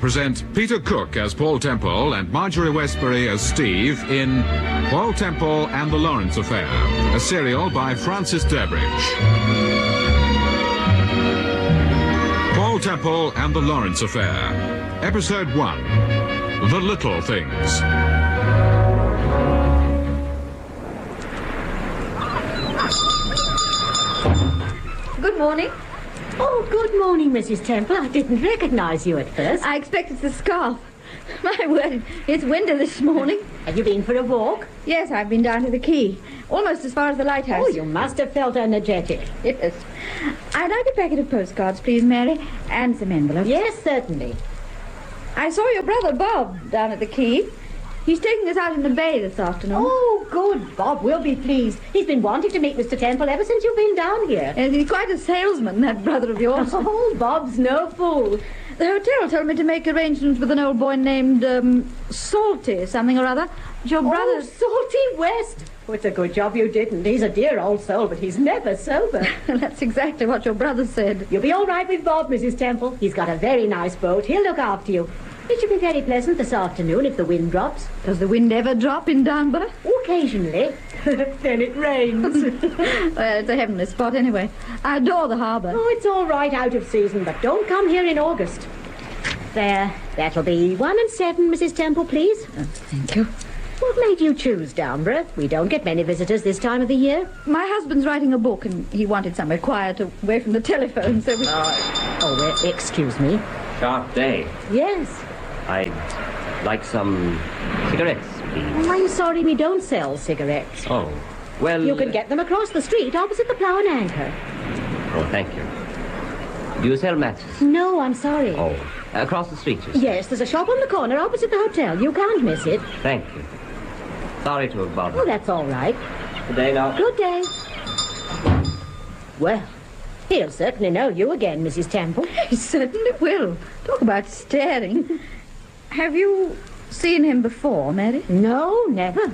present Peter Cook as Paul Temple and Marjorie Westbury as Steve in Paul Temple and the Lawrence Affair, a serial by Francis Durbridge. Paul Temple and the Lawrence Affair, Episode 1, The Little Things. Good morning. Oh, good morning, Mrs. Temple. I didn't recognize you at first. I expect it's the scarf. My word, it's windy this morning. Have you been for a walk? Yes, I've been down to the quay, almost as far as the lighthouse. Oh, you must have felt energetic. Yes. I'd like a packet of postcards, please, Mary, and some envelopes. Yes, certainly. I saw your brother Bob down at the quay. He's taking us out in the bay this afternoon. Oh, good. Bob will be pleased. He's been wanting to meet Mr. Temple ever since you've been down here. He's quite a salesman, that brother of yours. Oh, Bob's no fool. The hotel told me to make arrangements with an old boy named Salty something or other. Your brother... Oh, Salty West. Oh, it's a good job you didn't. He's a dear old soul, but he's never sober. That's exactly what your brother said. You'll be all right with Bob, Mrs. Temple. He's got a very nice boat. He'll look after you. It should be very pleasant this afternoon if the wind drops. Does the wind ever drop in Downburgh? Occasionally. Then it rains. Well, it's a heavenly spot anyway. I adore the harbour. Oh, it's all right out of season, but don't come here in August. There. That'll be 1 and 7, Mrs. Temple, please. Oh, thank you. What made you choose Downburgh? We don't get many visitors this time of the year. My husband's writing a book, and he wanted somewhere quiet, away from the telephone, so we... excuse me. Sharp day. Yes. I'd like some cigarettes, please. Oh, I'm sorry we don't sell cigarettes. Oh, well... You can get them across the street opposite the Plough and Anchor. Oh, thank you. Do you sell matches? No, I'm sorry. Oh, across the street, you say? Yes, there's a shop on the corner opposite the hotel. You can't miss it. Thank you. Sorry to have bothered. Oh, that's all right. Good day now. Good day. Well, he'll certainly know you again, Mrs. Temple. He certainly will. Talk about staring. Have you seen him before, Mary? No, never.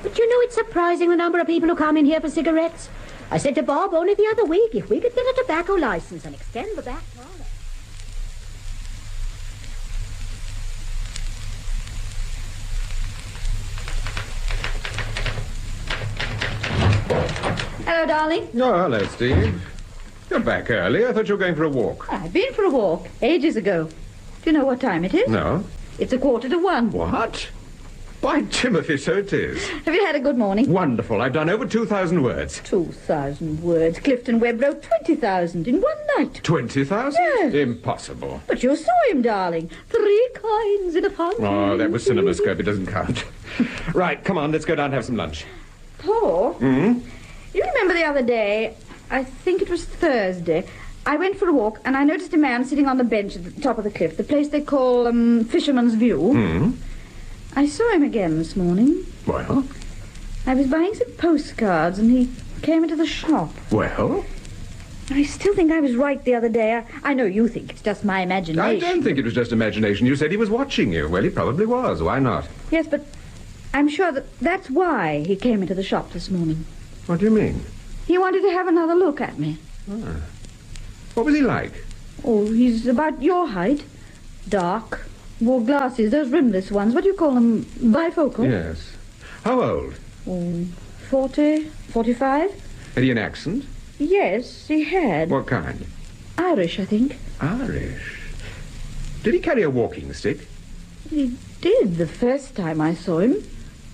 But you know, it's surprising the number of people who come in here for cigarettes. I said to Bob only the other week, if we could get a tobacco license and extend the back parlour. Hello, darling. Oh, hello, Steve. You're back early. I thought you were going for a walk. I've been for a walk ages ago. Do you know what time it is? No. It's 1:45. What? By Timothy, so it is. Have you had a good morning? Wonderful. I've done over 2,000 words. 2,000 words. Clifton Webb wrote 20,000 in one night. 20,000? Yes. Impossible. But you saw him, darling. 3 coins in a pound. Oh, that was CinemaScope. It doesn't count. Right, come on, let's go down and have some lunch. Paul? Hmm? You remember the other day, I think it was Thursday, I went for a walk and I noticed a man sitting on the bench at the top of the cliff, the place they call Fisherman's View. Hmm? I saw him again this morning. Well? I was buying some postcards and he came into the shop. Well? I still think I was right the other day. I know you think it's just my imagination. I don't think it was just imagination. You said he was watching you. Well, he probably was. Why not? Yes, but I'm sure that's why he came into the shop this morning. What do you mean? He wanted to have another look at me. Ah. What was he like? Oh, he's about your height. Dark. Wore glasses, those rimless ones. What do you call them? Bifocal? Yes. How old? Oh, 40, 45. Had he an accent? Yes, he had. What kind? Irish, I think. Irish. Did he carry a walking stick? He did the first time I saw him,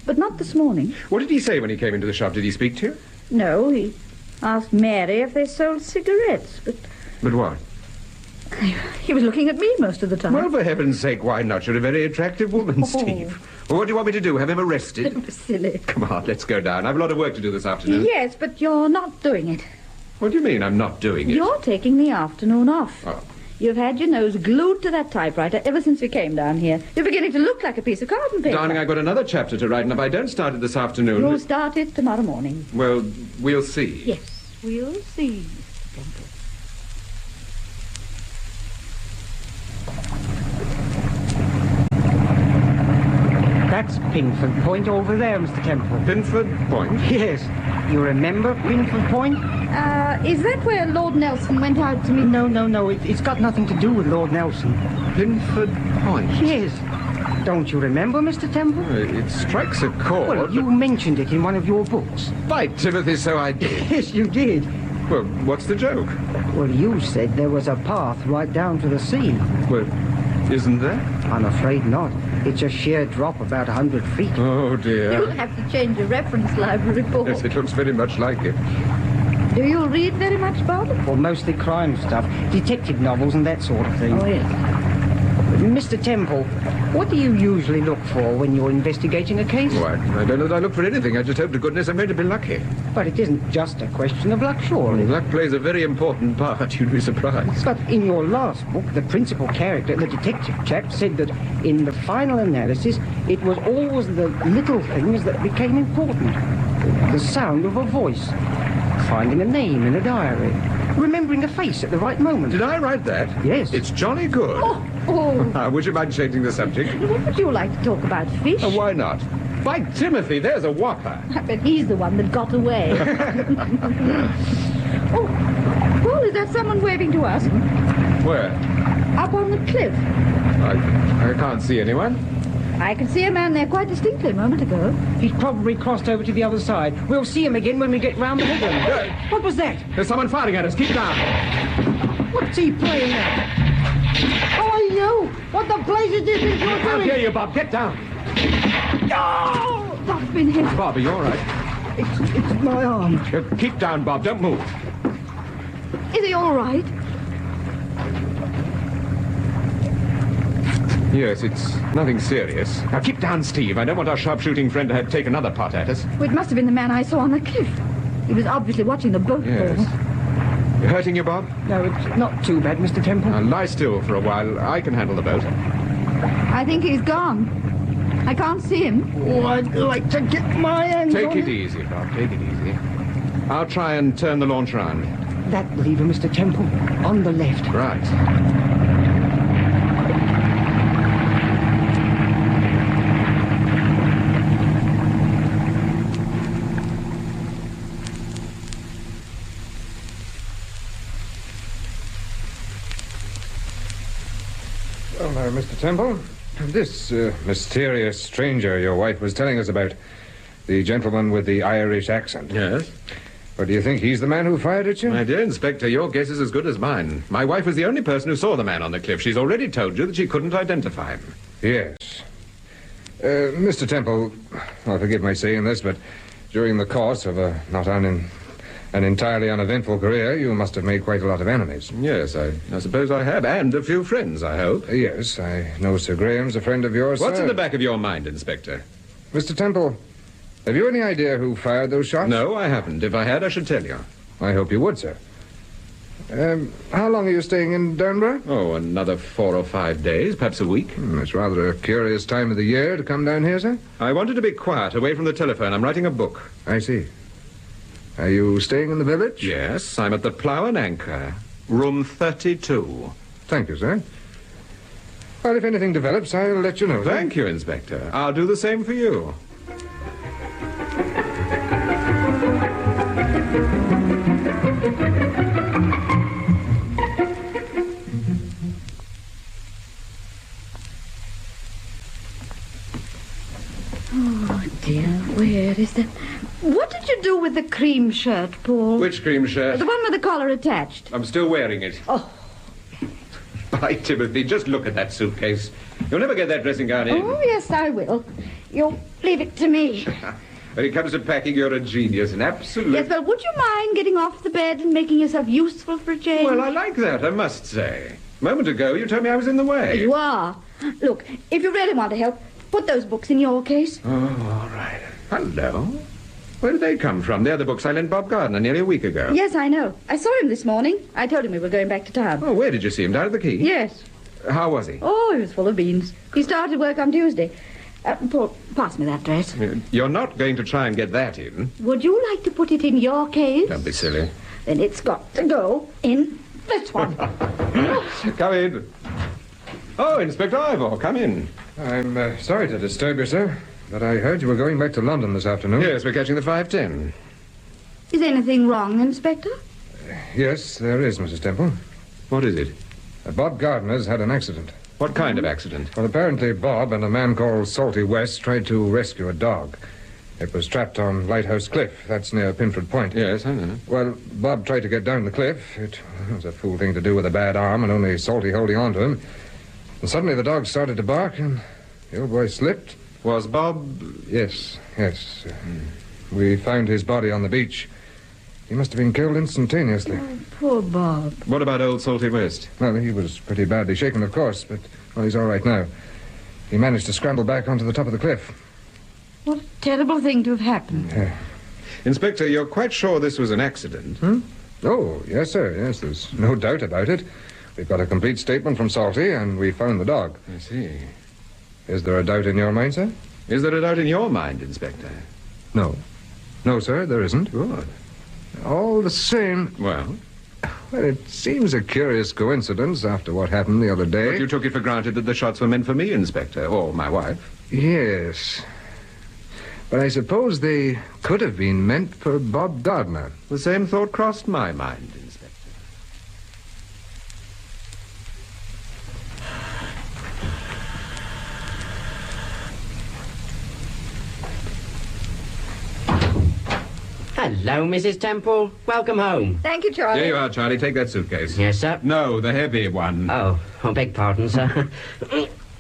but not this morning. What did he say when he came into the shop? Did he speak to you? No, he asked Mary if they sold cigarettes, but... But what? He was looking at me most of the time. Well, for heaven's sake, why not? You're a very attractive woman, Steve. Well, what do you want me to do? Have him arrested? Silly. Come on, let's go down. I've a lot of work to do this afternoon. Yes, but you're not doing it. What do you mean I'm not doing it? You're taking the afternoon off. Oh. You've had your nose glued to that typewriter ever since we came down here. You're beginning to look like a piece of carton paper. Darling, I've got another chapter to write, and if I don't start it this afternoon... You'll start it tomorrow morning. Well, we'll see. Yes, we'll see. That's Pinford Point over there, Mr. Temple. Pinford Point? Yes. You remember Pinford Point? Is that where Lord Nelson went out to meet... No. It's got nothing to do with Lord Nelson. Pinford Point. Yes. Don't you remember, Mr. Temple? It strikes a chord. Well, you mentioned it in one of your books. By Timothy, so I did. Yes, you did. Well, what's the joke? Well, you said there was a path right down to the sea. Well, isn't there? I'm afraid not. It's a sheer drop about 100 feet. Oh, dear. You'll have to change your reference library, Paul. Yes, it looks very much like it. Do you read very much, Bob? Well, mostly crime stuff, detective novels and that sort of thing. Oh, yes. Mr. Temple, what do you usually look for when you're investigating a case? Why, I don't know that I look for anything. I just hope to goodness I'm going to be lucky. But it isn't just a question of luck, surely. Luck plays a very important part. You'd be surprised. But in your last book, the principal character, the detective chap, said that in the final analysis, it was always the little things that became important. The sound of a voice, finding a name in a diary, remembering a face at the right moment. Did I write that? Yes. It's jolly good. Oh, Would you mind changing the subject? what would you like to talk about? Fish? Why not? By Timothy, there's a whopper. I bet he's the one that got away. Oh, Paul, is that someone waving to us? Where? Up on the cliff. I can't see anyone. I can see a man there quite distinctly a moment ago. He's probably crossed over to the other side. We'll see him again when we get round the headland. What was that? There's someone firing at us. Keep down. What's he playing at? Oh, you! What the blazes do you think you're How doing? dare you, Bob? Get down. Oh, Bob's been hit. Bob, are you all right? It's my arm. Keep down, Bob. Don't move. Is he all right? Yes, it's nothing serious. Now keep down, Steve. I don't want our sharpshooting friend to take another pot at us. Well, it must have been the man I saw on the cliff. He was obviously watching the boat Yes. fall. Hurting you, Bob? No, it's not too bad, Mr. Temple. Now lie still for a while. I can handle the boat. I think he's gone. I can't see him. Oh, I'd like to get my hands Take on it easy, Bob. Take it easy. I'll try and turn the launch round. That lever, Mr. Temple, on the left. Right. Well, now, Mr. Temple, this mysterious stranger your wife was telling us about, the gentleman with the Irish accent. Yes? But do you think he's the man who fired at you? My dear Inspector, your guess is as good as mine. My wife was the only person who saw the man on the cliff. She's already told you that she couldn't identify him. Yes. Mr. Temple, well, forgive my saying this, but during the course of an entirely uneventful career, you must have made quite a lot of enemies. Yes, I suppose I have. And a few friends, I hope. Yes, I know Sir Graham's a friend of yours, What's sir. in the back of your mind, Inspector? Mr. Temple, have you any idea who fired those shots? No, I haven't. If I had, I should tell you. I hope you would, sir. How long are you staying in Downburgh? Oh, another 4 or 5 days, perhaps a week. It's rather a curious time of the year to come down here, sir. I wanted to be quiet, away from the telephone. I'm writing a book. I see. Are you staying in the village? Yes, I'm at the Plough and Anchor, room 32. Thank you, sir. Well, if anything develops, I'll let you know. Thank you, Inspector. I'll do the same for you. Oh, dear, where is that? What did you do with the cream shirt, Paul? Which cream shirt? The one with the collar attached. I'm still wearing it. Oh. By Timothy, just look at that suitcase. You'll never get that dressing gown in. Oh, yes, I will. You'll leave it to me. When it comes to packing, you're a genius, an absolute... Yes, well, would you mind getting off the bed and making yourself useful for a change? Well, I like that, I must say. A moment ago, you told me I was in the way. You are. Look, if you really want to help, put those books in your case. Oh, all right. Hello. Where did they come from? They're the books I lent Bob Gardner nearly a week ago. Yes, I know. I saw him this morning. I told him we were going back to town. Oh, where did you see him? Down at the quay? Yes. How was he? Oh, he was full of beans. He started work on Tuesday. Paul, pass me that dress. You're not going to try and get that in. Would you like to put it in your case? Don't be silly. Then it's got to go in this one. Come in. Oh, Inspector Ivor, come in. I'm sorry to disturb you, sir, but I heard you were going back to London this afternoon. Yes, we're catching the 5:10. Is anything wrong, Inspector? Yes, there is, Mrs. Temple. What is it? Bob Gardner's had an accident. What kind of accident? Well, apparently Bob and a man called Salty West tried to rescue a dog. It was trapped on Lighthouse Cliff. That's near Pinford Point. Yes, I know. Well, Bob tried to get down the cliff. It was a fool thing to do with a bad arm and only Salty holding on to him. And suddenly the dog started to bark and the old boy slipped. Was Bob... Yes. We found his body on the beach. He must have been killed instantaneously. Oh, poor Bob. What about old Salty West? Well, he was pretty badly shaken, of course, but, well, he's all right now. He managed to scramble back onto the top of the cliff. What a terrible thing to have happened. Inspector, you're quite sure this was an accident? Oh, yes, sir. Yes, there's no doubt about it. We've got a complete statement from Salty, and we found the dog. I see. Is there a doubt in your mind, sir? Is there a doubt in your mind, Inspector? No. No, sir, there isn't. Good. All the same... Well, it seems a curious coincidence after what happened the other day. but you took it for granted that the shots were meant for me, Inspector, or my wife. Yes. But I suppose they could have been meant for Bob Gardner. The same thought crossed my mind, Inspector. Hello, Mrs. Temple. Welcome home. Thank you, Charlie. Here you are, Charlie. Take that suitcase. Yes, sir. No, the heavy one. Oh, I beg pardon, sir.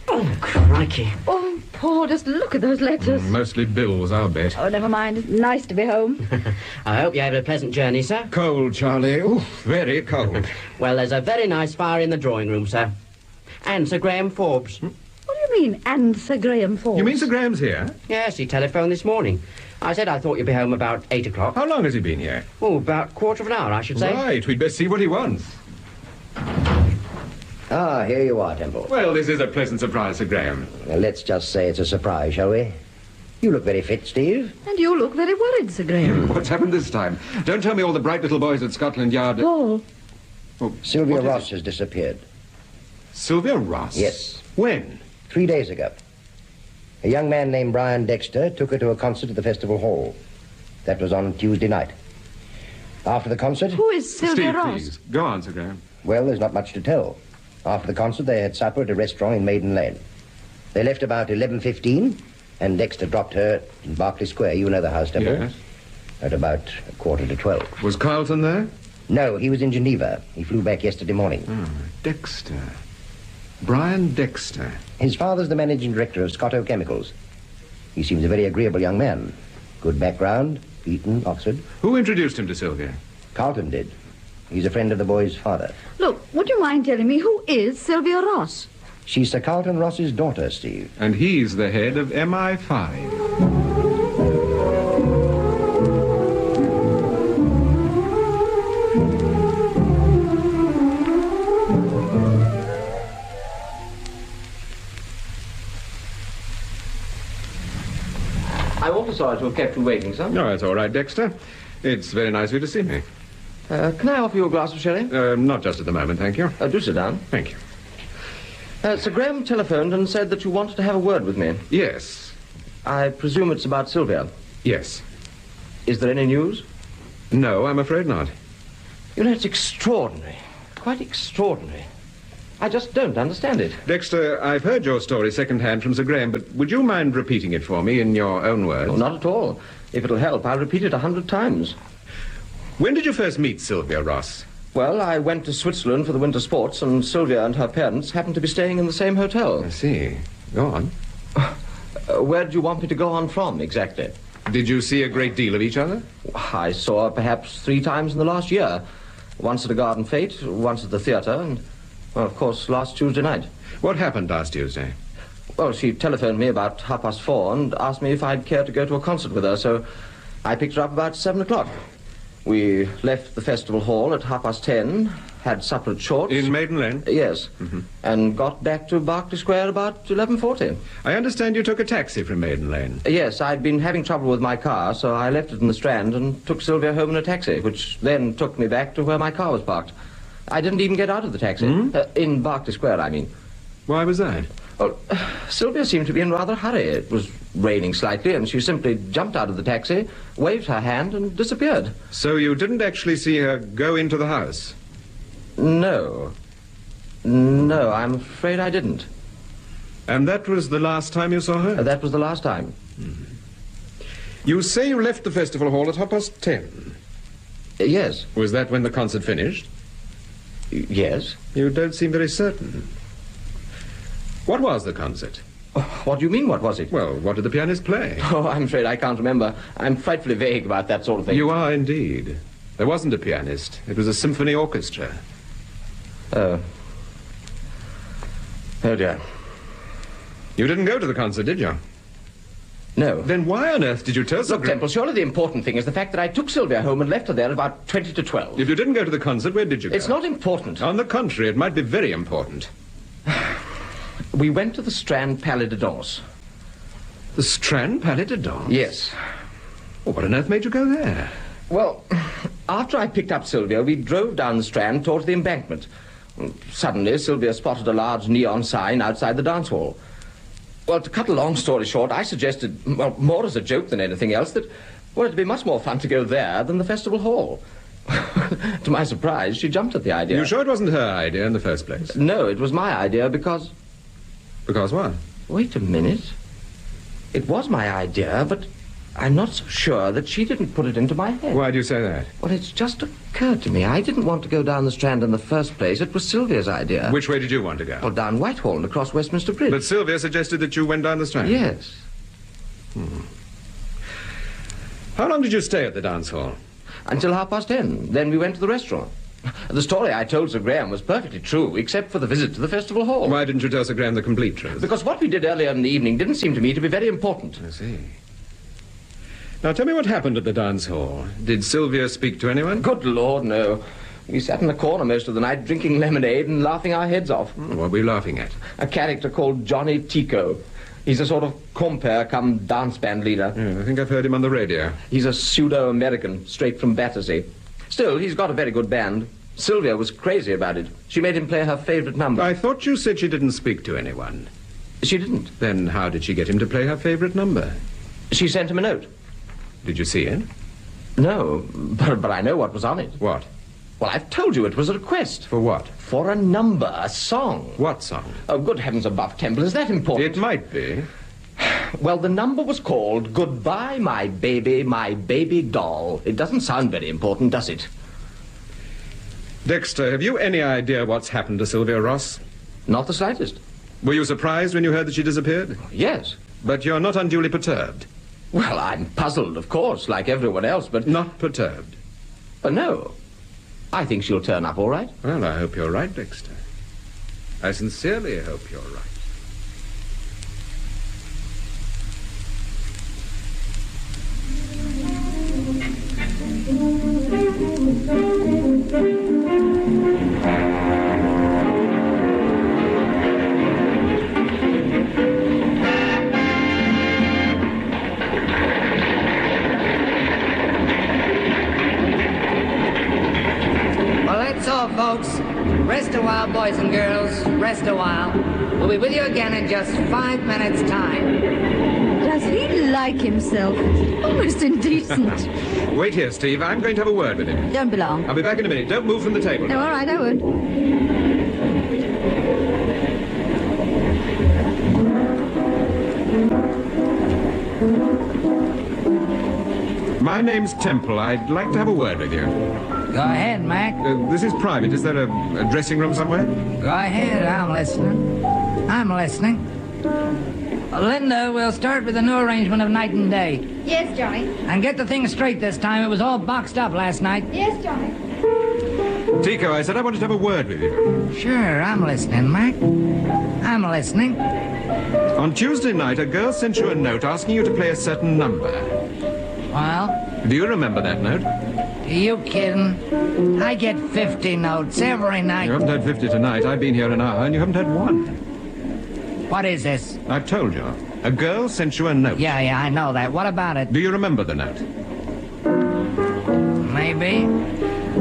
Oh, crikey. Oh, Paul, just look at those letters. Mostly bills, I'll bet. Oh, never mind. It's nice to be home. I hope you had a pleasant journey, sir. Cold, Charlie. Oh, very cold. Well, there's a very nice fire in the drawing room, sir. And Sir Graham Forbes. What do you mean, and Sir Graham Forbes? You mean Sir Graham's here? Yes, he telephoned this morning. I said I thought you'd be home about 8 o'clock. How long has he been here? Oh, about quarter of an hour, I should say. Right, we'd best see what he wants. Ah, here you are, Temple. Well, this is a pleasant surprise, Sir Graham. Now, let's just say it's a surprise, shall we? You look very fit, Steve. And you look very worried, Sir Graham. What's happened this time? Don't tell me all the bright little boys at Scotland Yard... Paul. Oh, Sylvia what is Ross it? has disappeared. Sylvia Ross? Yes. When? 3 days ago. A young man named Brian Dexter took her to a concert at the festival hall. That was on Tuesday night. After the concert... Who is Sylvia Steve, Ross? please. Go on, Sir Graham. Well, there's not much to tell. After the concert, they had supper at a restaurant in Maiden Lane. They left about 11:15, and Dexter dropped her in Berkeley Square. You know the house, Temple. Yes. At about 11:45. Was Carlton there? No, he was in Geneva. He flew back yesterday morning. Oh, Dexter. Brian Dexter. His father's the managing director of Scotto Chemicals. He seems a very agreeable young man. Good background, Eton, Oxford. Who introduced him to Sylvia? Carlton did. He's a friend of the boy's father. Look, would you mind telling me who is Sylvia Ross? She's Sir Carlton Ross's daughter, Steve. And he's the head of MI5. I'm awfully sorry to have kept you waiting, sir. No, that's all right, Dexter. It's very nice of you to see me. Can I offer you a glass of sherry? Not just at the moment, thank you. Do sit down. Thank you. Sir Graham telephoned and said that you wanted to have a word with me. Yes. I presume it's about Sylvia. Yes. Is there any news? No, I'm afraid not. You know, it's extraordinary. Quite extraordinary. I just don't understand it. Dexter, I've heard your story second-hand from Sir Graham, but would you mind repeating it for me in your own words? Oh, not at all. If it'll help, I'll repeat it 100 times. When did you first meet Sylvia Ross? Well, I went to Switzerland for the winter sports, and Sylvia and her parents happened to be staying in the same hotel. I see. Go on. Where do you want me to go on from, exactly? Did you see a great deal of each other? I saw her perhaps 3 times in the last year. Once at a garden fete, once at the theatre, and, well, of course, last Tuesday night. What happened last Tuesday? Well, she telephoned me about 4:30 and asked me if I'd care to go to a concert with her, so I picked her up about 7 o'clock. We left the festival hall at 10:30, had supper at Short's. In Maiden Lane? Yes. And got back to Berkeley Square about 11:40. I understand you took a taxi from Maiden Lane. Yes, I'd been having trouble with my car, so I left it in the Strand and took Sylvia home in a taxi, which then took me back to where my car was parked. I didn't even get out of the taxi. In Berkeley Square, I mean. Why was that? Well, Sylvia seemed to be in rather a hurry. It was raining slightly, and she simply jumped out of the taxi, waved her hand, and disappeared. So you didn't actually see her go into the house? No. No, I'm afraid I didn't. And that was the last time you saw her? That was the last time. You say you left the festival hall at 10:30. Yes. Was that when the concert finished? Yes. You don't seem very certain. What was the concert? What do you mean, what was it? Well, what did the pianist play? Oh, I'm afraid I can't remember. I'm frightfully vague about that sort of thing. You are indeed. There wasn't a pianist. It was a symphony orchestra. Oh. Oh, dear. You didn't go to the concert, did you? No. Then why on earth did you tell Look, Temple, surely the important thing is the fact that I took Sylvia home and left her there at about 20 to 12. If you didn't go to the concert, where did you go? It's not important. On the contrary, it might be very important. We went to the Strand Palais de Danse. The Strand Palais de Danse? Yes. Well, what on earth made you go there? Well, after I picked up Sylvia, we drove down the Strand towards the embankment. Suddenly, Sylvia spotted a large neon sign outside the dance hall. Well, to cut a long story short, I suggested, well, more as a joke than anything else, that, well, it'd be much more fun to go there than the festival hall. To my surprise, she jumped at the idea. You sure it wasn't her idea in the first place? No, it was my idea because... Because what? Wait a minute. It was my idea, but I'm not so sure that she didn't put it into my head. Why do you say that? Well, it's just occurred to me. I didn't want to go down the Strand in the first place. It was Sylvia's idea. Which way did you want to go? Well, down Whitehall and across Westminster Bridge. But Sylvia suggested that you went down the Strand? Yes. How long did you stay at the dance hall? Until 10:30. Then we went to the restaurant. The story I told Sir Graham was perfectly true, except for the visit to the festival hall. Why didn't you tell Sir Graham the complete truth? Because what we did earlier in the evening didn't seem to me to be very important. I see. Now, tell me what happened at the dance hall. Did Sylvia speak to anyone? Good Lord, no. We sat in the corner most of the night drinking lemonade and laughing our heads off. What were you laughing at? A character called Johnny Tico. He's a sort of compere come dance band leader. Yeah, I think I've heard him on the radio. He's a pseudo-American, straight from Battersea. Still, he's got a very good band. Sylvia was crazy about it. She made him play her favorite number. I thought you said she didn't speak to anyone. She didn't. Then how did she get him to play her favorite number? She sent him a note. Did you see it? No, but I know what was on it. What? Well, I've told you it was a request. For what? For a number, a song. What song? Oh, good heavens above, Temple, is that important? It might be. Well, the number was called Goodbye, My Baby Doll. It doesn't sound very important, does it? Dexter, have you any idea what's happened to Sylvia Ross? Not the slightest. Were you surprised when you heard that she disappeared? Yes. But you're not unduly perturbed? Well, I'm puzzled, of course, like everyone else, but... Not perturbed? No. I think she'll turn up all right. Well, I hope you're right, Dexter. I sincerely hope you're right. Folks, rest a while, boys and girls, rest a while. We'll be with you again in just 5 minutes' time. Does he like himself? Almost indecent. Wait here, Steve. I'm going to have a word with him. Don't be long. I'll be back in a minute. Don't move from the table. No, all right, I won't. My name's Temple. I'd like to have a word with you. Go ahead, Mac. This is private. Is there a dressing room somewhere? Go ahead, I'm listening. I'm listening. Linda, we'll start with the new arrangement of night and day. Yes, Johnny. And get the thing straight this time. It was all boxed up last night. Yes, Johnny. Tico, I said I wanted to have a word with you. Sure, I'm listening, Mac. I'm listening. On Tuesday night, a girl sent you a note asking you to play a certain number. Well? Do you remember that note? Are you kidding? I get 50 notes every night. You haven't had 50 tonight. I've been here an hour, and you haven't had one. What is this? I've told you. A girl sent you a note. Yeah, I know that. What about it? Do you remember the note? Maybe.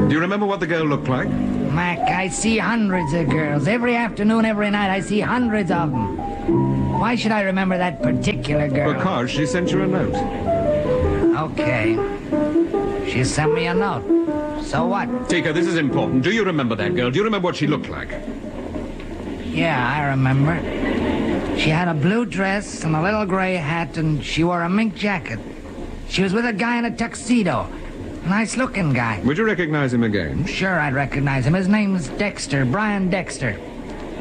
Do you remember what the girl looked like? Mac, I see hundreds of girls. Every afternoon, every night, I see hundreds of them. Why should I remember that particular girl? Because she sent you a note. Okay. She sent me a note. So what? Tico, this is important. Do you remember that girl? Do you remember what she looked like? Yeah, I remember. She had a blue dress and a little gray hat, and she wore a mink jacket. She was with a guy in a tuxedo. Nice-looking guy. Would you recognize him again? Sure, I'd recognize him. His name's Dexter, Brian Dexter.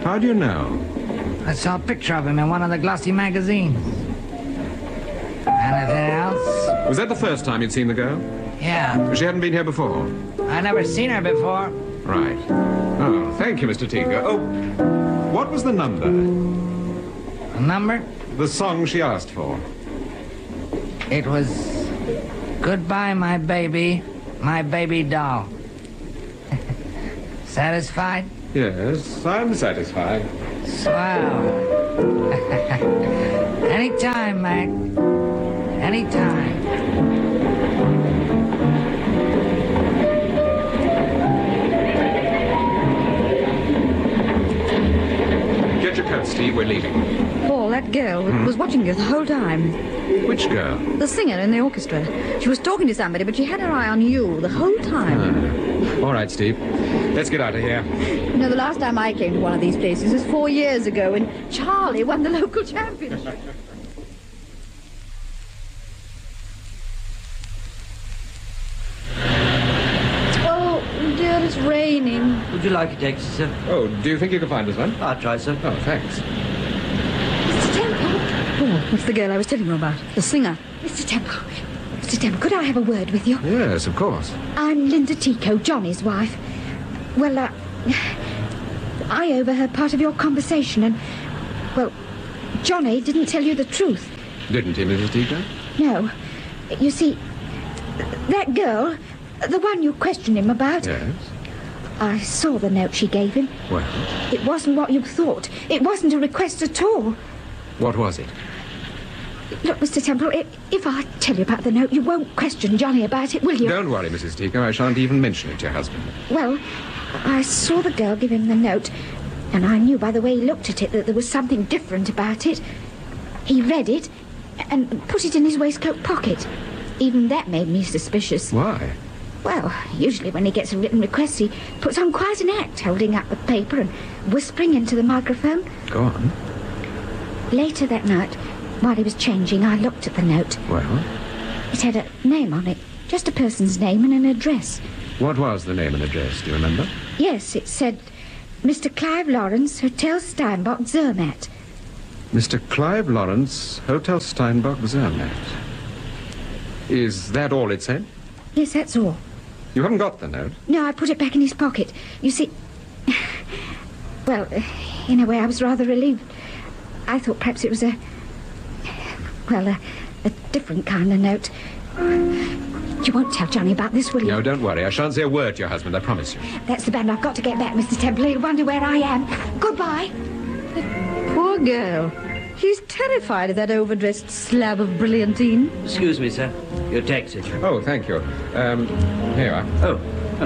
How do you know? I saw a picture of him in one of the glossy magazines. Anything else? Was that the first time you'd seen the girl? Yeah. She hadn't been here before? I'd never seen her before. Right. Oh, thank you, Mr. Teaker. Oh, what was the number? A number? The song she asked for. It was Goodbye, my baby doll. Satisfied? Yes, I'm satisfied. Swell. Anytime, Mac. Anytime. Get your coat, Steve. We're leaving. Paul, that girl was watching you the whole time. Which girl? The singer in the orchestra. She was talking to somebody, but she had her eye on you the whole time. All right, Steve. Let's get out of here. You know, the last time I came to one of these places was 4 years ago when Charlie won the local championship. Oh, dear, it's raining. Would you like a taxi, sir? Oh, do you think you can find us one? I'll try, sir. Oh, thanks. Mr. Temple. Oh, that's the girl I was telling you about. The singer. Mr. Temple. Mr. Temple, could I have a word with you? Yes, of course. I'm Linda Tico, Johnny's wife. Well, I overheard part of your conversation and, well, Johnny didn't tell you the truth. Didn't he, Mrs. Tico? No. You see, that girl, the one you questioned him about... Yes? I saw the note she gave him. Well? It wasn't what you thought. It wasn't a request at all. What was it? Look, Mr. Temple, if I tell you about the note, you won't question Johnny about it, will you? Don't worry, Mrs. Tico. I shan't even mention it to your husband. Well, I saw the girl give him the note, and I knew by the way he looked at it that there was something different about it. He read it and put it in his waistcoat pocket. Even that made me suspicious. Why? Well, usually when he gets a written request, he puts on quite an act, holding up the paper and whispering into the microphone. Go on. Later that night, while he was changing, I looked at the note. Well? It had a name on it, just a person's name and an address. What was the name and address, do you remember? Yes, it said, Mr. Clive Lawrence, Hotel Steinbock, Zermatt. Mr. Clive Lawrence, Hotel Steinbock, Zermatt. Is that all it said? Yes, that's all. You haven't got the note? No, I put it back in his pocket. You see... Well, in a way, I was rather relieved. I thought perhaps it was a different kind of note. You won't tell Johnny about this, will you? No, don't worry. I shan't say a word to your husband, I promise you. That's the band. I've got to get back, Mr. Temple. He'll wonder where I am. Goodbye. The poor girl. She's terrified of that overdressed slab of brilliantine. Excuse me, sir. Your taxi. Oh, thank you. Here you are. Oh,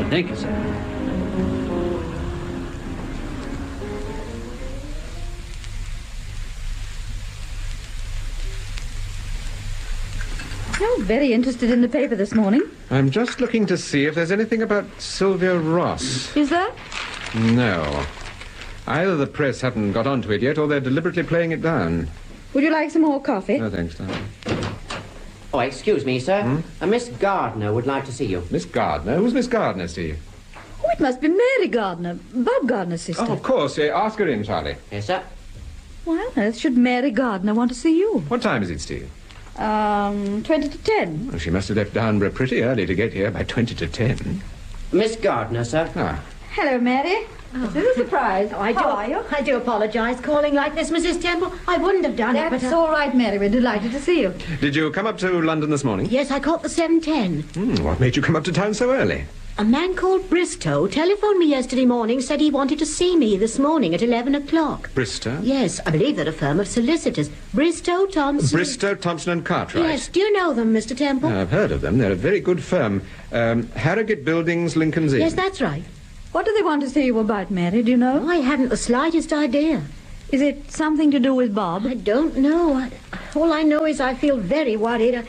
thank you, sir. You're very interested in the paper this morning. I'm just looking to see if there's anything about Sylvia Ross. Is there? No. Either the press haven't got onto it yet, or they're deliberately playing it down. Would you like some more coffee? No, thanks, darling. Oh, excuse me, sir. Miss Gardner would like to see you. Miss Gardner? Who's Miss Gardner, Steve? Oh, it must be Mary Gardner, Bob Gardner's sister. Oh, of course. Ask her in, Charlie. Yes, sir. Why on earth should Mary Gardner want to see you? What time is it, Steve? 20 to 10. Well, she must have left Downburgh pretty early to get here by 20 to 10. Miss Gardner, sir. Ah. Hello, Mary. This is a surprise. Oh, How are you? I do apologise calling like this, Mrs. Temple. I wouldn't have done it, but... That's all right, Mary. We're delighted to see you. Did you come up to London this morning? Yes, I caught the 7:10. What made you come up to town so early? A man called Bristow telephoned me yesterday morning, said he wanted to see me this morning at 11 o'clock. Bristow? Yes, I believe they're a firm of solicitors. Bristow, Thompson... Bristow, Thompson and Cartwright? Yes, do you know them, Mr. Temple? I've heard of them. They're a very good firm. Harrogate Buildings, Lincoln's Inn. Yes, that's right. What do they want to see you about, Mary? Do you know? I hadn't the slightest idea. Is it something to do with Bob? I don't know. All I know is I feel very worried.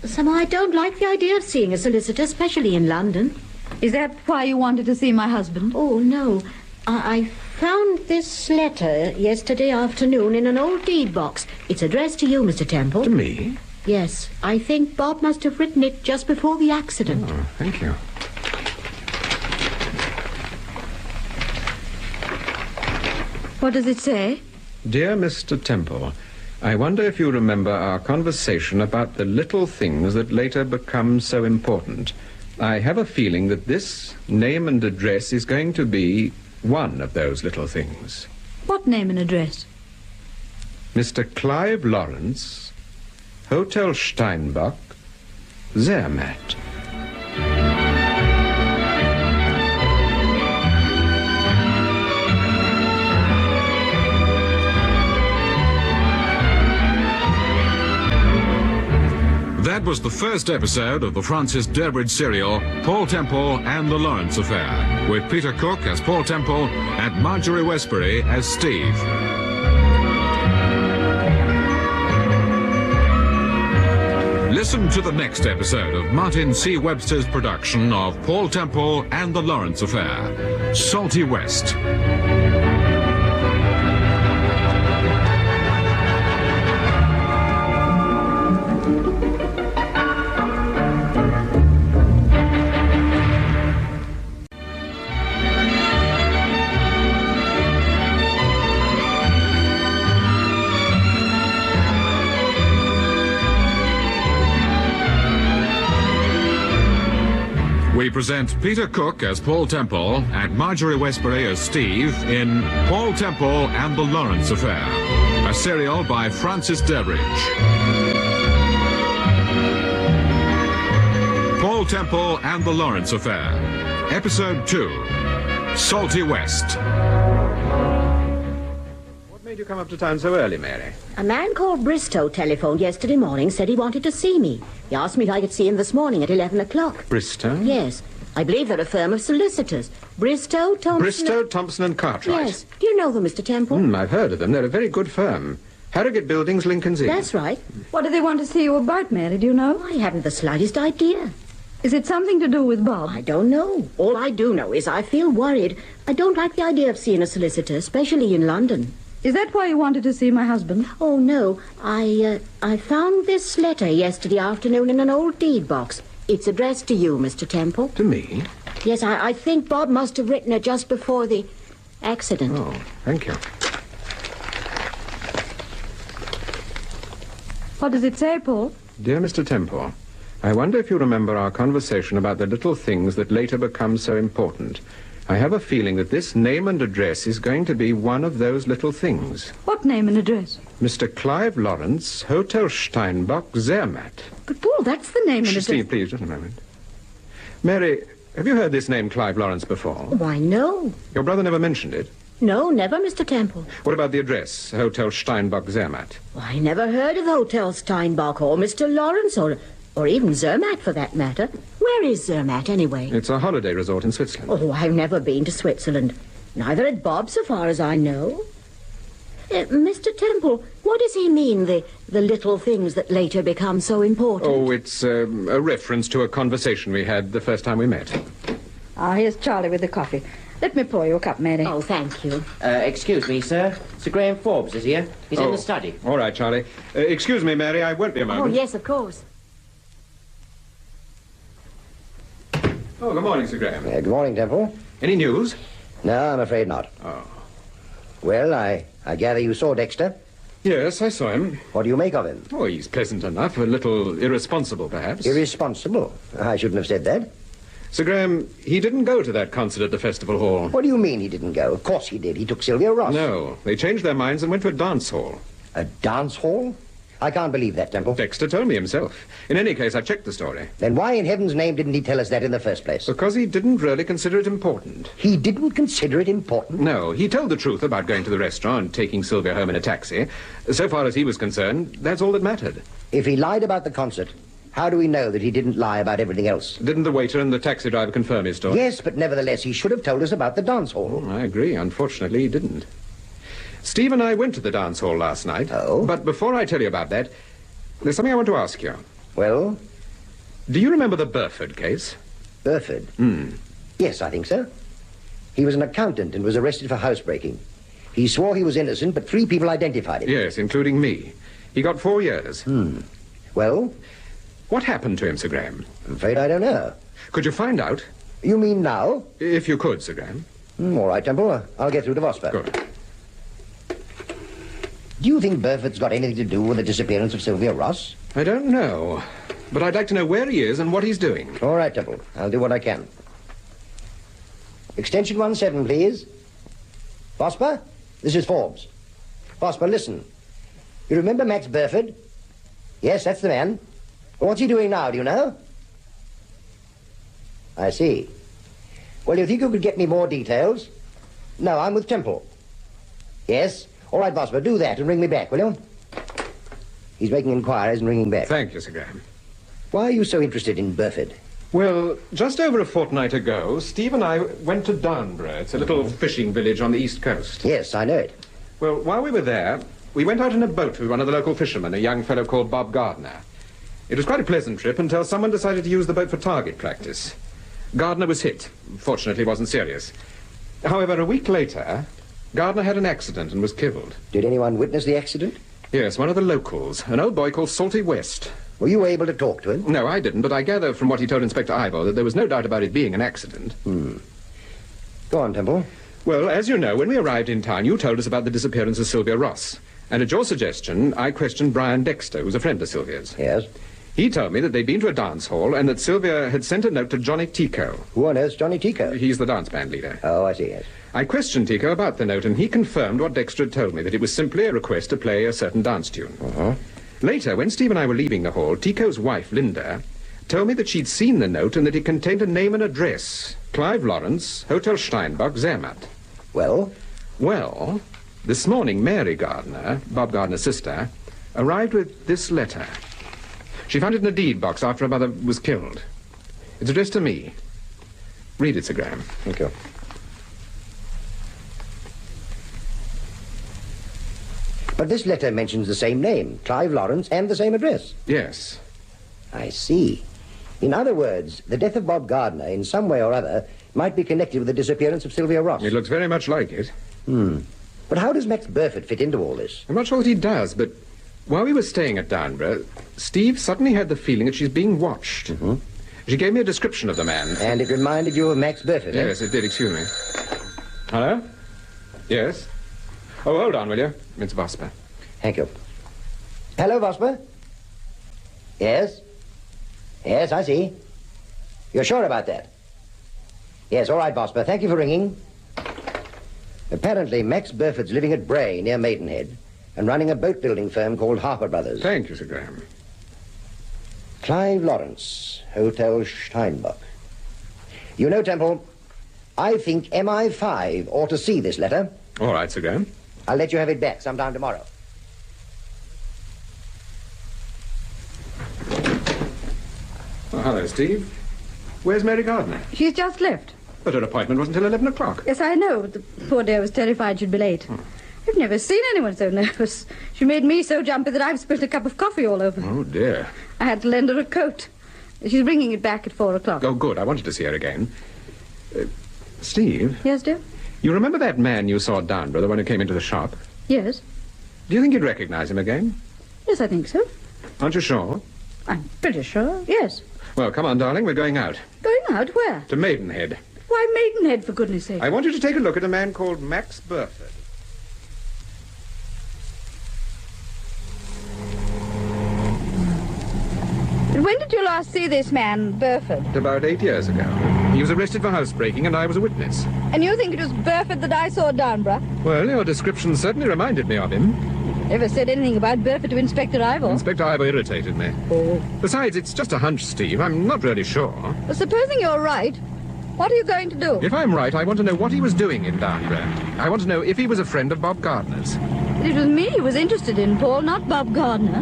Somehow I don't like the idea of seeing a solicitor, especially in London. Is that why you wanted to see my husband? Oh, no. I found this letter yesterday afternoon in an old deed box. It's addressed to you, Mr. Temple. To me? Yes. I think Bob must have written it just before the accident. Oh, thank you. What does it say? Dear Mr. Temple, I wonder if you remember our conversation about the little things that later become so important. I have a feeling that this name and address is going to be one of those little things. What name and address? Mr. Clive Lawrence, Hotel Steinbock, Zermatt. That was the first episode of the Francis Durbridge serial, Paul Temple and the Lawrence Affair, with Peter Cook as Paul Temple and Marjorie Westbury as Steve. Listen to the next episode of Martin C. Webster's production of Paul Temple and the Lawrence Affair, Salty West. We present Peter Cook as Paul Temple and Marjorie Westbury as Steve in Paul Temple and the Lawrence Affair, a serial by Francis Durbridge. Paul Temple and the Lawrence Affair, Episode 2, Salty West. What made you come up to town so early, Mary? A man called Bristow telephoned yesterday morning, said he wanted to see me. He asked me if I could see him this morning at 11 o'clock. Bristow? Yes. I believe they're a firm of solicitors. Bristow, Thompson... Bristow, Thompson and Cartwright? Yes. Do you know them, Mr. Temple? I've heard of them. They're a very good firm. Harrogate Buildings, Lincoln's Inn. That's right. What do they want to see you about, Mary? Do you know? I haven't the slightest idea. Is it something to do with Bob? I don't know. All I do know is I feel worried. I don't like the idea of seeing a solicitor, especially in London. Is that why you wanted to see my husband? Oh, no. I found this letter yesterday afternoon in an old deed box. It's addressed to you, Mr. Temple. To me? Yes, I think Bob must have written it just before the accident. Oh, thank you. What does it say, Paul? Dear Mr. Temple, I wonder if you remember our conversation about the little things that later become so important. I have a feeling that this name and address is going to be one of those little things. What name and address? Mr. Clive Lawrence, Hotel Steinbock, Zermatt. But, Paul, that's the name and address. Steve, please, just a moment. Mary, have you heard this name Clive Lawrence before? Why, no. Your brother never mentioned it? No, never, Mr. Temple. What about the address, Hotel Steinbock, Zermatt? I never heard of Hotel Steinbock or Mr. Lawrence or even Zermatt, for that matter. Where is Zermatt, anyway? It's a holiday resort in Switzerland. Oh, I've never been to Switzerland. Neither had Bob, so far as I know. Mr. Temple, what does he mean, the little things that later become so important? Oh, it's a reference to a conversation we had the first time we met. Ah, here's Charlie with the coffee. Let me pour you a cup, Mary. Oh, thank you. Excuse me, sir. Sir Graham Forbes is here. He's in the study. All right, Charlie. Excuse me, Mary, I won't be a moment. Oh, yes, of course. Oh, good morning, Sir Graham. Good morning, Temple. Any news? No, I'm afraid not. Oh. Well, I gather you saw Dexter. Yes, I saw him. What do you make of him? Oh, he's pleasant enough. A little irresponsible, perhaps. Irresponsible? I shouldn't have said that. Sir Graham, he didn't go to that concert at the festival hall. What do you mean he didn't go? Of course he did. He took Sylvia Ross. No, they changed their minds and went to a dance hall. A dance hall? I can't believe that, Temple. Dexter told me himself. In any case, I checked the story. Then why in heaven's name didn't he tell us that in the first place? Because he didn't really consider it important. He didn't consider it important? No, he told the truth about going to the restaurant and taking Sylvia home in a taxi. So far as he was concerned, that's all that mattered. If he lied about the concert, how do we know that he didn't lie about everything else? Didn't the waiter and the taxi driver confirm his story? Yes, but nevertheless, he should have told us about the dance hall. I agree. Unfortunately, he didn't. Steve and I went to the dance hall last night. Oh? But before I tell you about that, there's something I want to ask you. Well? Do you remember the Burford case? Burford? Yes, I think so. He was an accountant and was arrested for housebreaking. He swore he was innocent, but 3 people identified him. Yes, including me. He got 4 years. Well? What happened to him, Sir Graham? I'm afraid I don't know. Could you find out? You mean now? If you could, Sir Graham. All right, Temple. I'll get through to Vosper. Good. Do you think Burford's got anything to do with the disappearance of Sylvia Ross? I don't know. But I'd like to know where he is and what he's doing. All right, Temple. I'll do what I can. Extension 17, please. Vosper, this is Forbes. Vosper, listen. You remember Max Burford? Yes, that's the man. What's he doing now, do you know? I see. Well, you think you could get me more details? No, I'm with Temple. Yes? All right, Vosper, do that and ring me back, will you? He's making inquiries and ringing back. Thank you, Sir Graham. Why are you so interested in Burford? Well, just over a fortnight ago, Steve and I went to Downburgh. It's a little fishing village on the east coast. Yes, I know it. Well, while we were there, we went out in a boat with one of the local fishermen, a young fellow called Bob Gardner. It was quite a pleasant trip until someone decided to use the boat for target practice. Gardner was hit. Fortunately, it wasn't serious. However, a week later, Gardner had an accident and was killed. Did anyone witness the accident? Yes, one of the locals, an old boy called Salty West. Were you able to talk to him? No, I didn't, but I gather from what he told Inspector Ivor that there was no doubt about it being an accident. Go on, Temple. Well, as you know, when we arrived in town, you told us about the disappearance of Sylvia Ross. And at your suggestion, I questioned Brian Dexter, who's a friend of Sylvia's. Yes? He told me that they'd been to a dance hall and that Sylvia had sent a note to Johnny Tico. Who on earth's Johnny Tico? He's the dance band leader. Oh, I see, yes. I questioned Tico about the note, and he confirmed what Dexter had told me, that it was simply a request to play a certain dance tune. Later, when Steve and I were leaving the hall, Tico's wife, Linda, told me that she'd seen the note and that it contained a name and address. Clive Lawrence, Hotel Steinbach, Zermatt. Well? Well, this morning, Mary Gardner, Bob Gardner's sister, arrived with this letter. She found it in a deed box after her mother was killed. It's addressed to me. Read it, Sir Graham. Thank you. But this letter mentions the same name, Clive Lawrence, and the same address. Yes. I see. In other words, the death of Bob Gardner, in some way or other, might be connected with the disappearance of Sylvia Ross. It looks very much like it. But how does Max Burford fit into all this? I'm not sure that he does, but while we were staying at Downburgh, Steve suddenly had the feeling that she's being watched. She gave me a description of the man. And it reminded you of Max Burford, Yes, it did. Excuse me. Hello? Yes? Oh, hold on, will you? It's Vosper. Thank you. Hello, Vosper? Yes? Yes, I see. You're sure about that? Yes, all right, Vosper. Thank you for ringing. Apparently, Max Burford's living at Bray, near Maidenhead, and running a boat-building firm called Harper Brothers. Thank you, Sir Graham. Clive Lawrence, Hotel Steinbach. You know, Temple, I think MI5 ought to see this letter. All right, Sir Graham. I'll let you have it back sometime tomorrow. Oh, hello, Steve. Where's Mary Gardner? She's just left. But her appointment wasn't till 11 o'clock. Yes, I know. The poor dear was terrified she'd be late. I've never seen anyone so nervous. She made me so jumpy that I've spilled a cup of coffee all over. Oh, dear. I had to lend her a coat. She's bringing it back at 4 o'clock. Oh, good. I wanted to see her again. Steve? Yes, dear? You remember that man you saw at Downburgh, the one who came into the shop? Yes. Do you think you'd recognize him again? Yes, I think so. Aren't you sure? I'm pretty sure, yes. Well, come on, darling. We're going out. Going out? Where? To Maidenhead. Why Maidenhead, for goodness sake? I want you to take a look at a man called Max Burford. When did you last see this man, Burford? About 8 years ago. He was arrested for housebreaking, and I was a witness. And you think it was Burford that I saw at Downburgh? Well, your description certainly reminded me of him. Never said anything about Burford to Inspector Ivor. Inspector Ivor irritated me. Oh. Besides, it's just a hunch, Steve. I'm not really sure. Well, supposing you're right, what are you going to do? If I'm right, I want to know what he was doing in Downburgh. I want to know if he was a friend of Bob Gardner's. It was me he was interested in, Paul, not Bob Gardner.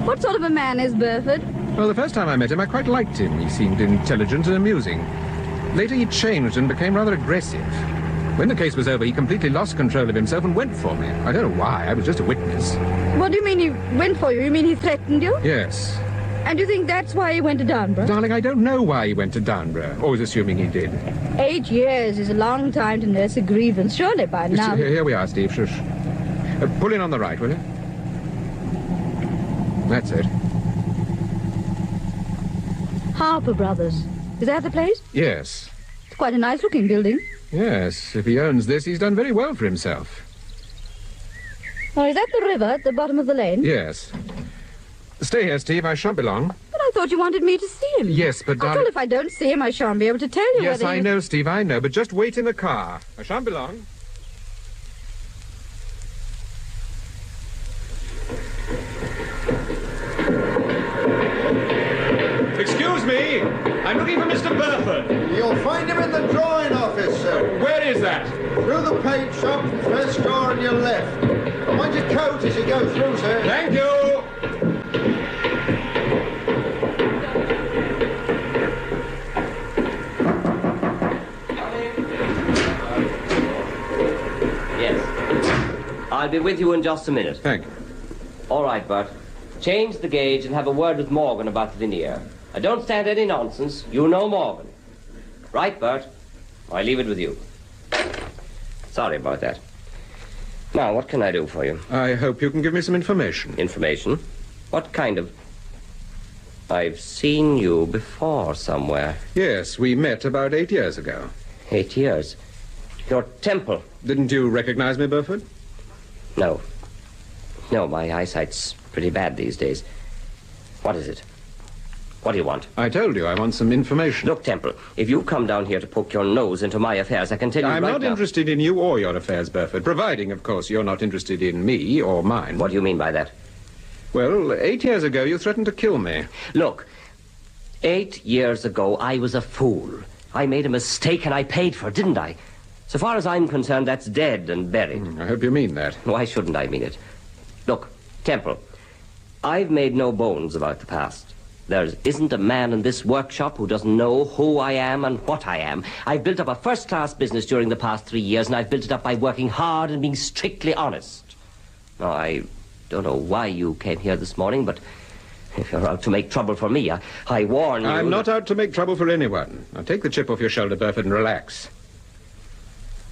What sort of a man is Burford? Well, the first time I met him, I quite liked him. He seemed intelligent and amusing. Later, he changed and became rather aggressive. When the case was over, he completely lost control of himself and went for me. I don't know why. I was just a witness. What do you mean he went for you? You mean he threatened you? Yes. And you think that's why he went to Downburgh? Darling, I don't know why he went to Downburgh. Always assuming he did. 8 years is a long time to nurse a grievance. Surely by now... Here we are, Steve. Shush. Pull in on the right, will you? That's it. Harper Brothers. Is that the place? Yes. It's quite a nice-looking building. Yes. If he owns this, he's done very well for himself. Oh, is that the river at the bottom of the lane? Yes. Stay here, Steve. I shan't be long. But I thought you wanted me to see him. Yes, but After all, if I don't see him, I shan't be able to tell you Yes, whether I know, Steve, I know. But just wait in the car. I shan't be long. Excuse me. I'm looking for Mr. Burford. You'll find him in the drawing office, sir. Where is that? Through the paint shop, first door on your left. Mind your coat as you go through, sir. Thank you. Yes. I'll be with you in just a minute. Thank you. All right, Bert. Change the gauge and have a word with Morgan about the veneer. I don't stand any nonsense. You know Morgan. Right, Bert? I leave it with you. Sorry about that. Now, what can I do for you? I hope you can give me some information. Information? What kind of... I've seen you before somewhere. Yes, we met about 8 years ago. 8 years? Your Temple. Didn't you recognize me, Burford? No. No, my eyesight's pretty bad these days. What is it? What do you want? I told you I want some information. Look, Temple, if you come down here to poke your nose into my affairs, I can tell you I'm right not now... interested in you or your affairs, Burford, providing, of course, you're not interested in me or mine. What do you mean by that? Well, 8 years ago, you threatened to kill me. Look, 8 years ago, I was a fool. I made a mistake and I paid for it, didn't I? So far as I'm concerned, that's dead and buried. I hope you mean that. Why shouldn't I mean it? Look, Temple, I've made no bones about the past. There isn't a man in this workshop who doesn't know who I am and what I am. I've built up a first-class business during the past 3 years, and I've built it up by working hard and being strictly honest. Now, I don't know why you came here this morning, but if you're out to make trouble for me, I warn you... I'm not out to make trouble for anyone. Now, take the chip off your shoulder, Burford, and relax.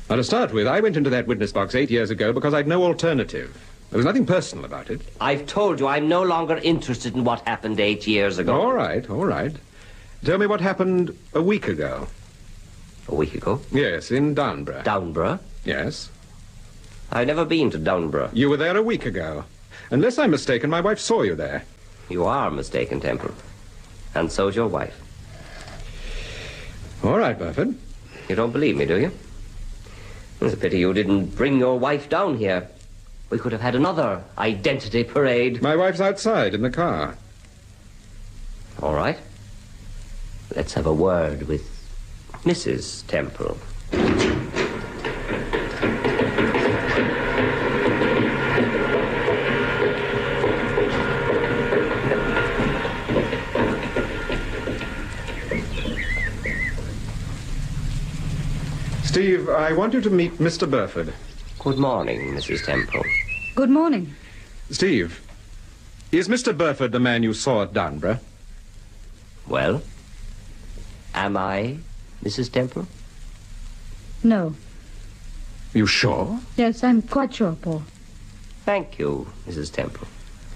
Now, to start with, I went into that witness box 8 years ago because I'd no alternative. There was nothing personal about it. I've told you I'm no longer interested in what happened 8 years ago. All right, all right. Tell me what happened a week ago. A week ago? Yes, in Downburgh. Downburgh? Yes. I've never been to Downburgh. You were there a week ago. Unless I'm mistaken, my wife saw you there. You are mistaken, Temple. And so's your wife. All right, Burford. You don't believe me, do you? It's a pity you didn't bring your wife down here. We could have had another identity parade. My wife's outside in the car. All right. Let's have a word with Mrs. Temple. Steve, I want you to meet Mr. Burford. Good morning, Mrs. Temple. Good morning. Steve, is Mr. Burford the man you saw at Downburgh? Well, am I Mrs. Temple? No. You sure? Yes, I'm quite sure, Paul. Thank you, Mrs. Temple.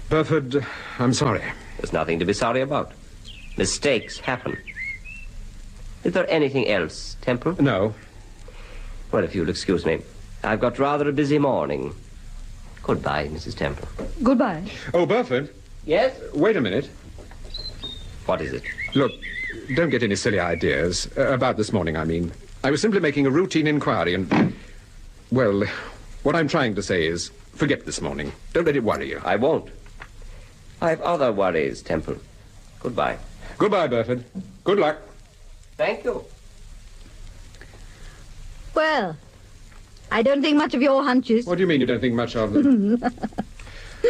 Burford, I'm sorry. There's nothing to be sorry about. Mistakes happen. Is there anything else, Temple? No. Well, if you'll excuse me, I've got rather a busy morning. Goodbye, Mrs. Temple. Goodbye. Oh, Burford. Yes? Wait a minute. What is it? Look, don't get any silly ideas. About this morning, I mean. I was simply making a routine inquiry and... Well, what I'm trying to say is, forget this morning. Don't let it worry you. I won't. I've other worries, Temple. Goodbye. Goodbye, Burford. Good luck. Thank you. Well, I don't think much of your hunches. What do you mean you don't think much of them?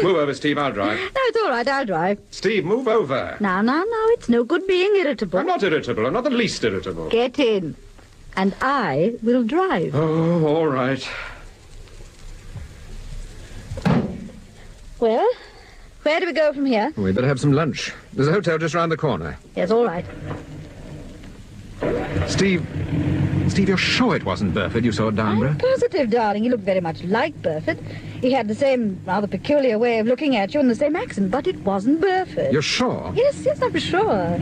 Move over, Steve. I'll drive. No, it's all right. I'll drive. Steve, move over. Now. It's no good being irritable. I'm not irritable. I'm not the least irritable. Get in. And I will drive. Oh, all right. Well, Where do we go from here? We'd better have some lunch. There's a hotel just round the corner. Yes, all right. Steve, you're sure it wasn't Burford you saw at Downburgh? I'm positive, darling. He looked very much like Burford. He had the same rather peculiar way of looking at you and the same accent, but it wasn't Burford. You're sure? Yes, I'm sure.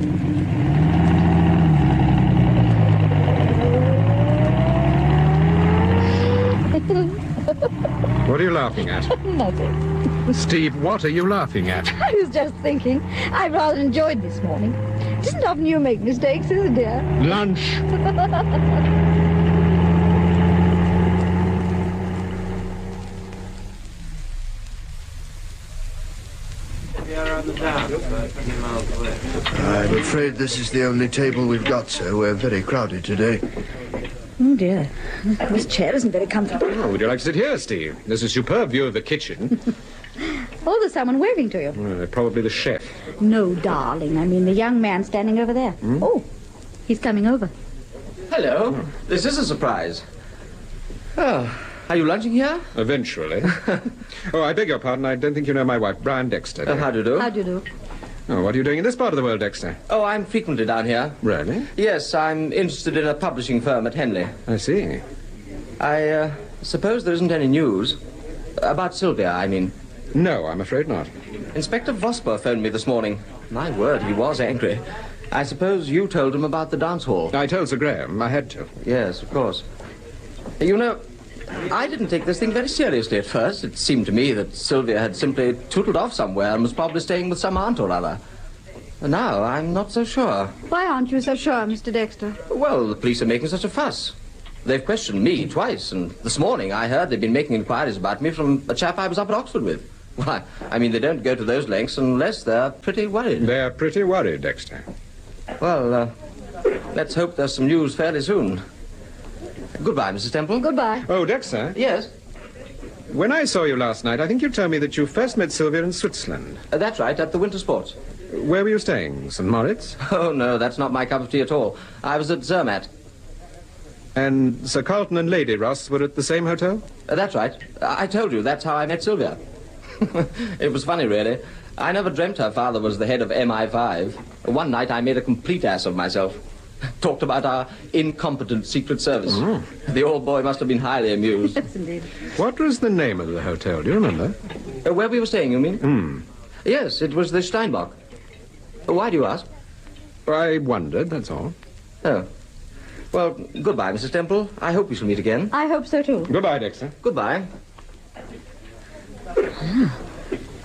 What are you laughing at? Nothing. Steve, what are you laughing at? I was just thinking. I rather enjoyed this morning. It isn't often you make mistakes, is it, dear? Lunch. I'm afraid this is the only table we've got, sir. We're very crowded today. Oh, dear. This chair isn't very comfortable. Oh, would you like to sit here, Steve? There's a superb view of the kitchen. Oh, there's someone waving to you. Probably the chef. No, darling. I mean the young man standing over there. Oh, he's coming over. Hello. This is a surprise. Oh, are you lunching here? Eventually. Oh, I beg your pardon. I don't think you know my wife, Brian Dexter. How do you do? How do you do? Oh, what are you doing in this part of the world, Dexter? Oh, I'm frequently down here. Really? Yes, I'm interested in a publishing firm at Henley. I see. I suppose there isn't any news. About Sylvia, I mean. No, I'm afraid not. Inspector Vosper phoned me this morning. My word, he was angry. I suppose you told him about the dance hall. I told Sir Graham. I had to. Yes, of course. You know, I didn't take this thing very seriously at first. It seemed to me that Sylvia had simply tootled off somewhere and was probably staying with some aunt or other. And now I'm not so sure. Why aren't you so sure, Mr. Dexter? Well, the police are making such a fuss. They've questioned me twice, and this morning I heard they've been making inquiries about me from a chap I was up at Oxford with. Well, I mean, they don't go to those lengths unless they're pretty worried. They're pretty worried, Dexter. Well, let's hope there's some news fairly soon. Goodbye, Mrs. Temple. Goodbye. Oh, Dexter? Yes? When I saw you last night, I think you told me that you first met Sylvia in Switzerland. That's right, at the Winter Sports. Where were you staying? St. Moritz? Oh, no, that's not my cup of tea at all. I was at Zermatt. And Sir Carlton and Lady Ross were at the same hotel? That's right. I told you, that's how I met Sylvia. It was funny, really. I never dreamt her father was the head of MI5. One night I made a complete ass of myself. Talked about our incompetent Secret Service. Oh. The old boy must have been highly amused. Yes, indeed. What was the name of the hotel? Do you remember? Where we were staying, you mean? Yes, it was the Steinbock. Why do you ask? I wondered, that's all. Oh. Well, goodbye, Mrs. Temple. I hope we shall meet again. I hope so, too. Goodbye, Dexter. Goodbye.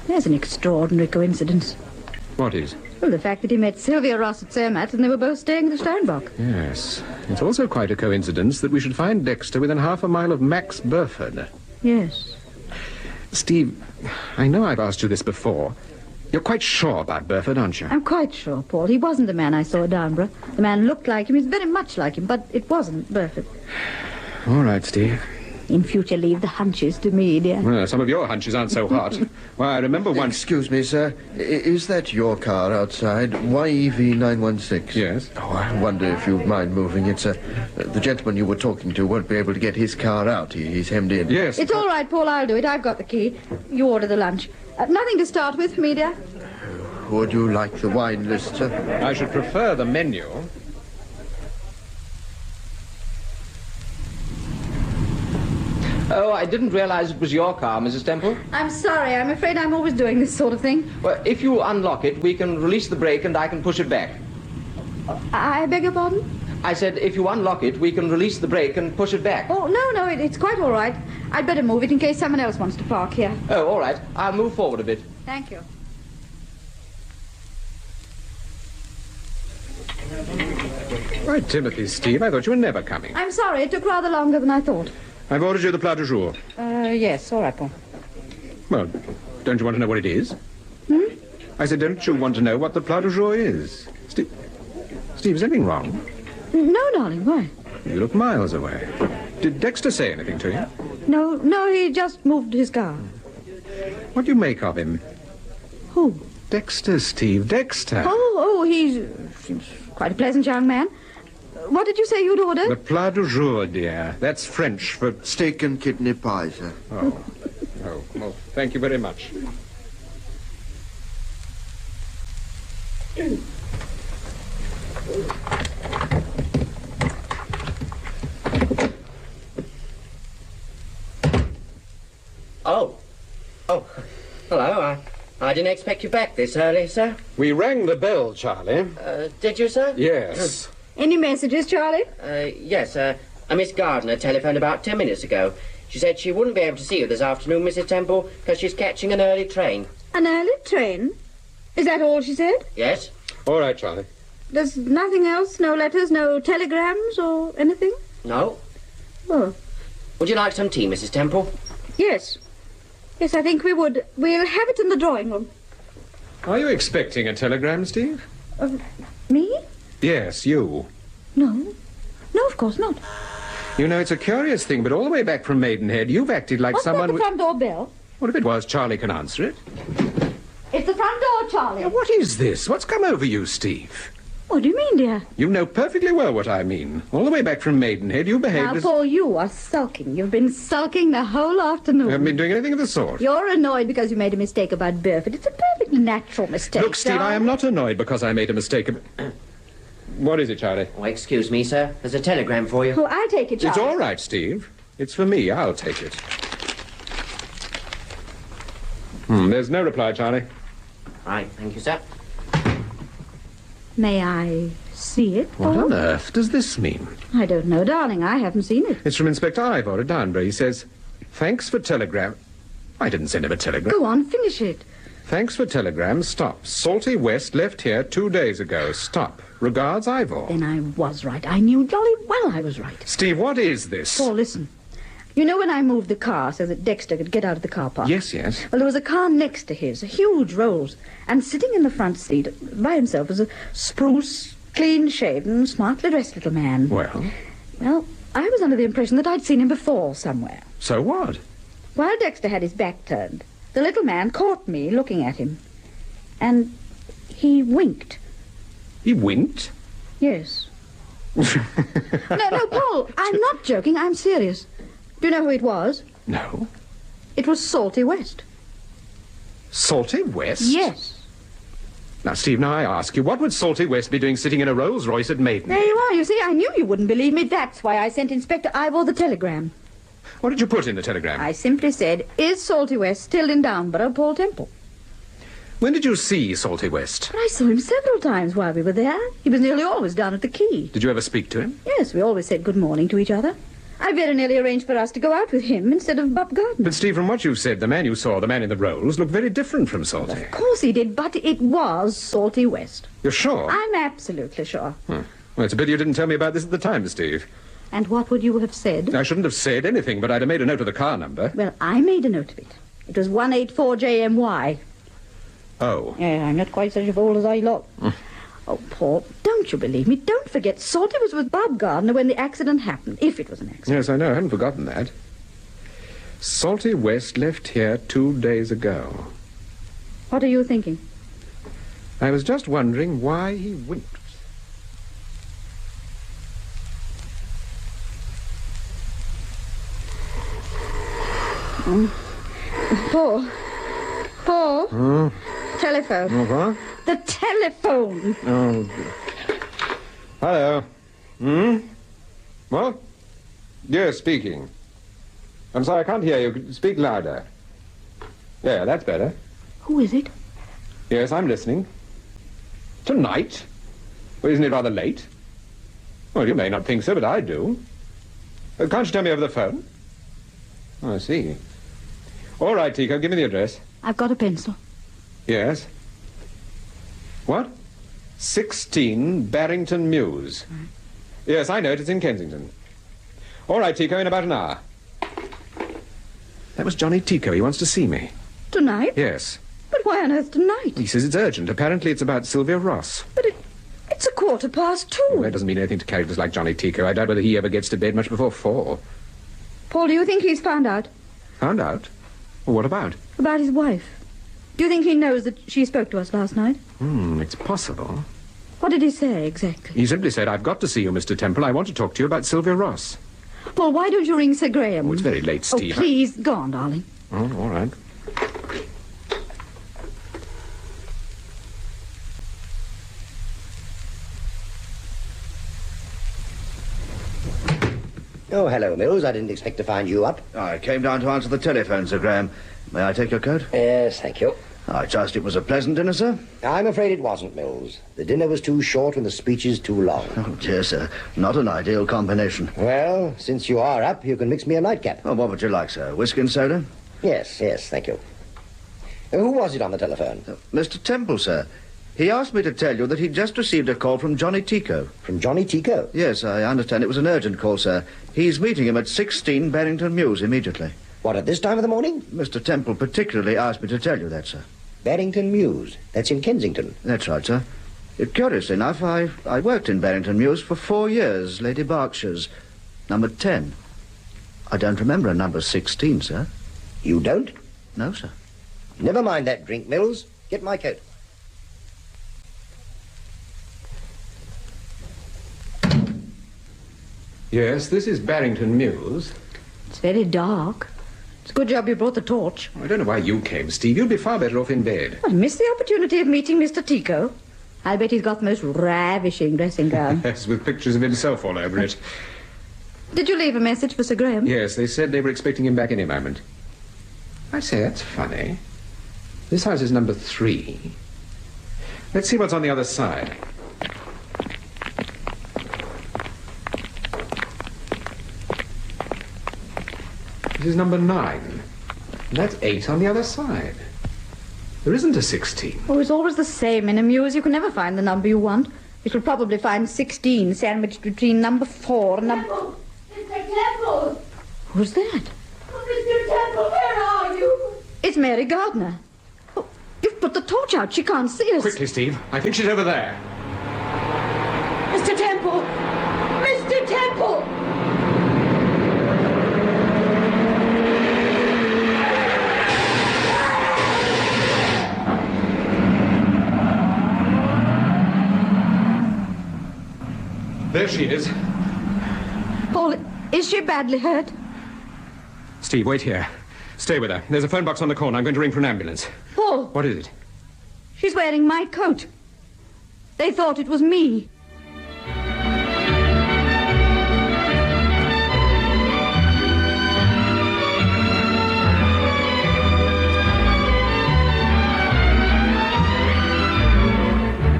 There's an extraordinary coincidence. What is? Well, the fact that he met Sylvia Ross at Zermatt and they were both staying at the Steinbock. Yes. It's also quite a coincidence that we should find Dexter within half a mile of Max Burford. Yes. Steve, I know I've asked you this before. You're quite sure about Burford, aren't you? I'm quite sure, Paul. He wasn't the man I saw at Downburgh. The man looked like him. He's very much like him, but it wasn't Burford. All right, Steve. In future, leave the hunches to me, dear. Well, some of your hunches aren't so hot. Why, I remember once... Excuse me, sir. Is that your car outside? YEV 916? Yes. Oh, I wonder if you'd mind moving it, sir. The gentleman you were talking to won't be able to get his car out. He's hemmed in. Yes. It's all right, Paul. I'll do it. I've got the key. You order the lunch. Nothing to start with for me, dear. Would you like the wine list, sir? I should prefer the menu. Oh, I didn't realize it was your car, Mrs. Temple. I'm sorry. I'm afraid I'm always doing this sort of thing. Well, if you unlock it, we can release the brake and I can push it back. I beg your pardon? I said, if you unlock it, we can release the brake and push it back. Oh, no, it's quite all right. I'd better move it in case someone else wants to park here. Oh, all right. I'll move forward a bit. Thank you. Why, Timothy, Steve, I thought you were never coming. I'm sorry. It took rather longer than I thought. I've ordered you the plat du jour. Yes. All right, Paul. Well, don't you want to know what it is? I said, don't you want to know what the plat du jour is? Steve, is anything wrong? No, darling. Why? You look miles away. Did Dexter say anything to you? No, he just moved his car. What do you make of him? Who? Dexter, Steve, Dexter. Oh, he seems quite a pleasant young man. What did you say you'd order? The plat du jour, dear. That's French for... Steak and kidney pie, sir. Oh, well, thank you very much. Oh. Hello. I didn't expect you back this early, sir. We rang the bell, Charlie. Did you, sir? Yes. Any messages, Charlie? Yes, a Miss Gardner telephoned about 10 minutes ago. She said she wouldn't be able to see you this afternoon, Mrs. Temple, because she's catching an early train. An early train? Is that all she said? Yes. All right, Charlie. There's nothing else? No letters, no telegrams or anything? No. Oh. Would you like some tea, Mrs. Temple? Yes. Yes, I think we would. We'll have it in the drawing room. Are you expecting a telegram, Steve? Me? Yes, you. No. No, of course not. You know, it's a curious thing, but all the way back from Maidenhead, you've acted like someone... What's that, the front door bell? Well, if it was, Charlie can answer it. It's the front door, Charlie. Now, what is this? What's come over you, Steve? What do you mean, dear? You know perfectly well what I mean. All the way back from Maidenhead, you behaved Now, as... Paul, you are sulking. You've been sulking the whole afternoon. I haven't been doing anything of the sort. You're annoyed because you made a mistake about Burford. It's a perfectly natural mistake. Look, Steve, I am not annoyed because I made a mistake. What is it, Charlie? Oh, excuse me, sir. There's a telegram for you. Oh, I'll take it, Charlie. It's all right, Steve. It's for me. I'll take it. There's no reply, Charlie. Right, thank you, sir. May I see it, Paul? What on earth does this mean? I don't know, darling. I haven't seen it. It's from Inspector Ivor at Downburgh. He says, thanks for telegram... I didn't send him a telegram. Go on, finish it. Thanks for telegram. Stop. Salty West left here 2 days ago. Stop. Regards, Ivor. Then I was right. I knew jolly well I was right. Steve, what is this? Paul, listen. You know when I moved the car so that Dexter could get out of the car park? Yes, yes. Well, there was a car next to his, a huge Rolls, and sitting in the front seat by himself was a spruce, clean-shaven, smartly dressed little man. Well? Well, I was under the impression that I'd seen him before somewhere. So what? While Dexter had his back turned, the little man caught me looking at him, and he winked. He winked? Yes. No, Paul, I'm not joking. I'm serious. Do you know who it was? No. It was Salty West. Salty West? Yes. Now, Steve, now I ask you, what would Salty West be doing sitting in a Rolls-Royce at Maidenhead? There you are. You see, I knew you wouldn't believe me. That's why I sent Inspector Ivor the telegram. What did you put in the telegram? I simply said, is Salty West still in Downburgh, Paul Temple? When did you see Salty West? I saw him several times while we were there. He was nearly always down at the quay. Did you ever speak to him? Yes, we always said good morning to each other. I very nearly arranged for us to go out with him instead of Bob Gardner. But, Steve, from what you said, the man you saw, the man in the Rolls, looked very different from Salty. Of course he did, but it was Salty West. You're sure? I'm absolutely sure. Well, it's a pity you didn't tell me about this at the time, Steve. And what would you have said? I shouldn't have said anything, but I'd have made a note of the car number. Well, I made a note of it. It was 184JMY. Oh. Yeah, I'm not quite such a fool as I look. Oh, Paul, don't you believe me? Don't forget, Salty was with Bob Gardner when the accident happened, if it was an accident. Yes, I know. I haven't forgotten that. Salty West left here 2 days ago. What are you thinking? I was just wondering why he winked. Paul? Paul? Telephone. What? The telephone. Oh, hello. What? Yes, speaking. I'm sorry, I can't hear you. Speak louder. Yeah, that's better. Who is it? Yes, I'm listening. Tonight? Well, isn't it rather late? Well, you may not think so, but I do. Can't you tell me over the phone? Oh, I see. All right, Tico, give me the address. I've got a pencil. Yes. What? 16 Barrington Mews. Yes, I know it. It's in Kensington. All right, Tico, in about an hour. That was Johnny Tico. He wants to see me. Tonight? Yes. But why on earth tonight? He says it's urgent. Apparently it's about Sylvia Ross. But it's 2:15. Well, that doesn't mean anything to characters like Johnny Tico. I doubt whether he ever gets to bed much before 4. Paul, do you think he's found out? Found out? Well, what about? About his wife. Do you think he knows that she spoke to us last night? It's possible. What did he say, exactly? He simply said, I've got to see you, Mr. Temple. I want to talk to you about Sylvia Ross. Paul, why don't you ring Sir Graham? Oh, it's very late, Steve. Oh, please, go on, darling. Oh, all right. Oh, hello, Mills. I didn't expect to find you up. I came down to answer the telephone, Sir Graham. May I take your coat? Yes, thank you. I trust it was a pleasant dinner, sir? I'm afraid it wasn't, Mills. The dinner was too short and the speeches too long. Oh, dear, sir. Not an ideal combination. Well, since you are up, you can mix me a nightcap. Oh, what would you like, sir? Whiskey and soda? Yes, thank you. Who was it on the telephone? Mr. Temple, sir. He asked me to tell you that he'd just received a call from Johnny Tico. From Johnny Tico? Yes, I understand it was an urgent call, sir. He's meeting him at 16 Barrington Mews immediately. What, at this time of the morning? Mr. Temple particularly asked me to tell you that, sir. Barrington Mews? That's in Kensington? That's right, sir. Curious enough, I worked in Barrington Mews for 4 years, Lady Berkshire's. Number 10. I don't remember a number 16, sir. You don't? No, sir. Never mind that drink, Mills. Get my coat. Yes, this is Barrington Mews. It's very dark. It's a good job you brought the torch. I don't know why you came, Steve. You'd be far better off in bed. I missed the opportunity of meeting Mr. Tico. I bet he's got the most ravishing dressing gown. Yes, with pictures of himself all over it. Did you leave a message for Sir Graham? Yes, they said they were expecting him back any moment. I say, that's funny. This house is number 3. Let's see what's on the other side. This is number 9. And that's 8 on the other side. There isn't a 16. Oh, it's always the same in a mews. You can never find the number you want. You'll probably find 16 sandwiched between number 4 and number... Temple! Mr. Temple! Who's that? Oh, Mr. Temple, where are you? It's Mary Gardner. Oh, you've put the torch out. She can't see us. Quickly, Steve. I think she's over there. Mr. Temple! Mr. Temple! There she is. Paul, is she badly hurt? Steve, wait here. Stay with her. There's a phone box on the corner. I'm going to ring for an ambulance. Paul! What is it? She's wearing my coat. They thought it was me.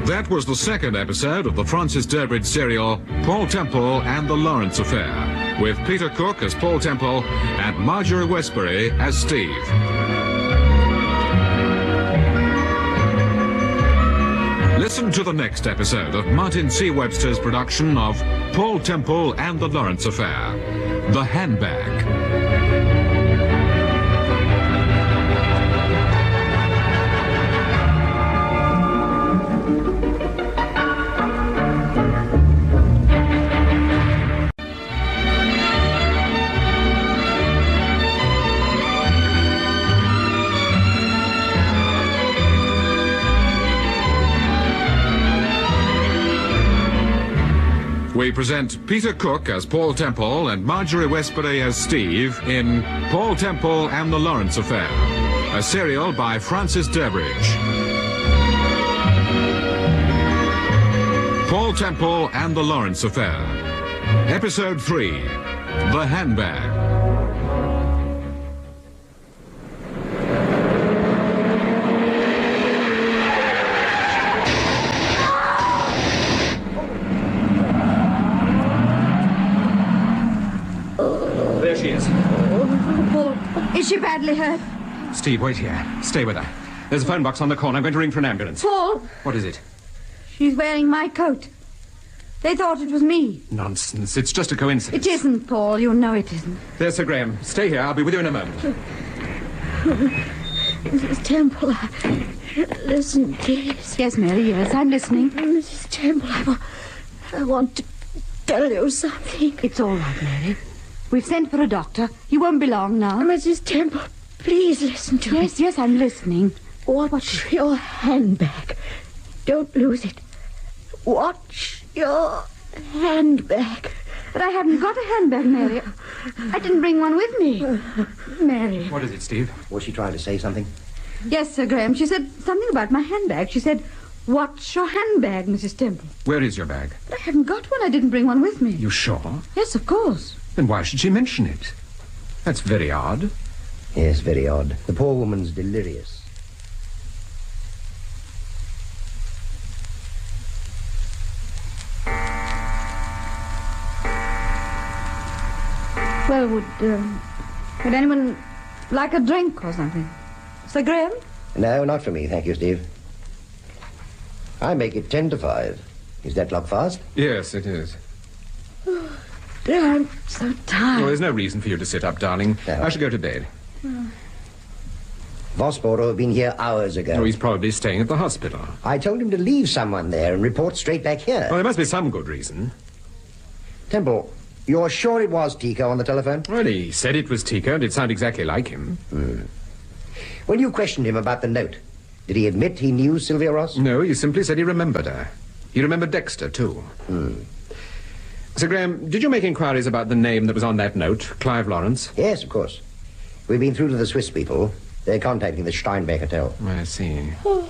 That was the second episode of the Francis Durbridge serial, Paul Temple and the Lawrence Affair, with Peter Cook as Paul Temple and Marjorie Westbury as Steve. Listen to the next episode of Martin C. Webster's production of Paul Temple and the Lawrence Affair, The Handbag. We present Peter Cook as Paul Temple and Marjorie Westbury as Steve in Paul Temple and the Lawrence Affair, a serial by Francis Durbridge. Paul Temple and the Lawrence Affair, Episode 3, The Handbag. Is she badly hurt? Steve, wait here. Stay with her. There's a phone box on the corner. I'm going to ring for an ambulance. Paul! What is it? She's wearing my coat. They thought it was me. Nonsense. It's just a coincidence. It isn't, Paul. You know it isn't. There's Sir Graham. Stay here. I'll be with you in a moment. Mrs. Temple, listen, please. Yes, Mary, yes, I'm listening. Mrs. Temple, I want to tell you something. It's all right, Mary. We've sent for a doctor. He won't be long now. Mrs. Temple, please listen to me. Yes, I'm listening. Watch your handbag. Don't lose it. Watch your handbag. But I haven't got a handbag, Mary. I didn't bring one with me. Mary. What is it, Steve? Was she trying to say something? Yes, Sir Graham. She said something about my handbag. She said, watch your handbag, Mrs. Temple. Where is your bag? But I haven't got one. I didn't bring one with me. You sure? Yes, of course. Then why should she mention it? That's very odd. Yes, very odd. The poor woman's delirious. Well, would anyone like a drink or something? Sir Graham? No, not for me, thank you, Steve. I make it 10 to 5. Is that clock fast? Yes, it is. Dear, I'm so tired. Well, there's no reason for you to sit up, darling. No. I shall go to bed. Vosper have been here hours ago. Oh, he's probably staying at the hospital. I told him to leave someone there and report straight back here. Well, there must be some good reason. Temple, you're sure it was Tico on the telephone? Well, he said it was Tico, and it sounded exactly like him. When you questioned him about the note, did he admit he knew Sylvia Ross? No, he simply said he remembered her. He remembered Dexter, too. Sir Graham, did you make inquiries about the name that was on that note, Clive Lawrence? Yes, of course. We've been through to the Swiss people. They're contacting the Steinbeck Hotel. I see. Well,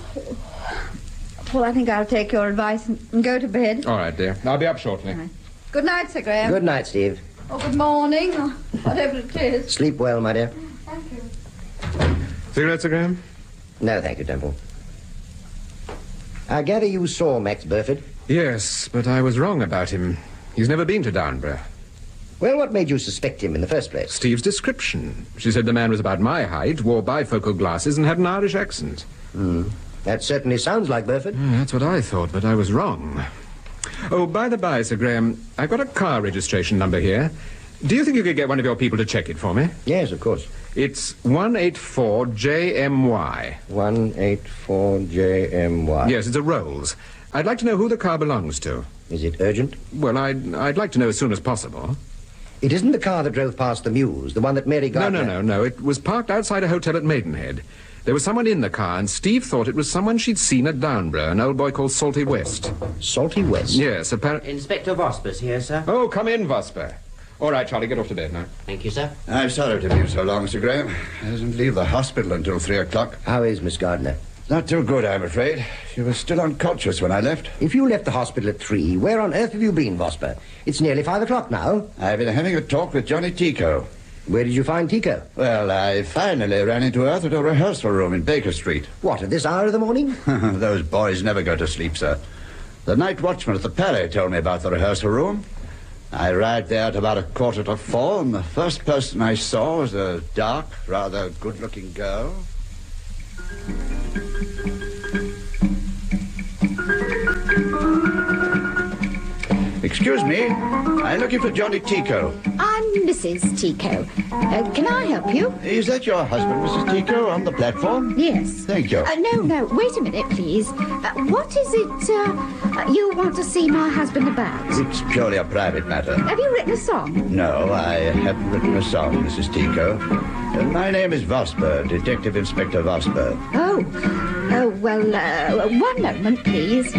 I think I'll take your advice and go to bed. All right, dear. I'll be up shortly. Right. Good night, Sir Graham. Good night, Steve. Or good morning, or whatever it is. Sleep well, my dear. Thank you. Cigarette, Sir Graham? No, thank you, Temple. I gather you saw Max Burford? Yes, but I was wrong about him. He's never been to Downburgh. Well, what made you suspect him in the first place? Steve's description. She said the man was about my height, wore bifocal glasses, and had an Irish accent. That certainly sounds like Burford. That's what I thought, but I was wrong. Oh, by the by, Sir Graham, I've got a car registration number here. Do you think you could get one of your people to check it for me? Yes, of course. It's 184JMY. 184JMY. Yes, it's a Rolls. I'd like to know who the car belongs to. Is it urgent? Well, I'd like to know as soon as possible. It isn't the car that drove past the Mews, the one that Mary Gardner... No. It was parked outside a hotel at Maidenhead. There was someone in the car, and Steve thought it was someone she'd seen at Downburgh, an old boy called Salty West. Salty West? Yes, apparently... Inspector Vosper's here, sir. Oh, come in, Vosper. All right, Charlie, get off to bed now. Thank you, sir. I'm sorry to be so long, Sir Graham. I doesn't leave the hospital until 3 o'clock. How is Miss Gardner? Not too good, I'm afraid. She was still unconscious when I left. If you left the hospital at 3, where on earth have you been, Vosper? It's nearly 5 o'clock now. I've been having a talk with Johnny Tico. Where did you find Tico? Well, I finally ran into Earth at a rehearsal room in Baker Street. What, at this hour of the morning? Those boys never go to sleep, sir. The night watchman at the Palais told me about the rehearsal room. I arrived there at about 3:45, and the first person I saw was a dark, rather good-looking girl. Excuse me, I'm looking for Johnny Tico. I'm Mrs. Tico. Can I help you? Is that your husband, Mrs. Tico, on the platform? Yes. Thank you. No, wait a minute, please. What is it you want to see my husband about? It's purely a private matter. Have you written a song? No, I haven't written a song, Mrs. Tico. My name is Vosper, Detective Inspector Vosper. Oh, well, one moment, please.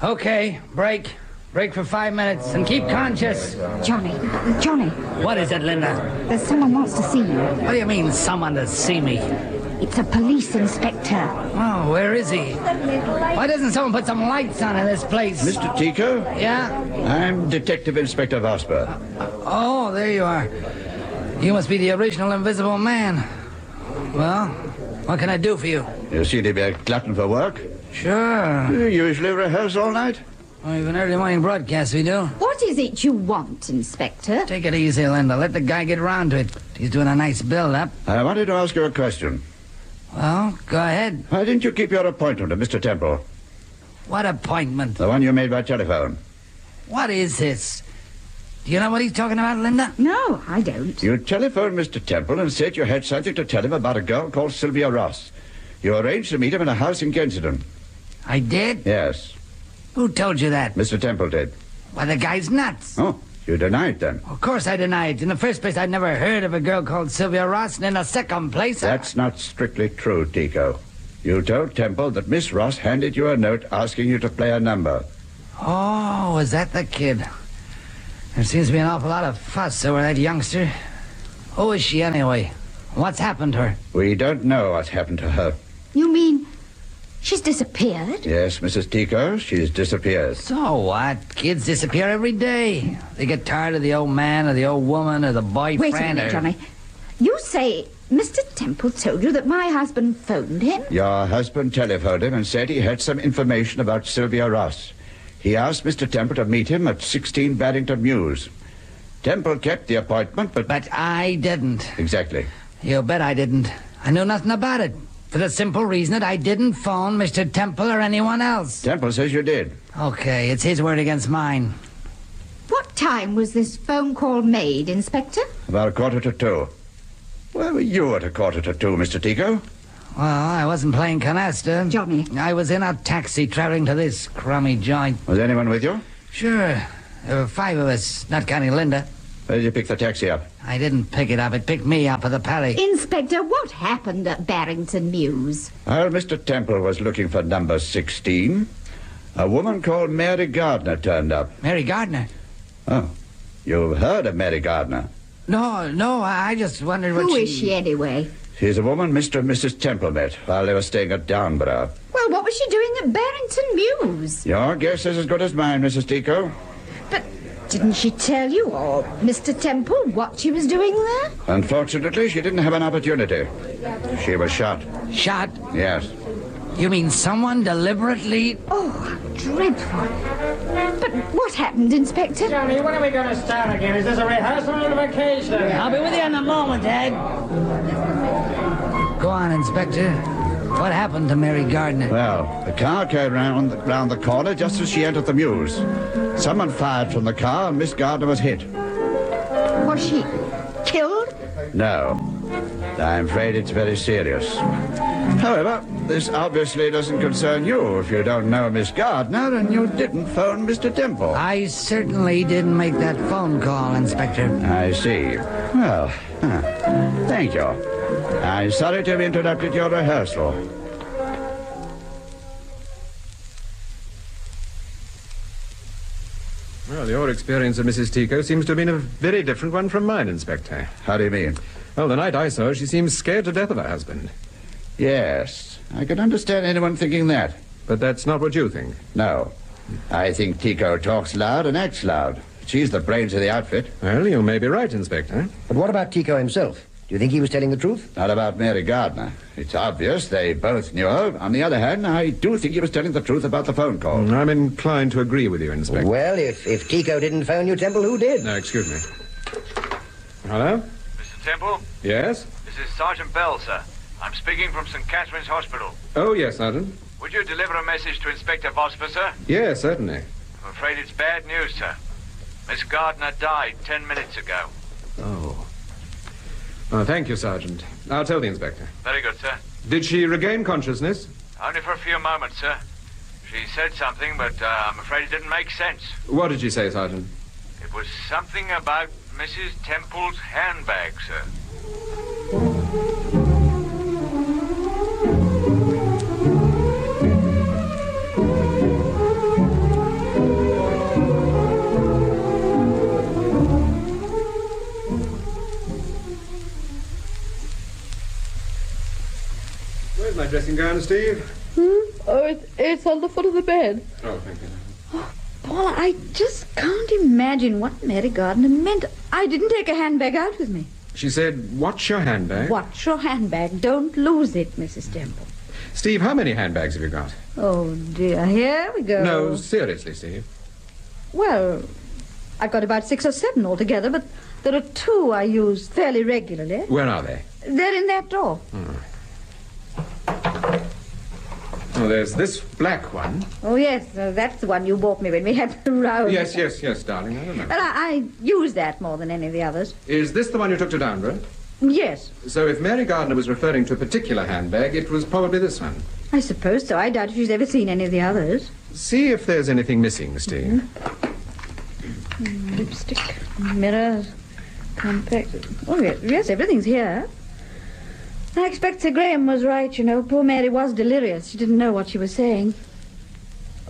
Okay, break. Break for 5 minutes and keep conscious. Johnny. What is it, Linda? There's someone wants to see you. What do you mean, someone to see me? It's a police inspector. Oh, where is he? Why doesn't someone put some lights on in this place? Mr. Tico? Yeah? I'm Detective Inspector Vosper. Oh, there you are. You must be the original Invisible Man. Well, what can I do for you? You seem to be a glutton for work. Sure. You usually rehearse all night? Well, we have an early morning broadcast, we do. What is it you want, Inspector? Take it easy, Linda. Let the guy get round to it. He's doing a nice build-up. I wanted to ask you a question. Well, go ahead. Why didn't you keep your appointment to Mr. Temple? What appointment? The one you made by telephone. What is this? Do you know what he's talking about, Linda? No, I don't. You telephoned Mr. Temple and said you had something to tell him about a girl called Sylvia Ross. You arranged to meet him in a house in Kensington. I did? Yes. Who told you that? Mr. Temple did. Why, the guy's nuts. Oh, you deny it then? Of course I deny it. In the first place, I'd never heard of a girl called Sylvia Ross, and in the second place... That's not strictly true, Tico. You told Temple that Miss Ross handed you a note asking you to play a number. Oh, was that the kid? There seems to be an awful lot of fuss over that youngster. Who is she, anyway? What's happened to her? We don't know what's happened to her. You mean She's disappeared? Yes, Mrs. Tico, she's disappeared. So what? Kids disappear every day. They get tired of the old man or the old woman or the boyfriend. Wait a minute, Johnny. You say Mr. Temple told you that my husband phoned him? Your husband telephoned him and said he had some information about Sylvia Ross. He asked Mr. Temple to meet him at 16 Barrington Mews. Temple kept the appointment, but... But I didn't. Exactly. You bet I didn't. I knew nothing about it. For the simple reason that I didn't phone Mr. Temple or anyone else. Temple says you did. Okay, it's his word against mine. What time was this phone call made, Inspector? About 1:45. Where were you at 1:45, Mr. Tico? Well, I wasn't playing canasta. Johnny. I was in a taxi traveling to this crummy joint. Was anyone with you? Sure. There were 5 of us, not counting Linda. Where did you pick the taxi up? I didn't pick it up. It picked me up at the Pally. Inspector, what happened at Barrington Mews? While Mr. Temple was looking for number 16, a woman called Mary Gardner turned up. Mary Gardner? Oh, you've heard of Mary Gardner? No, I just wondered what Who is she anyway? She's a woman Mr. and Mrs. Temple met while they were staying at Downburgh. Well, what was she doing at Barrington Mews? Your guess is as good as mine, Mrs. Tico. But didn't she tell you, or Mr. Temple, what she was doing there? Unfortunately, she didn't have an opportunity. She was shot. Shot? Yes. You mean someone deliberately... Oh, how dreadful. But what happened, Inspector? Johnny, when are we going to start again? Is this a rehearsal or a vacation? I'll be with you in a moment, Ed. Go on, Inspector. What happened to Mary Gardner? Well, the car came round the corner just as she entered the mews. Someone fired from the car and Miss Gardner was hit. Was she killed? No. I'm afraid it's very serious. However, this obviously doesn't concern you if you don't know Miss Gardner and you didn't phone Mr. Temple. I certainly didn't make that phone call, Inspector. I see. Well, thank you. I'm sorry to have interrupted your rehearsal. Well, your experience of Mrs. Tico seems to have been a very different one from mine, Inspector. How do you mean? Well, the night I saw her, she seemed scared to death of her husband. Yes, I can understand anyone thinking that. But that's not what you think. No. I think Tico talks loud and acts loud. She's the brains of the outfit. Well, you may be right, Inspector. But what about Tico himself? Do you think he was telling the truth? Not about Mary Gardner. It's obvious they both knew her. On the other hand, I do think he was telling the truth about the phone call. I'm inclined to agree with you, Inspector. Well, if Tico didn't phone you, Temple, who did? No, excuse me. Hello? Mr. Temple? Yes? This is Sergeant Bell, sir. I'm speaking from St. Catherine's Hospital. Oh, yes, Sergeant. Would you deliver a message to Inspector Vosper, sir? Yes, certainly. I'm afraid it's bad news, sir. Miss Gardner died 10 minutes ago. Oh. Oh, thank you, Sergeant. I'll tell the Inspector. Very good, sir. Did she regain consciousness? Only for a few moments, sir. She said something, but I'm afraid it didn't make sense. What did she say, Sergeant? It was something about Mrs. Temple's handbag, sir. Where's my dressing gown, Steve? Oh, it's on the foot of the bed. Oh, thank you. Paula, I just can't imagine what Mary Gardner meant. I didn't take a handbag out with me. She said, watch your handbag. Watch your handbag. Don't lose it, Mrs. Temple. Steve, how many handbags have you got? Oh, dear. Here we go. No, seriously, Steve. Well, I've got about 6 or 7 altogether, but there are 2 I use fairly regularly. Where are they? They're in that door. Oh, there's this black one. Oh, yes, that's the one you bought me when we had the row. Yes, darling, I don't know. Well, I use that more than any of the others. Is this the one you took to Downburgh? Yes. So if Mary Gardner was referring to a particular handbag, it was probably this one. I suppose so. I doubt if she's ever seen any of the others. See if there's anything missing, Steve. Lipstick, mirrors, compact. Oh, yes, everything's here. I expect Sir Graham was right, you know. Poor Mary was delirious. She didn't know what she was saying.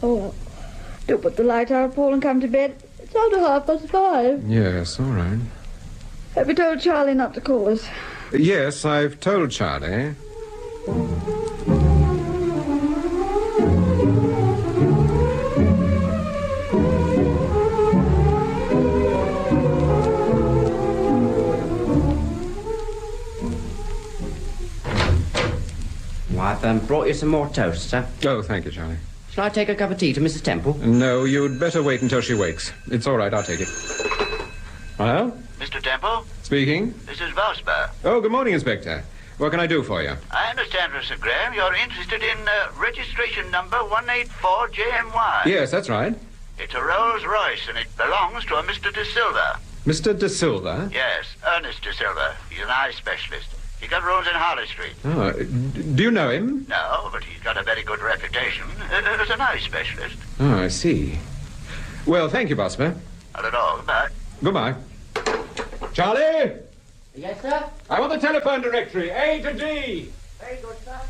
Oh, do put the light out, Paul, and come to bed. It's after 5:30. Yes, all right. Have you told Charlie not to call us? Yes, I've told Charlie. brought you some more toast, sir. Oh, thank you, Charlie. Shall I take a cup of tea to Mrs. Temple? No, you'd better wait until she wakes. It's all right, I'll take it. Hello? Mr. Temple, Speaking? this is Westbury. Oh, good morning, Inspector. What can I do for you? I understand, Mr. Graham, you're interested in registration number 184JMY. Yes, that's right. It's a Rolls-Royce, and it belongs to a Mr. De Silva. Mr. De Silva? Yes, Ernest De Silva. He's an eye specialist. He got rooms in Harley Street. Oh, do you know him? No, but he's got a very good reputation as an eye specialist. Oh, I see. Well, thank you, Bosper. Not at all. Goodbye. Goodbye. Charlie! Yes, sir? I want the telephone directory, A to D. Very good, sir.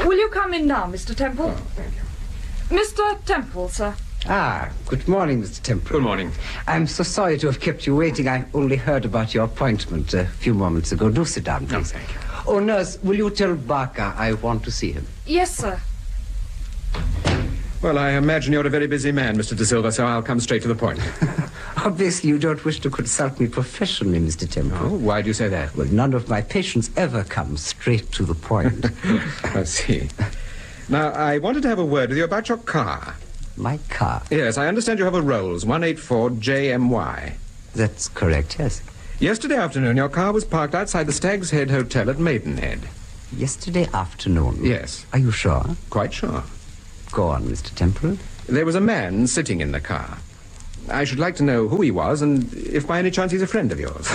Will you come in now, Mr. Temple? Oh, thank you. Mr. Temple, sir. Ah, good morning, Mr. Temple. Good morning. I'm so sorry to have kept you waiting. I only heard about your appointment a few moments ago. Do sit down, please. Oh, thank you. Oh, nurse, will you tell Barker I want to see him? Yes, sir. Well, I imagine you're a very busy man, Mr. De Silva, so I'll come straight to the point. Obviously, you don't wish to consult me professionally, Mr. Temple. Oh, why do you say that? Well, none of my patients ever come straight to the point. I see. Now, I wanted to have a word with you about your car. My car? Yes, I understand you have a Rolls 184JMY. That's correct, yes. Yesterday afternoon, your car was parked outside the Stag's Head Hotel at Maidenhead. Yesterday afternoon? Yes. Are you sure? Quite sure. Go on, Mr. Temple. There was a man sitting in the car. I should like to know who he was and if by any chance he's a friend of yours.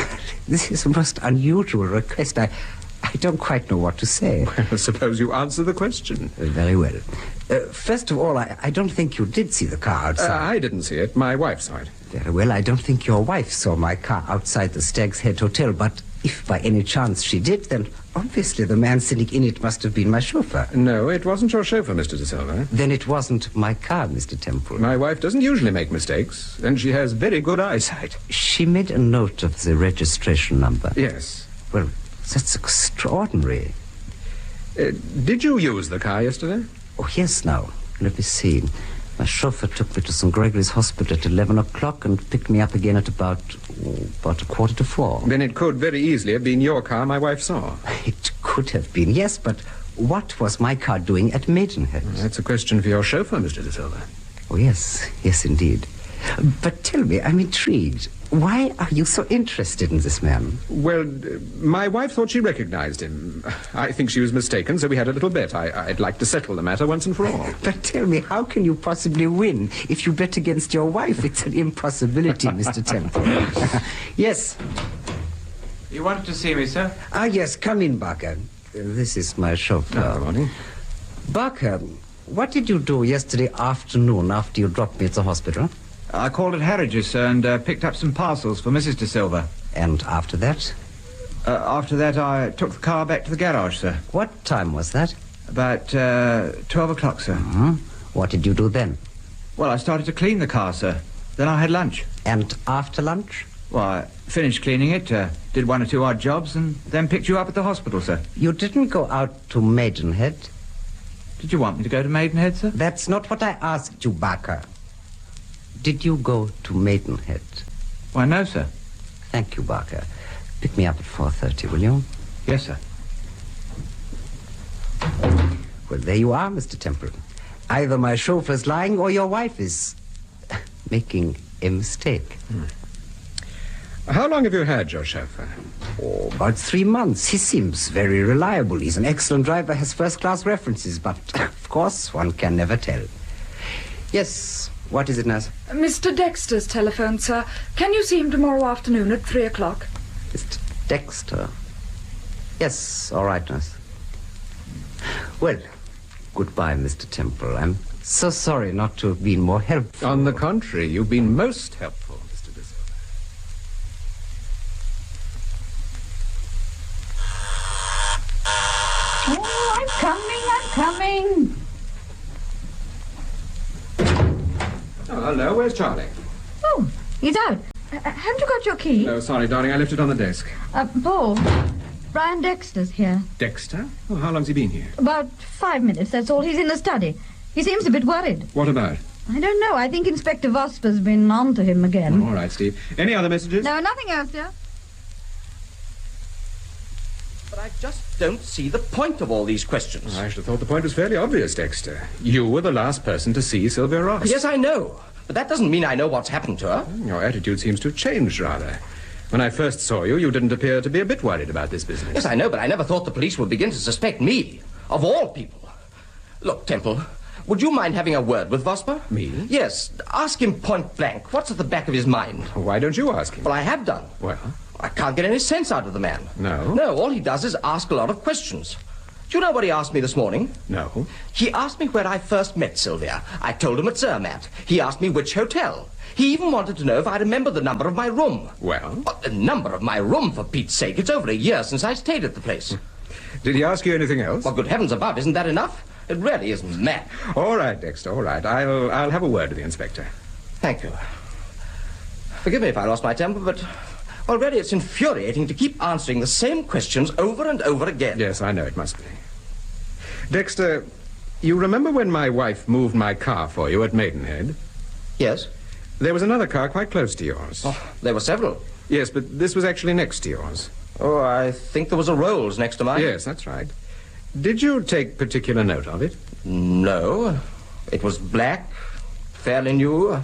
This is a most unusual request. I don't quite know what to say. Well, suppose you answer the question. Very well. First of all, I don't think you did see the car outside. I didn't see it. My wife saw it. Very well. I don't think your wife saw my car outside the Stag's Head Hotel, but if by any chance she did, then obviously the man sitting in it must have been my chauffeur. No, it wasn't your chauffeur, Mr. De Silva. Then it wasn't my car, Mr. Temple. My wife doesn't usually make mistakes, and she has very good eyesight. She made a note of the registration number. Yes. Well, that's extraordinary. Did you use the car yesterday? Oh, yes, now. Let me see. My chauffeur took me to St. Gregory's Hospital at 11 o'clock and picked me up again at about 3:45. Then it could very easily have been your car my wife saw. It could have been, yes, but what was my car doing at Maidenhead? That's a question for your chauffeur, Mr. De Silva. Oh, yes, indeed. But tell me, I'm intrigued. Why are you so interested in this man? Well, my wife thought she recognized him. I think she was mistaken, so we had a little bet. I'd like to settle the matter once and for all. But tell me, how can you possibly win if you bet against your wife? It's an impossibility, Mr. Temple. Yes. You wanted to see me, sir? Ah, yes, come in, Barker. This is my chauffeur. Good morning. Barker, what did you do yesterday afternoon after you dropped me at the hospital? I called at Harridge's, sir, and picked up some parcels for Mrs. De Silva. And after that? After that, I took the car back to the garage, sir. What time was that? About 12 o'clock, sir. Mm-hmm. What did you do then? Well, I started to clean the car, sir. Then I had lunch. And after lunch? Well, I finished cleaning it, did one or two odd jobs, and then picked you up at the hospital, sir. You didn't go out to Maidenhead? Did you want me to go to Maidenhead, sir? That's not what I asked you, Barker. Did you go to Maidenhead? Why, no, sir. Thank you, Barker. Pick me up at 4:30, will you? Yes, sir. Well, there you are, Mr. Temple. Either my chauffeur's lying or your wife is making a mistake. How long have you had your chauffeur? Oh, about 3 months. He seems very reliable. He's an excellent driver, has first-class references, but, of course, one can never tell. Yes, what is it, nurse? Mr. Dexter's telephone, sir. Can you see him tomorrow afternoon at 3 o'clock? Mr. Dexter? Yes, all right, nurse. Well, goodbye, Mr. Temple. I'm so sorry not to have been more helpful. On the contrary, you've been most helpful, Mr. De Silva. Oh, I'm coming. Oh, hello. Where's Charlie? Oh, he's out. Haven't you got your key? No, sorry, darling. I left it on the desk. Paul, Brian Dexter's here. Dexter? Oh, how long's he been here? About 5 minutes, that's all. He's in the study. He seems a bit worried. What about? I don't know. I think Inspector Vosper's been on to him again. Oh, all right, Steve. Any other messages? No, nothing else, dear. I just don't see the point of all these questions. I should have thought the point was fairly obvious, Dexter. You were the last person to see Sylvia Ross. Yes, I know. But that doesn't mean I know what's happened to her. Your attitude seems to have changed, rather. When I first saw you, you didn't appear to be a bit worried about this business. Yes, I know, but I never thought the police would begin to suspect me. Of all people. Look, Temple, would you mind having a word with Vosper? Me? Yes. Ask him point blank. What's at the back of his mind? Why don't you ask him? Well, I have done. Well? I can't get any sense out of the man. No? No, all he does is ask a lot of questions. Do you know what he asked me this morning? No. He asked me where I first met Sylvia. I told him at Zermatt. He asked me which hotel. He even wanted to know if I remember the number of my room. Well? The number of my room, for Pete's sake. It's over a year since I stayed at the place. Did he ask you anything else? Well, good heavens above, isn't that enough? It really isn't mad. All right, Dexter, all right. I'll have a word with the inspector. Thank you. Forgive me if I lost my temper, but already it's infuriating to keep answering the same questions over and over again. Yes, I know it must be. Dexter, you remember when my wife moved my car for you at Maidenhead? Yes. There was another car quite close to yours. Oh, there were several. Yes, but this was actually next to yours. Oh, I think there was a Rolls next to mine. Yes, that's right. Did you take particular note of it? No. It was black, fairly new.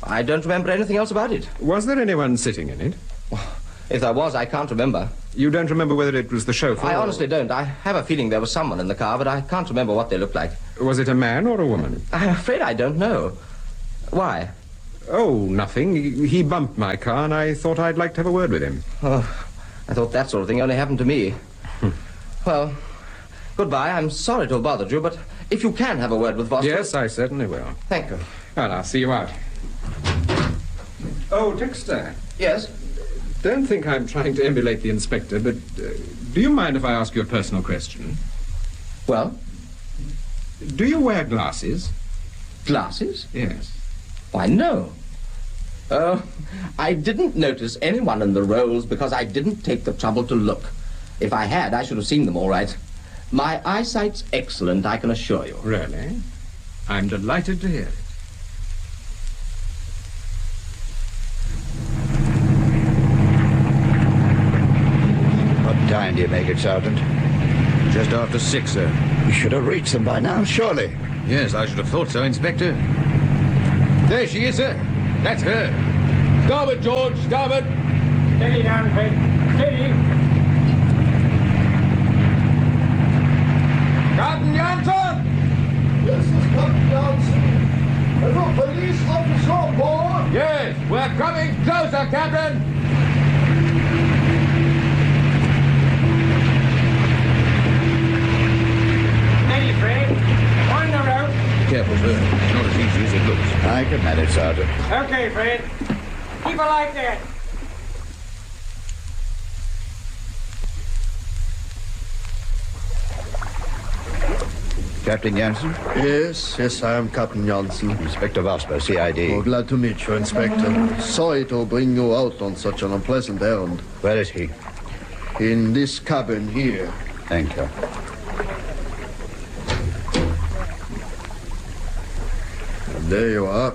I don't remember anything else about it. Was there anyone sitting in it? If there was, I can't remember. You don't remember whether it was the chauffeur? I honestly don't. I have a feeling there was someone in the car, but I can't remember what they looked like. Was it a man or a woman? I'm afraid I don't know. Why? Oh, nothing. He bumped my car, and I thought I'd like to have a word with him. Oh, I thought that sort of thing only happened to me. Well, goodbye. I'm sorry to have bothered you, but if you can have a word with Vosper... Yes, I certainly will. Thank you. Well, I'll see you out. Oh, Dexter. Yes? Don't think I'm trying to emulate the inspector, but do you mind if I ask you a personal question? Well? Do you wear glasses? Glasses? Yes. Why, no. Oh, I didn't notice anyone in the Rolls because I didn't take the trouble to look. If I had, I should have seen them all right. My eyesight's excellent, I can assure you. Really? I'm delighted to hear it. What time do you make it, Sergeant? Just after 6, sir. You should have reached them by now, surely. Yes, I should have thought so, Inspector. There she is, sir. That's her. Starboard, George, starboard. Steady down, Fred. Steady. Captain Janssen! This is Captain Janssen. There's a police officer on board. Yes, we're coming closer, Captain. Steady, Fred. On the road. Careful, sir. It's not as easy as it looks. I can manage, Sergeant. Okay, Fred. Keep it like that. Captain Janssen? Yes, I am Captain Janssen. Inspector Vosper, CID. Oh, glad to meet you, Inspector. Sorry to bring you out on such an unpleasant errand. Where is he? In this cabin here. Thank you. There you are.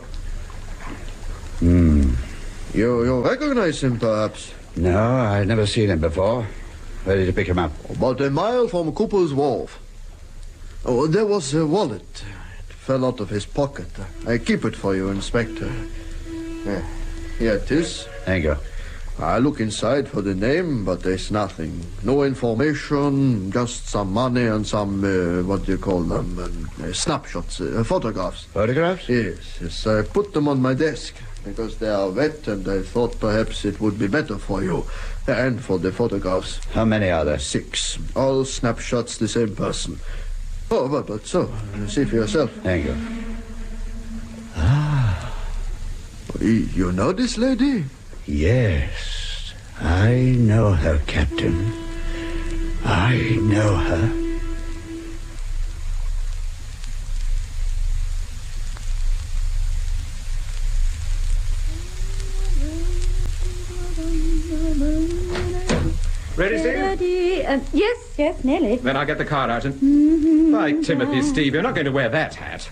You recognize him, perhaps? No, I've never seen him before. Where did you pick him up? About a mile from Cooper's Wharf. Oh, there was a wallet. It fell out of his pocket. I keep it for you, Inspector. Here it is. Thank you. I look inside for the name, but there's nothing. No information, just some money and some, what do you call them, snapshots, photographs. Photographs? Yes. I put them on my desk because they are wet, and I thought perhaps it would be better for you and for the photographs. How many are there? 6. All snapshots the same person. Oh, but so, see for yourself. Thank you. You know this lady? Yes, I know her, Captain. I know her. Ready, Steve? Ready. Yes, nearly. Then I'll get the car out and... By Timothy, Steve, you're not going to wear that hat.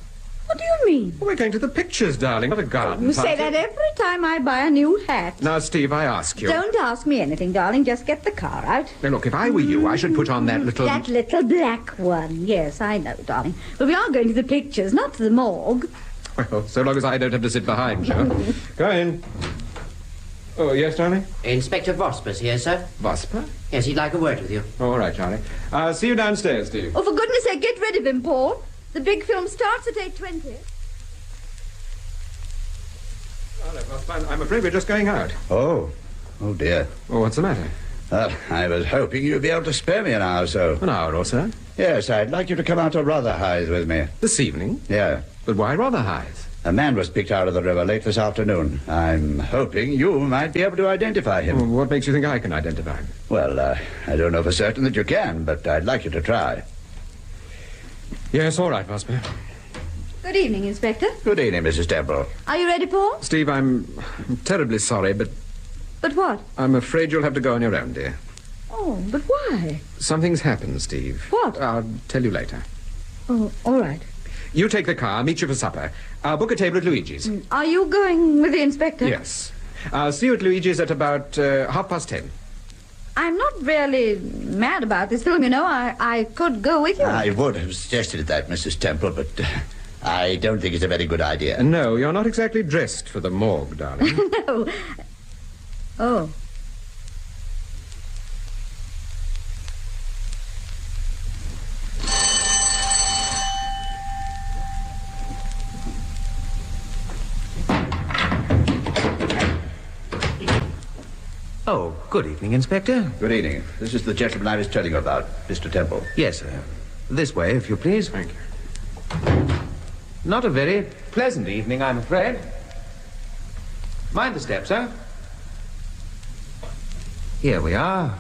What do you you mean? We're going to the pictures, darling, not a garden You party. say that every time I buy a new hat. Now, Steve, I ask you. Don't ask me anything, darling. Just get the car out. Now, look, if I were you, I should put on that little... That little black one. Yes, I know, darling. But we are going to the pictures, not to the morgue. Well, so long as I don't have to sit behind you. Go in. Oh, yes, darling? Inspector Vosper's here, sir. Vosper? Yes, he'd like a word with you. All right, Charlie. I'll see you downstairs, Steve. Oh, for goodness sake, get rid of him, Paul. The big film starts at 8:20. Oh, no, Vosper, I'm afraid we're just going out. Oh dear. Oh, what's the matter? I was hoping you'd be able to spare me an hour or so. An hour or so? Yes, I'd like you to come out to Rotherhithe with me. This evening? Yeah. But why Rotherhithe? A man was picked out of the river late this afternoon. I'm hoping you might be able to identify him. Well, what makes you think I can identify him? Well, I don't know for certain that you can, but I'd like you to try. Yes, all right, Vosper. Good evening, Inspector. Good evening, Mrs. Temple. Are you ready, Paul? Steve, I'm terribly sorry, but... But what? I'm afraid you'll have to go on your own, dear. Oh, but why? Something's happened, Steve. What? I'll tell you later. Oh, all right. You take the car, I'll meet you for supper. I'll book a table at Luigi's. Are you going with the Inspector? Yes. I'll see you at Luigi's at about 10:30. I'm not really mad about this film, you know. I could go with you. I would have suggested that, Mrs. Temple, but I don't think it's a very good idea. No, you're not exactly dressed for the morgue, darling. No. Oh. Oh, good evening, Inspector. Good evening. This is the gentleman I was telling you about, Mr. Temple. Yes, sir. This way, if you please. Thank you. Not a very pleasant evening, I'm afraid. Mind the step, sir. Here we are.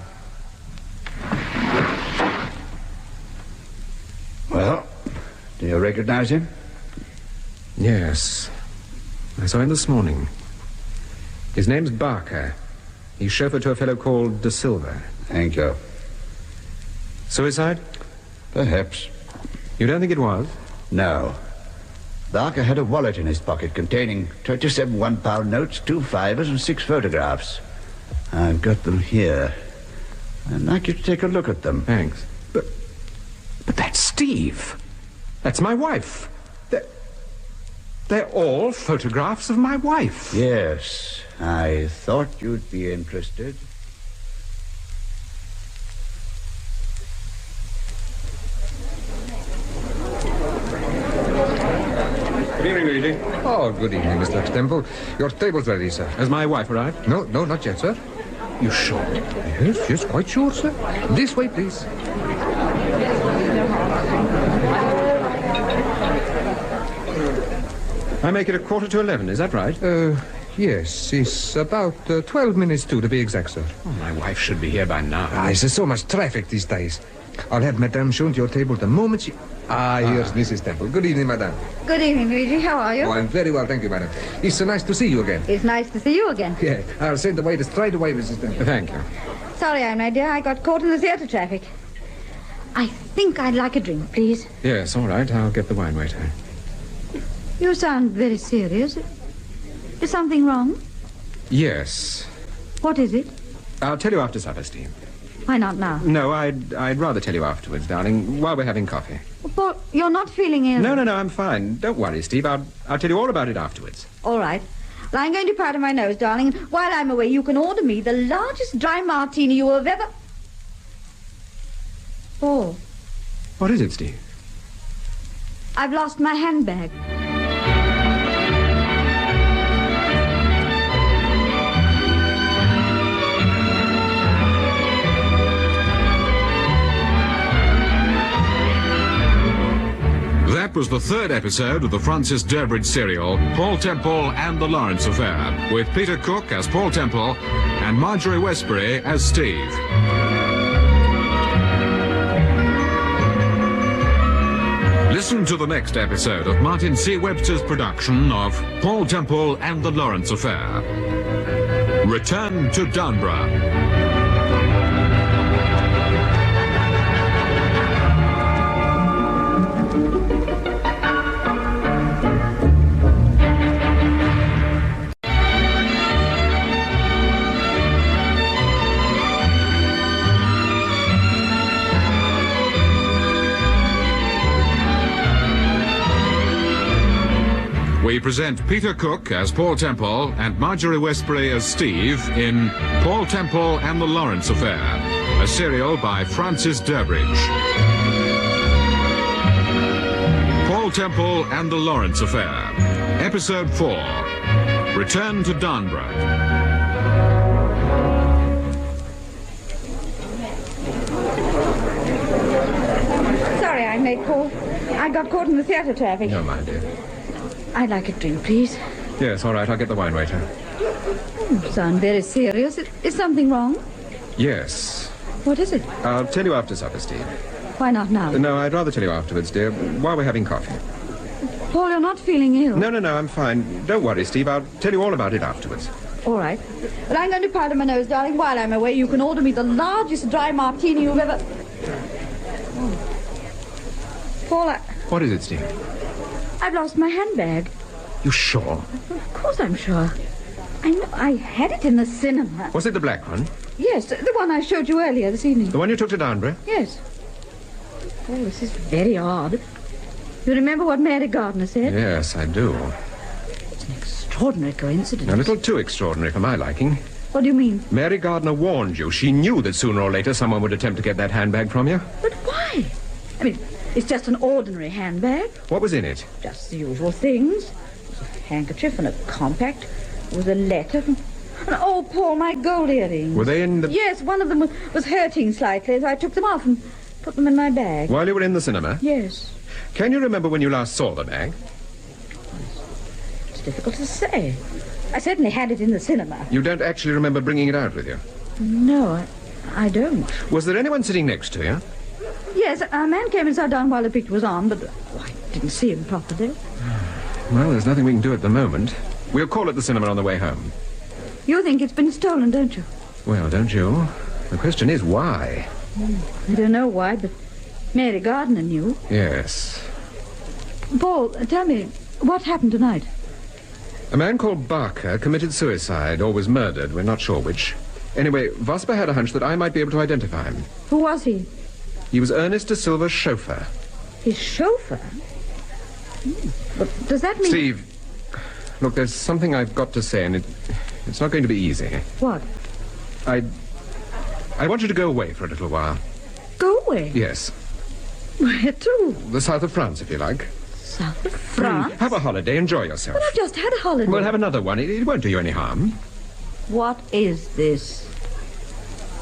Well, do you recognize him? Yes. I saw him this morning. His name's Barker. He's chauffeur to a fellow called De Silva. Thank you. Suicide? Perhaps. You don't think it was? No. Barker had a wallet in his pocket containing 27 one-pound notes, 2 fivers, and 6 photographs. I've got them here. I'd like you to take a look at them. Thanks. But that's Steve. That's my wife. They're all photographs of my wife. Yes. I thought you'd be interested. Good evening, Luigi. Oh, good evening, Mr. Temple. Your table's ready, sir. Has my wife arrived? No, not yet, sir. You sure? Yes, quite sure, sir. This way, please. I make it 11:15, is that right? Yes, it's about 12 minutes to be exact, sir. Oh, my wife should be here by now. There's so much traffic these days. I'll have Madame shown to your table the moment she... here's Mrs. Temple. Good evening, Madame. Good evening, Luigi. How are you? Oh, I'm very well, thank you, Madame. It's so nice to see you again. It's nice to see you again. Yeah, I'll send the waiters straight away, Mrs. Temple. Thank you. Sorry, my dear. I got caught in the theatre traffic. I think I'd like a drink, please. Yes, all right. I'll get the wine waiter. You sound very serious. Is something wrong? Yes. What is it? I'll tell you after supper, Steve. Why not now? No, I'd rather tell you afterwards, darling, while we're having coffee. Paul, you're not feeling ill. No, I'm fine. Don't worry, Steve. I'll tell you all about it afterwards. All right. Well, I'm going to powder my nose, darling. And while I'm away, you can order me the largest dry martini you have ever... Paul. What is it, Steve? I've lost my handbag. That was the third episode of the Francis Durbridge serial, Paul Temple and the Lawrence Affair, with Peter Cook as Paul Temple and Marjorie Westbury as Steve. Listen to the next episode of Martin C. Webster's production of Paul Temple and the Lawrence Affair. Return to Downburgh. present Peter Cook as Paul Temple and Marjorie Westbury as Steve in Paul Temple and the Lawrence Affair, a serial by Francis Durbridge. Paul Temple and the Lawrence Affair, Episode 4, Return to Downburgh. Sorry I'm late, Paul. I got caught in the theatre traffic. No, my dear. I'd like a drink, please. Yes, all right, I'll get the wine waiter. You sound very serious. Is something wrong? Yes. What is it? I'll tell you after supper, Steve. Why not now? No, I'd rather tell you afterwards, dear, while we're having coffee. Paul, you're not feeling ill. No, I'm fine. Don't worry, Steve. I'll tell you all about it afterwards. All right. But I'm going to powder my nose, darling. While I'm away, you can order me the largest dry martini you've ever... Paul, What is it, Steve? I've lost my handbag. You sure? Of course I'm sure. I know. I had it in the cinema. Was it the black one? Yes, the one I showed you earlier this evening. The one you took to Downburgh? Yes. Oh, this is very odd. You remember what Mary Gardner said? Yes, I do. It's an extraordinary coincidence. A little too extraordinary for my liking. What do you mean? Mary Gardner warned you. She knew that sooner or later someone would attempt to get that handbag from you. But why? I mean, it's just an ordinary handbag. What was in it? Just the usual things. A handkerchief and a compact. With a letter. And, oh, Paul, my gold earrings. Were they in the... Yes, one of them was hurting slightly, so I took them off and put them in my bag. While you were in the cinema? Yes. Can you remember when you last saw the bag? It's difficult to say. I certainly had it in the cinema. You don't actually remember bringing it out with you? No, I don't. Was there anyone sitting next to you? Yes, a man came and sat down while the picture was on, but I didn't see him properly. Well, there's nothing we can do at the moment. We'll call at the cinema on the way home. You think it's been stolen, don't you? Well, don't you? The question is why? I don't know why, but Mary Gardner knew. Yes. Paul, tell me, what happened tonight? A man called Barker committed suicide, or was murdered. We're not sure which. Anyway, Vosper had a hunch that I might be able to identify him. Who was he? He was Ernest de Silva's chauffeur. His chauffeur? But does that mean... Steve, look, there's something I've got to say, and it's not going to be easy. What? I want you to go away for a little while. Go away? Yes. Where to? The south of France, if you like. South of France? Have a holiday. Enjoy yourself. Well, I've just had a holiday. Well, have another one. It won't do you any harm. What is this?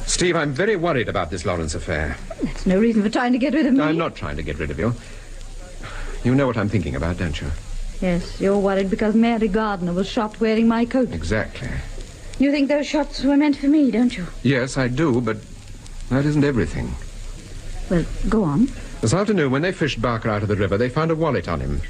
Steve, I'm very worried about this Lawrence affair. That's no reason for trying to get rid of me. I'm not trying to get rid of you. You know what I'm thinking about, don't you? Yes, you're worried because Mary Gardner was shot wearing my coat. Exactly. You think those shots were meant for me, don't you? Yes, I do, but that isn't everything. Well, go on. This afternoon, when they fished Barker out of the river, they found a wallet on him.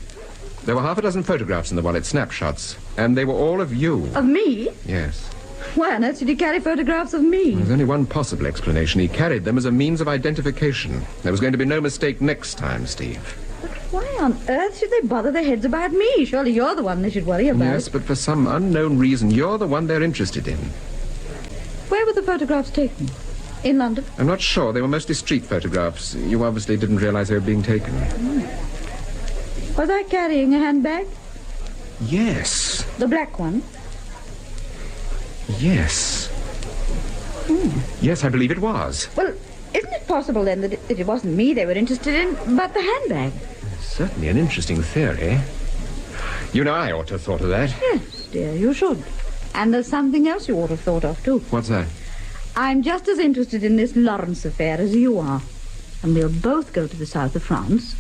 There were half a dozen photographs in the wallet, snapshots, and they were all of you. Of me? Yes. Why on earth did he carry photographs of me? There's only one possible explanation. He carried them as a means of identification. There was going to be no mistake next time, Steve. But why on earth should they bother their heads about me? Surely you're the one they should worry about. Yes, but for some unknown reason, you're the one they're interested in. Where were the photographs taken? In London? I'm not sure. They were mostly street photographs. You obviously didn't realize they were being taken. Was I carrying a handbag? Yes. The black one? Yes. Yes, I believe it was. Well, isn't it possible then that it wasn't me they were interested in, but the handbag? Certainly an interesting theory. You know, I ought to have thought of that. Yes, dear, you should. And there's something else you ought to have thought of, too. What's that? I'm just as interested in this Lawrence affair as you are. And we'll both go to the south of France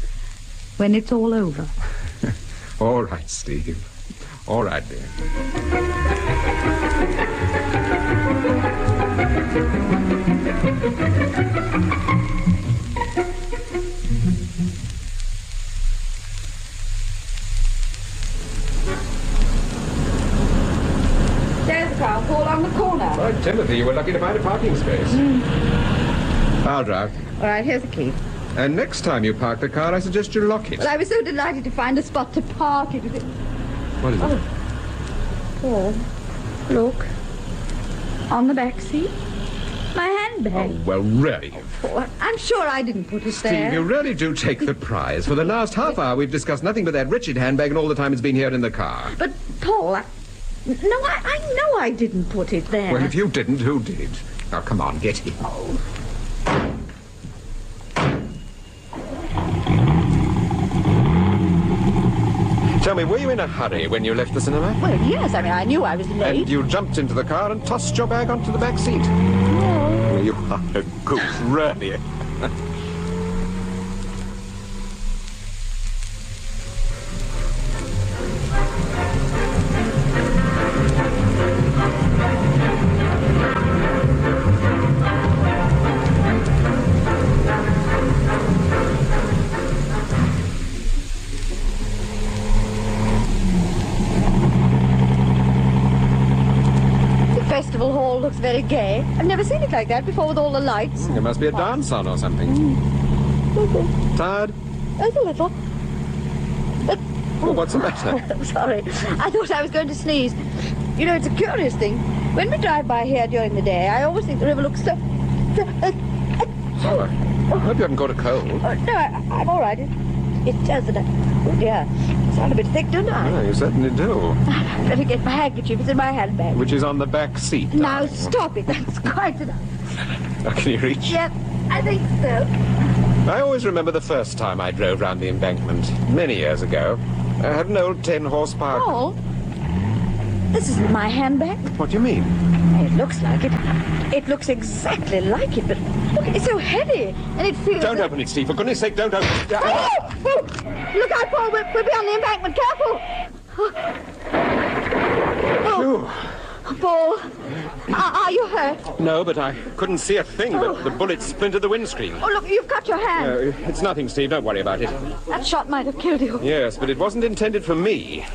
when it's all over. All right, Steve. All right, dear. There's the car, Paul, on the corner. Right, Timothy, you were lucky to find a parking space. I'll drive. All right, here's the key. And next time you park the car, I suggest you lock it. Well, I was so delighted to find a spot to park it. What is it? Paul, look. On the back seat. My handbag. Oh, well, really. Paul, I'm sure I didn't put it Steve, there. you really do take the prize. For the last half hour, we've discussed nothing but that wretched handbag, and all the time it's been here in the car. But, Paul, I know I didn't put it there. Well, if you didn't, who did? Now, come on, get in. Tell me, were you in a hurry when you left the cinema? Well, yes, I knew I was late. And you jumped into the car and tossed your bag onto the back seat? No. Well, you are a goose, really. Festival hall looks very gay. I've never seen it like that before with all the lights. There must be a dance on or something. Tired? Just a little. Well, what's the matter? I'm sorry. I thought I was going to sneeze. You know, it's a curious thing. When we drive by here during the day, I always think the river looks so... Oh, I hope you haven't caught a cold. No, I'm all right. It's just that oh dear, I sound a bit thick, don't I? Oh, you certainly do. I'd better get my handkerchief. It's in my handbag. Which is on the back seat. Now, darling. stop it. That's quite enough. Oh, can you reach? Yep, I think so. I always remember the first time I drove round the embankment, many years ago. I had an old 10-horsepower... Paul, this isn't my handbag. What do you mean? It looks like it. It looks exactly like it, but look, it's so heavy, and it feels... Don't open it, Steve. For goodness sake, don't open it. Oh! Oh! Look out, Paul. We'll be on the embankment. Careful. Oh. Paul, are you hurt? No, but I couldn't see a thing, but the bullet splintered the windscreen. Oh, look, you've cut your hand. It's nothing, Steve. Don't worry about it. That shot might have killed you. Yes, but it wasn't intended for me.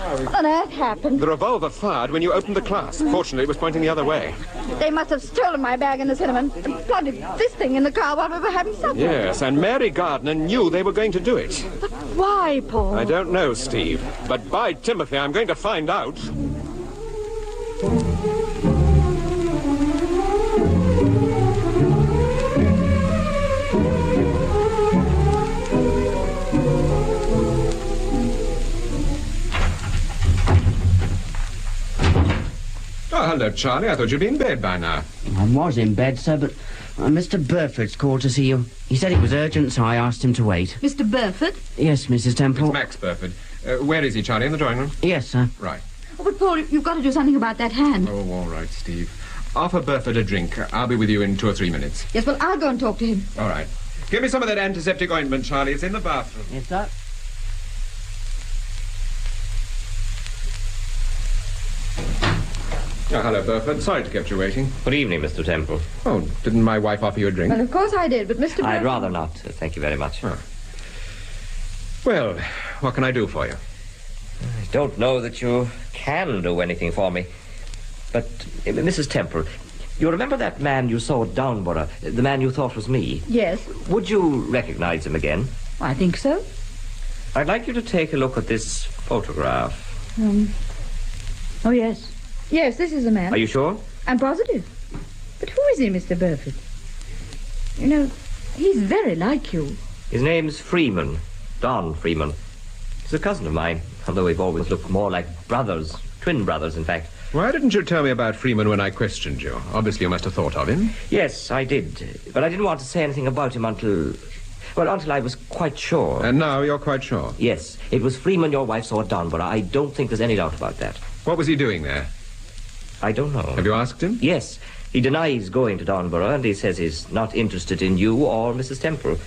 What on earth happened? The revolver fired when you opened the clasp. Fortunately, it was pointing the other way. They must have stolen my bag in the cinema and planted this thing in the car while we were having supper. Yes, and Mary Gardner knew they were going to do it. But why, Paul? I don't know, Steve. But by Timothy, I'm going to find out. Oh, hello, Charlie. I thought you'd be in bed by now. I was in bed, sir, but Mr. Burford's called to see you. He said it was urgent, so I asked him to wait. Mr. Burford? Yes, Mrs. Temple. It's Max Burford. Where is he, Charlie? In the drawing room? Yes, sir. Right. Oh, but, Paul, you've got to do something about that hand. Oh, all right, Steve. Offer Burford a drink. I'll be with you in 2 or 3 minutes. Yes, well, I'll go and talk to him. All right. Give me some of that antiseptic ointment, Charlie. It's in the bathroom. Yes, sir. Oh, hello, Burford. Sorry to keep you waiting. Good evening, Mr. Temple. Oh, didn't my wife offer you a drink? Well, of course I did, but Mr. Burford... I'd rather not. Thank you very much. Oh. Well, what can I do for you? I don't know that you can do anything for me. But, Mrs. Temple, you remember that man you saw at Downburgh, the man you thought was me? Yes. Would you recognize him again? I think so. I'd like you to take a look at this photograph. Oh, yes. Yes, this is the man. Are you sure? I'm positive. But who is he, Mr. Burford? You know, he's very like you. His name's Freeman. Don Freeman. He's a cousin of mine, although we've always looked more like brothers. Twin brothers, in fact. Why didn't you tell me about Freeman when I questioned you? Obviously you must have thought of him. Yes, I did. But I didn't want to say anything about him until I was quite sure. And now you're quite sure? Yes. It was Freeman your wife saw at Downburgh. I don't think there's any doubt about that. What was he doing there? I don't know. Have you asked him? Yes. He denies going to Downburgh, and he says he's not interested in you or Mrs. Temple.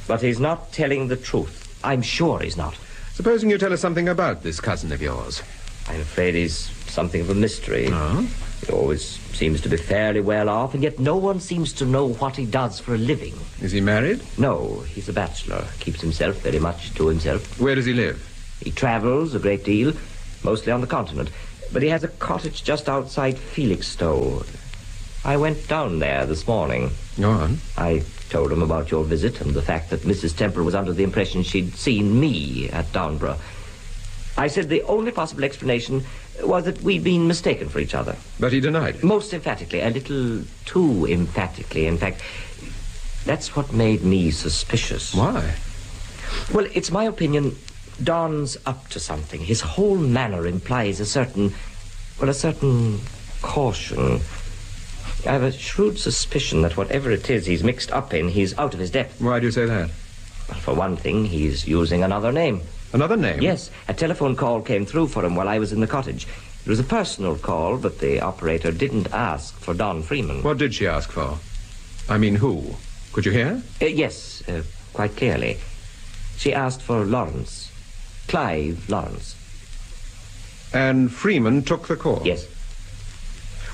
But he's not telling the truth. I'm sure he's not. Supposing you tell us something about this cousin of yours. I'm afraid he's something of a mystery. Oh? He always seems to be fairly well off, and yet no one seems to know what he does for a living. Is he married? No, he's a bachelor. Keeps himself very much to himself. Where does he live? He travels a great deal, mostly on the continent. But he has a cottage just outside Felixstowe. I went down there this morning. Go on. I told him about your visit and the fact that Mrs. Temple was under the impression she'd seen me at Downburgh. I said the only possible explanation was that we'd been mistaken for each other. But he denied it? Most emphatically, a little too emphatically. In fact, that's what made me suspicious. Why? Well, it's my opinion Don's up to something. His whole manner implies a certain caution. I have a shrewd suspicion that whatever it is he's mixed up in, he's out of his depth. Why do you say that? Well, for one thing, he's using another name. Another name? Yes. A telephone call came through for him while I was in the cottage. It was a personal call, but the operator didn't ask for Don Freeman. What did she ask for? I mean, who? Could you hear? Yes, quite clearly. She asked for Lawrence. Clive Lawrence. And Freeman took the call? Yes.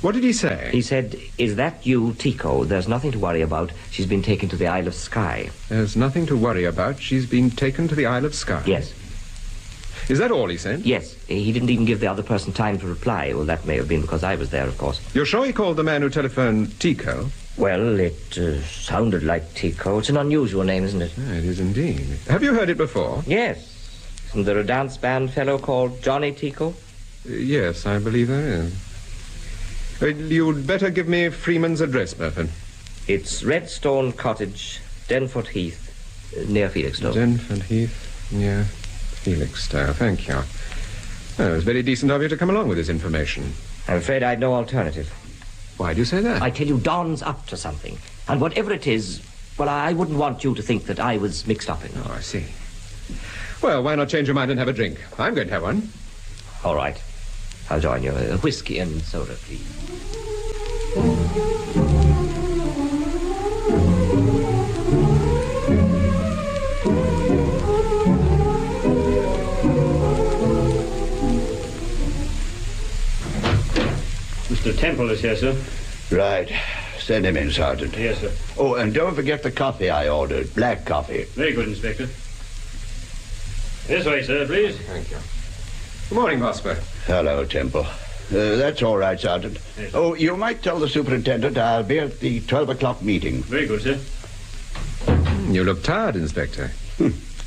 What did he say? He said, "Is that you, Tico? There's nothing to worry about. She's been taken to the Isle of Skye." There's nothing to worry about. She's been taken to the Isle of Skye? Yes. Is that all he said? Yes. He didn't even give the other person time to reply. Well, that may have been because I was there, of course. You're sure he called the man who telephoned Tico? Well, it sounded like Tico. It's an unusual name, isn't it? Yeah, it is indeed. Have you heard it before? Yes. Isn't there a dance band fellow called Johnny Tico? Yes, I believe there is. You'd better give me Freeman's address, Burford. It's Redstone Cottage, Denford Heath, near Felixstowe. Denford Heath, near Felixstowe. Thank you. Oh, it was very decent of you to come along with this information. I'm afraid I'd no alternative. Why do you say that? I tell you, Don's up to something. And whatever it is, well, I wouldn't want you to think that I was mixed up in it. Oh, I see. Well, why not change your mind and have a drink? I'm going to have one. All right. I'll join you. A whiskey and soda, please. Mr. Temple is here, sir. Right. Send him in, Sergeant. Yes, sir. Oh, and don't forget the coffee I ordered. Black coffee. Very good, Inspector. This way, sir, please. Thank you. Good morning, Vosper. Hello, Temple. That's all right, Sergeant. Yes. Oh, you might tell the superintendent I'll be at the 12 o'clock meeting. Very good, sir. You look tired, Inspector.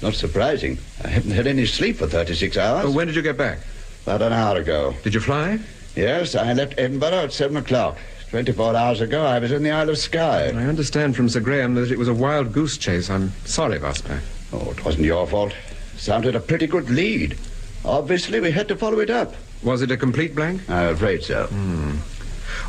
Not surprising. I haven't had any sleep for 36 hours. Oh, when did you get back? About an hour ago. Did you fly? Yes, I left Edinburgh at 7 o'clock. 24 hours ago, I was in the Isle of Skye. I understand from Sir Graham that it was a wild goose chase. I'm sorry, Vosper. Oh, it wasn't your fault. Sounded a pretty good lead. Obviously, we had to follow it up. Was it a complete blank? I'm afraid so.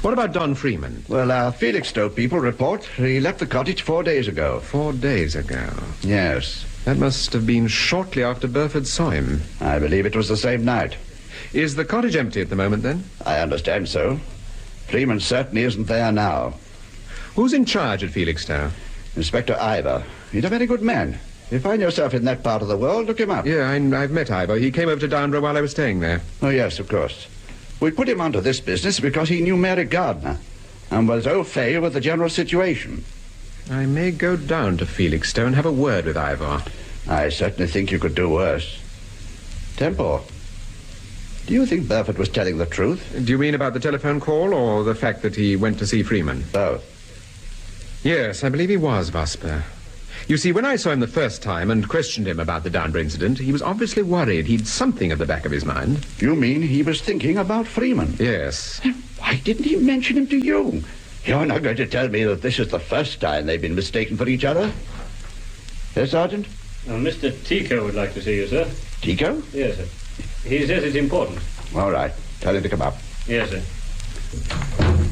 What about Don Freeman? Well, our Felixstowe people report he left the cottage 4 days ago. 4 days ago? Yes. That must have been shortly after Burford saw him. I believe it was the same night. Is the cottage empty at the moment, then? I understand so. Freeman certainly isn't there now. Who's in charge at Felixstowe? Inspector Ivor. He's a very good man. If you find yourself in that part of the world, look him up. Yeah, I've met Ivor. He came over to Downburgh while I was staying there. Oh, yes, of course. We put him onto this business because he knew Mary Gardner and was au fait with the general situation. I may go down to Felixstowe and have a word with Ivor. I certainly think you could do worse. Temple, do you think Burford was telling the truth? Do you mean about the telephone call or the fact that he went to see Freeman? Both. Yes, I believe he was, Vosper. You see, when I saw him the first time and questioned him about the Downburgh incident, he was obviously worried. He'd something at the back of his mind. You mean he was thinking about Freeman? Yes. Why didn't he mention him to you? You're not going to tell me that this is the first time they've been mistaken for each other? Yes, Sergeant? Mr. Tico would like to see you, sir. Tico? Yes, sir. He says it's important. All right. Tell him to come up. Yes, sir.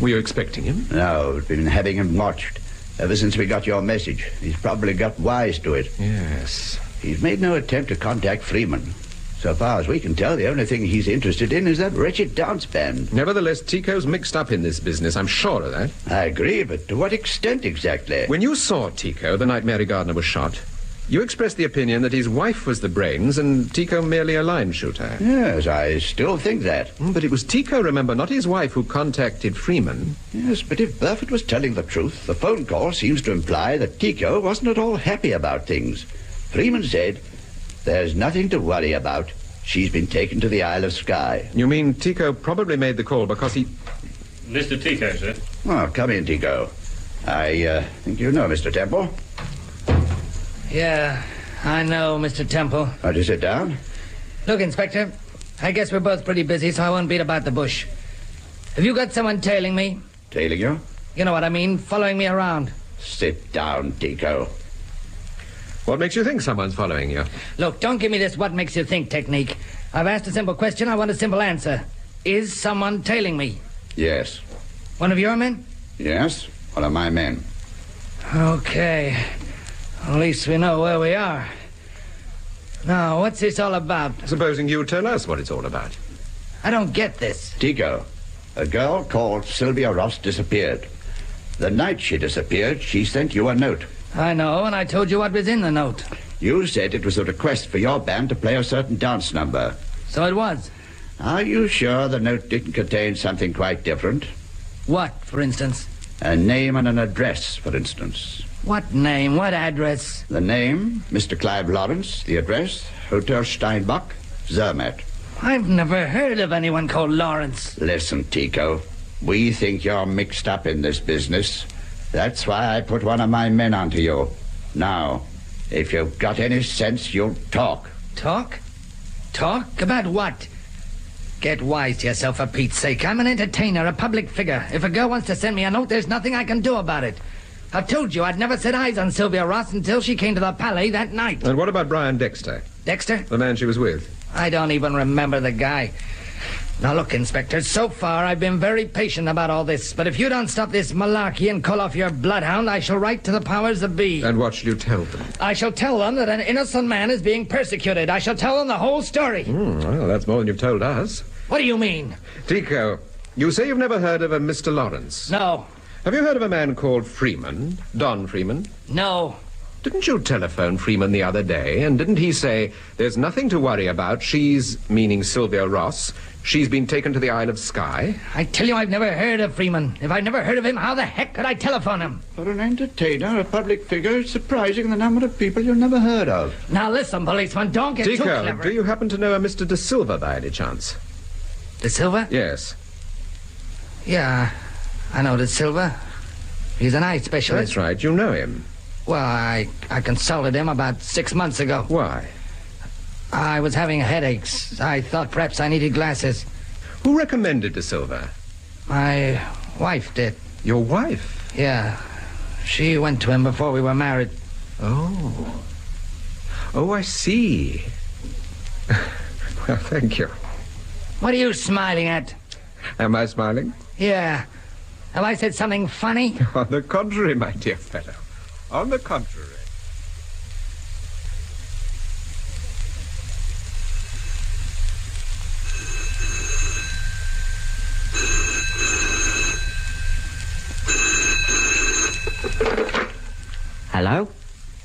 Were you expecting him? No, we've been having him watched. Ever since we got your message. He's probably got wise to it. Yes. He's made no attempt to contact Freeman. So far as we can tell, the only thing he's interested in is that wretched dance band. Nevertheless, Tico's mixed up in this business. I'm sure of that. I agree, but to what extent exactly? When you saw Tico the night Mary Gardner was shot, you expressed the opinion that his wife was the brains and Tico merely a line shooter. Yes, I still think that. But it was Tico, remember, not his wife, who contacted Freeman. Yes, but if Burford was telling the truth, the phone call seems to imply that Tico wasn't at all happy about things. Freeman said, "There's nothing to worry about. She's been taken to the Isle of Skye." You mean Tico probably made the call because he... Mr. Tico, sir. Oh, come in, Tico. I think you know Mr. Temple. Yeah, I know, Mr. Temple. Won't you sit down? Look, Inspector, I guess we're both pretty busy, so I won't beat about the bush. Have you got someone tailing me? Tailing you? You know what I mean, following me around. Sit down, Tico. What makes you think someone's following you? Look, don't give me this what makes you think technique. I've asked a simple question, I want a simple answer. Is someone tailing me? Yes. One of your men? Yes, one of my men. Okay. At least we know where we are. Now, what's this all about? Supposing you tell us what it's all about. I don't get this. Tico, a girl called Sylvia Ross disappeared. The night she disappeared, she sent you a note. I know, and I told you what was in the note. You said it was a request for your band to play a certain dance number. So it was. Are you sure the note didn't contain something quite different? What, for instance? A name and an address, for instance. What name? What address? The name, Mr. Clive Lawrence. The address, Hotel Steinbach, Zermatt. I've never heard of anyone called Lawrence. Listen, Tico. We think you're mixed up in this business. That's why I put one of my men onto you. Now, if you've got any sense, you'll talk. Talk? Talk? About what? Get wise to yourself, for Pete's sake. I'm an entertainer, a public figure. If a girl wants to send me a note, there's nothing I can do about it. I told you I'd never set eyes on Sylvia Ross until she came to the Palais that night. And what about Brian Dexter? Dexter? The man she was with. I don't even remember the guy. Now look, Inspector, so far I've been very patient about all this, but if you don't stop this malarkey and call off your bloodhound, I shall write to the powers that be. And what shall you tell them? I shall tell them that an innocent man is being persecuted. I shall tell them the whole story. Well, that's more than you've told us. What do you mean? Tico, you say you've never heard of a Mr. Lawrence? No. Have you heard of a man called Freeman? Don Freeman? No. Didn't you telephone Freeman the other day, and didn't he say, there's nothing to worry about, she's, meaning Sylvia Ross, she's been taken to the Isle of Skye? I tell you, I've never heard of Freeman. If I'd never heard of him, how the heck could I telephone him? For an entertainer, a public figure, it's surprising the number of people you've never heard of. Now listen, policeman, don't get too clever. Tico, do you happen to know a Mr. De Silva by any chance? De Silva? Yes. Yeah, I know De Silva. He's an eye specialist. That's right, you know him. Well, I consulted him about 6 months ago. Why? I was having headaches. I thought perhaps I needed glasses. Who recommended De Silva? My wife did. Your wife? Yeah. She went to him before we were married. Oh. Oh, I see. Well, thank you. What are you smiling at? Am I smiling? Yeah. Have I said something funny? On the contrary, my dear fellow. On the contrary. Hello?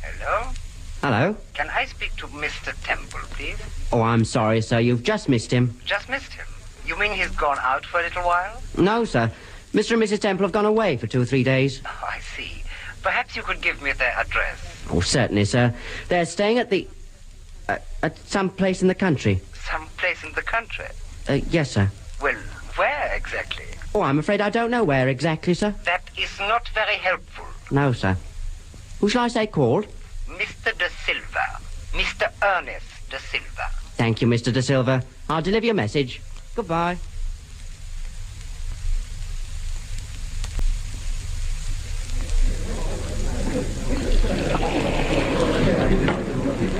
Hello? Hello? Can I speak to Mr. Temple, please? Oh, I'm sorry, sir. You've just missed him. Just missed him. You mean he's gone out for a little while? No, sir. Mr. and Mrs. Temple have gone away for 2 or 3 days. Oh, I see. Perhaps you could give me their address. Oh, certainly, sir. They're staying at the... at some place in the country. Some place in the country? Yes, sir. Well, where exactly? Oh, I'm afraid I don't know where exactly, sir. That is not very helpful. No, sir. Who shall I say called? Mr. De Silva. Mr. Ernest De Silva. Thank you, Mr. De Silva. I'll deliver your message. Goodbye.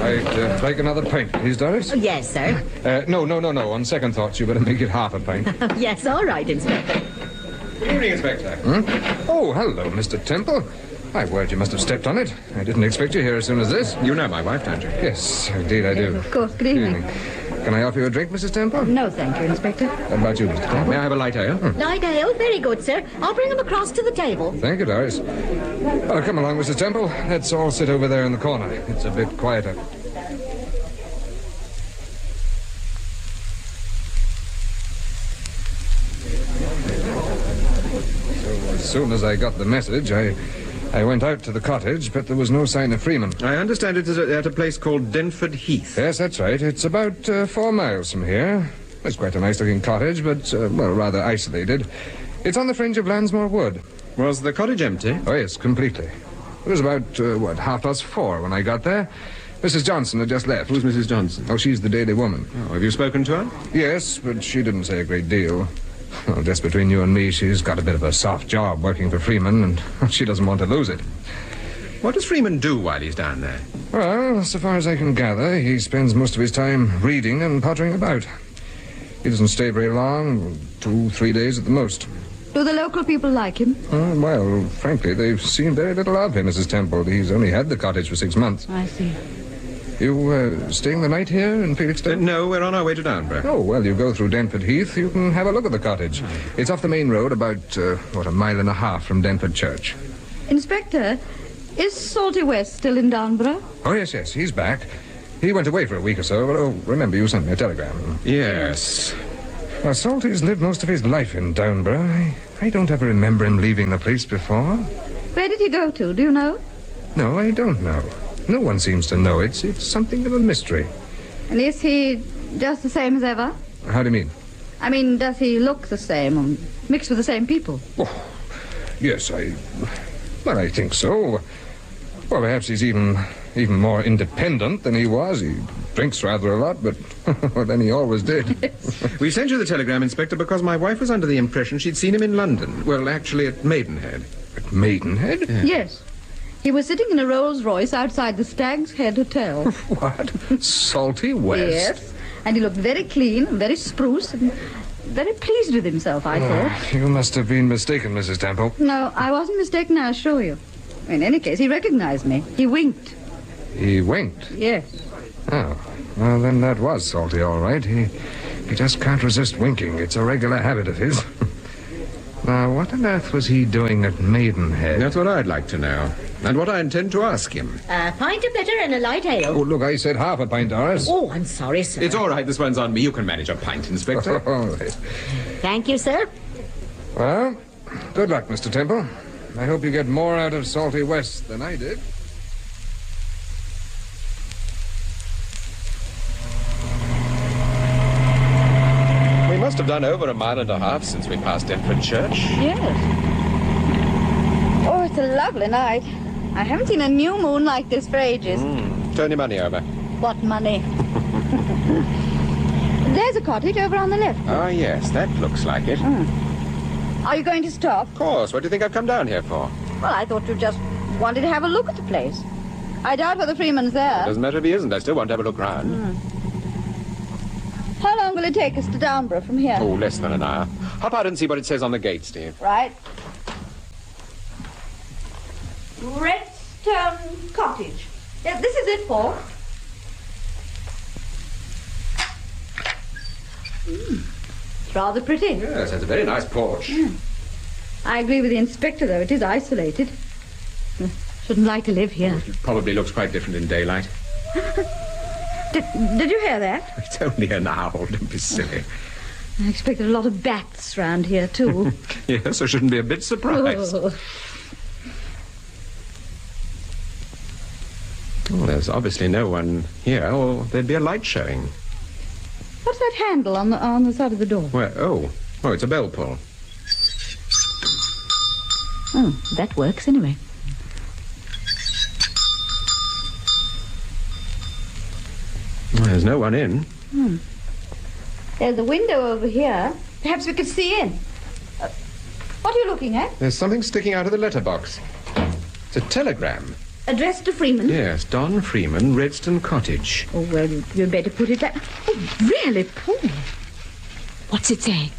I'd like another pint, please, Doris. Oh, yes, sir. No. On second thoughts, you better make it half a pint. Yes, all right, Inspector. Good evening, Inspector. Oh, hello, Mr. Temple. My word, you must have stepped on it. I didn't expect you here as soon as this. You know my wife, don't you? Yes, indeed I do. Of course. Good evening. Can I offer you a drink, Mrs. Temple? No, thank you, Inspector. How about you, Mr. Temple? May I have a light ale? Light ale? Very good, sir. I'll bring them across to the table. Thank you, Doris. Well, come along, Mrs. Temple. Let's all sit over there in the corner. It's a bit quieter. As soon as I got the message, I went out to the cottage, but there was no sign of Freeman. I understand it is at a place called Denford Heath. Yes, that's right. It's about 4 miles from here. It's quite a nice-looking cottage, but, rather isolated. It's on the fringe of Lansmore Wood. Was the cottage empty? Oh, yes, completely. It was about, 4:30 when I got there. Mrs. Johnson had just left. Who's Mrs. Johnson? Oh, she's the Daily Woman. Oh, have you spoken to her? Yes, but she didn't say a great deal. Well, just between you and me, she's got a bit of a soft job working for Freeman, and she doesn't want to lose it. What does Freeman do while he's down there? Well, so far as I can gather, he spends most of his time reading and pottering about. He doesn't stay very long, 2-3 days at the most. Do the local people like him? Well, frankly, they've seen very little of him, Mrs. Temple. He's only had the cottage for 6 months. I see. You staying the night here in Felixstowe? No, we're on our way to Downburgh. Oh, well, you go through Denford Heath. You can have a look at the cottage. It's off the main road about, 1.5 miles from Denford Church. Inspector, is Salty West still in Downburgh? Oh, yes, he's back. He went away for a week or so, but, remember, you sent me a telegram. Yes. Well, Salty's lived most of his life in Downburgh. I don't ever remember him leaving the place before. Where did he go to? Do you know? No, I don't know. No one seems to know. It's something of a mystery. And is he just the same as ever? How do you mean? I mean, does he look the same and mix with the same people? Oh, yes, I think so. Well, perhaps he's even more independent than he was. He drinks rather a lot, but well, then he always did. We sent you the telegram, Inspector, because my wife was under the impression she'd seen him in London. Well, actually, at Maidenhead. At Maidenhead? Yes. He was sitting in a Rolls-Royce outside the Stag's Head Hotel. What? Salty West? Yes. And he looked very clean, very spruce, and very pleased with himself, I thought. You must have been mistaken, Mrs. Temple. No, I wasn't mistaken, I assure you. In any case, he recognized me. He winked. He winked? Yes. Oh, well, then that was Salty, all right. He just can't resist winking. It's a regular habit of his. Now, what on earth was he doing at Maidenhead? That's what I'd like to know. And what I intend to ask him. A pint of bitter and a light ale. Oh, look, I said half a pint, Doris. Oh, I'm sorry, sir. It's all right. This one's on me. You can manage a pint, Inspector. All right. Thank you, sir. Well, good luck, Mr. Temple. I hope you get more out of Salty West than I did. We must have done over 1.5 miles since we passed Denford Church. Yes. Oh, it's a lovely night. I haven't seen a new moon like this for ages. Turn your money over. What money? There's a cottage over on the left. Ah, yes, that looks like it. Are you going to stop? Of course. What do you think I've come down here for? Well, I thought you just wanted to have a look at the place. I doubt whether Freeman's there. Doesn't matter if he isn't. I still want to have a look round. How long will it take us to Downburgh from here? Oh, less than an hour. Hop out and see what it says on the gate, Steve. Right. Redstone Cottage. Yeah, this is it, Paul. It's rather pretty. Yes, it's a very nice porch. I agree with the inspector, though. It is isolated. Shouldn't like to live here. It probably looks quite different in daylight. Did you hear that? It's only an owl. Don't be silly. I expected a lot of bats round here, too. Yes, I shouldn't be a bit surprised. Oh, there's obviously no one here, or there'd be a light showing. What's that handle on the side of the door? Where? Oh, it's a bell pull. Oh, that works anyway. Well, there's no one in. There's a window over here. Perhaps we could see in. What are you looking at? There's something sticking out of the letterbox. It's a telegram. Addressed to Freeman? Yes, Don Freeman, Redstone Cottage. Oh, well, you'd better put it down. Oh, really, Paul? What's it saying?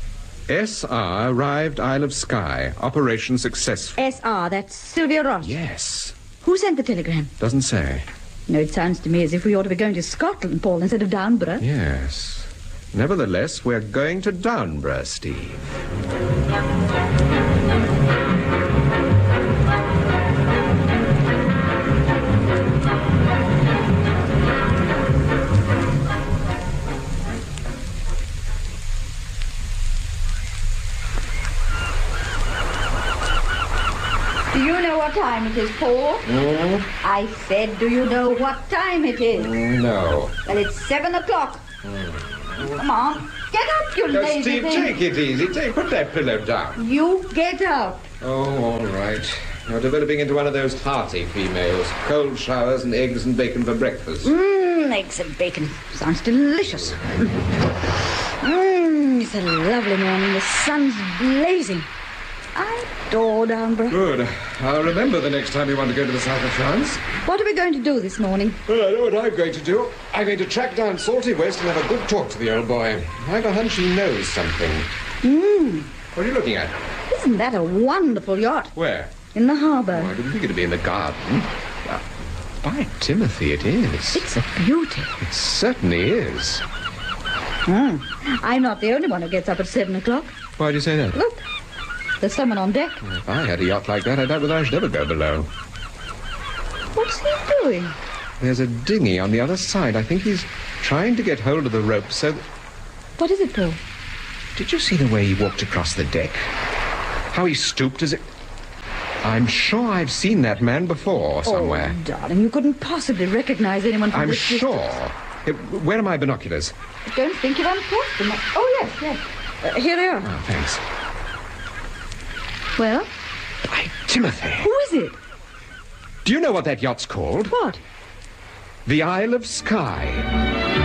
S.R. arrived Isle of Skye. Operation successful. S.R., that's Sylvia Ross. Yes. Who sent the telegram? Doesn't say. No, it sounds to me as if we ought to be going to Scotland, Paul, instead of Downburgh. Yes. Nevertheless, we're going to Downburgh, Steve. Do you know what time it is, Paul? I said, do you know what time it is? No. Well, it's 7 o'clock. Come on. Get up, you lazy Steve, thing. take it easy. Put that pillow down. You get up. Oh, all right. You're developing into one of those hearty females. Cold showers and eggs and bacon for breakfast. Eggs and bacon. Sounds delicious. It's a lovely morning. The sun's blazing. I adore Downburgh. Good. I'll remember the next time you want to go to the south of France. What are we going to do this morning? Well, I know what I'm going to do. I'm going to track down Salty West and have a good talk to the old boy. I've a hunch he knows something. What are you looking at? Isn't that a wonderful yacht? Where? In the harbour. Oh, I didn't think it'd be in the garden. By Timothy, it is. It's a beauty. It certainly is. I'm not the only one who gets up at 7 o'clock. Why do you say that? Look, there's someone on deck. If I had a yacht like that, I doubt whether I should ever go below. What's he doing? There's a dinghy on the other side. I think he's trying to get hold of the rope so that... What is it, Paul? Did you see the way he walked across the deck? How he stooped as if... I'm sure I've seen that man before somewhere. Oh, darling, you couldn't possibly recognize anyone from I'm this sure. distance. Where are my binoculars? I don't think you've unpacked them. Oh, yes. Here they are. Oh, thanks. Well? By Timothy. Who is it? Do you know what that yacht's called? What? The Isle of Skye.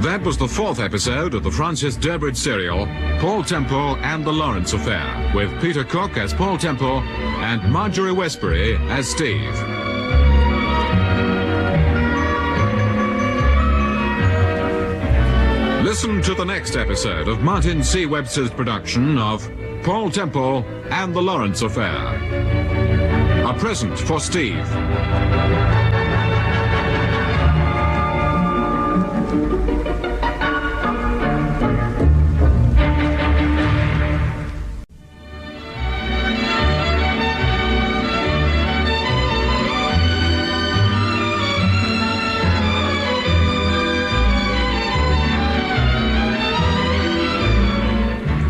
That was the fourth episode of the Francis Durbridge serial, Paul Temple and the Lawrence Affair, with Peter Cook as Paul Temple and Marjorie Westbury as Steve. Listen to the next episode of Martin C. Webster's production of Paul Temple and the Lawrence Affair. A present for Steve.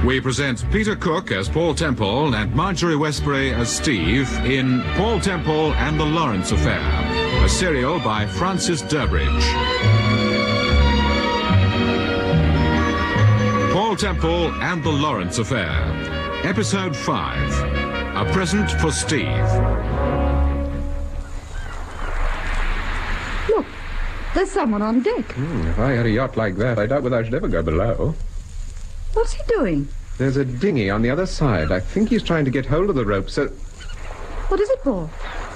We present Peter Cook as Paul Temple and Marjorie Westbury as Steve in Paul Temple and the Lawrence Affair, a serial by Francis Durbridge. Paul Temple and the Lawrence Affair, Episode 5, A Present for Steve. Look, there's someone on deck. If I had a yacht like that, I doubt whether I should ever go below. What's he doing? There's a dinghy on the other side. I think he's trying to get hold of the rope, so... What is it, Paul?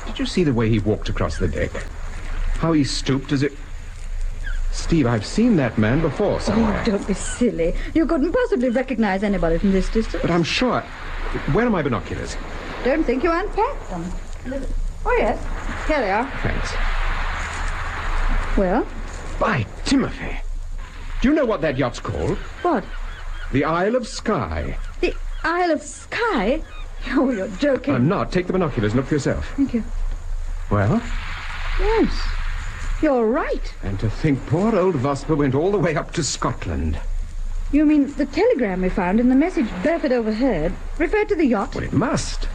Did you see the way he walked across the deck? How he stooped as if... Steve, I've seen that man before somewhere. Oh, don't be silly. You couldn't possibly recognize anybody from this distance. But I'm sure... Where are my binoculars? Don't think you unpacked them. Oh, yes. Here they are. Thanks. Well? By Timothy. Do you know what that yacht's called? What? The Isle of Skye. The Isle of Skye? Oh, you're joking. I'm not. Take the binoculars and look for yourself. Thank you. Well? Yes. You're right. And to think poor old Vosper went all the way up to Scotland. You mean the telegram we found and the message Burford overheard referred to the yacht? Well, it must.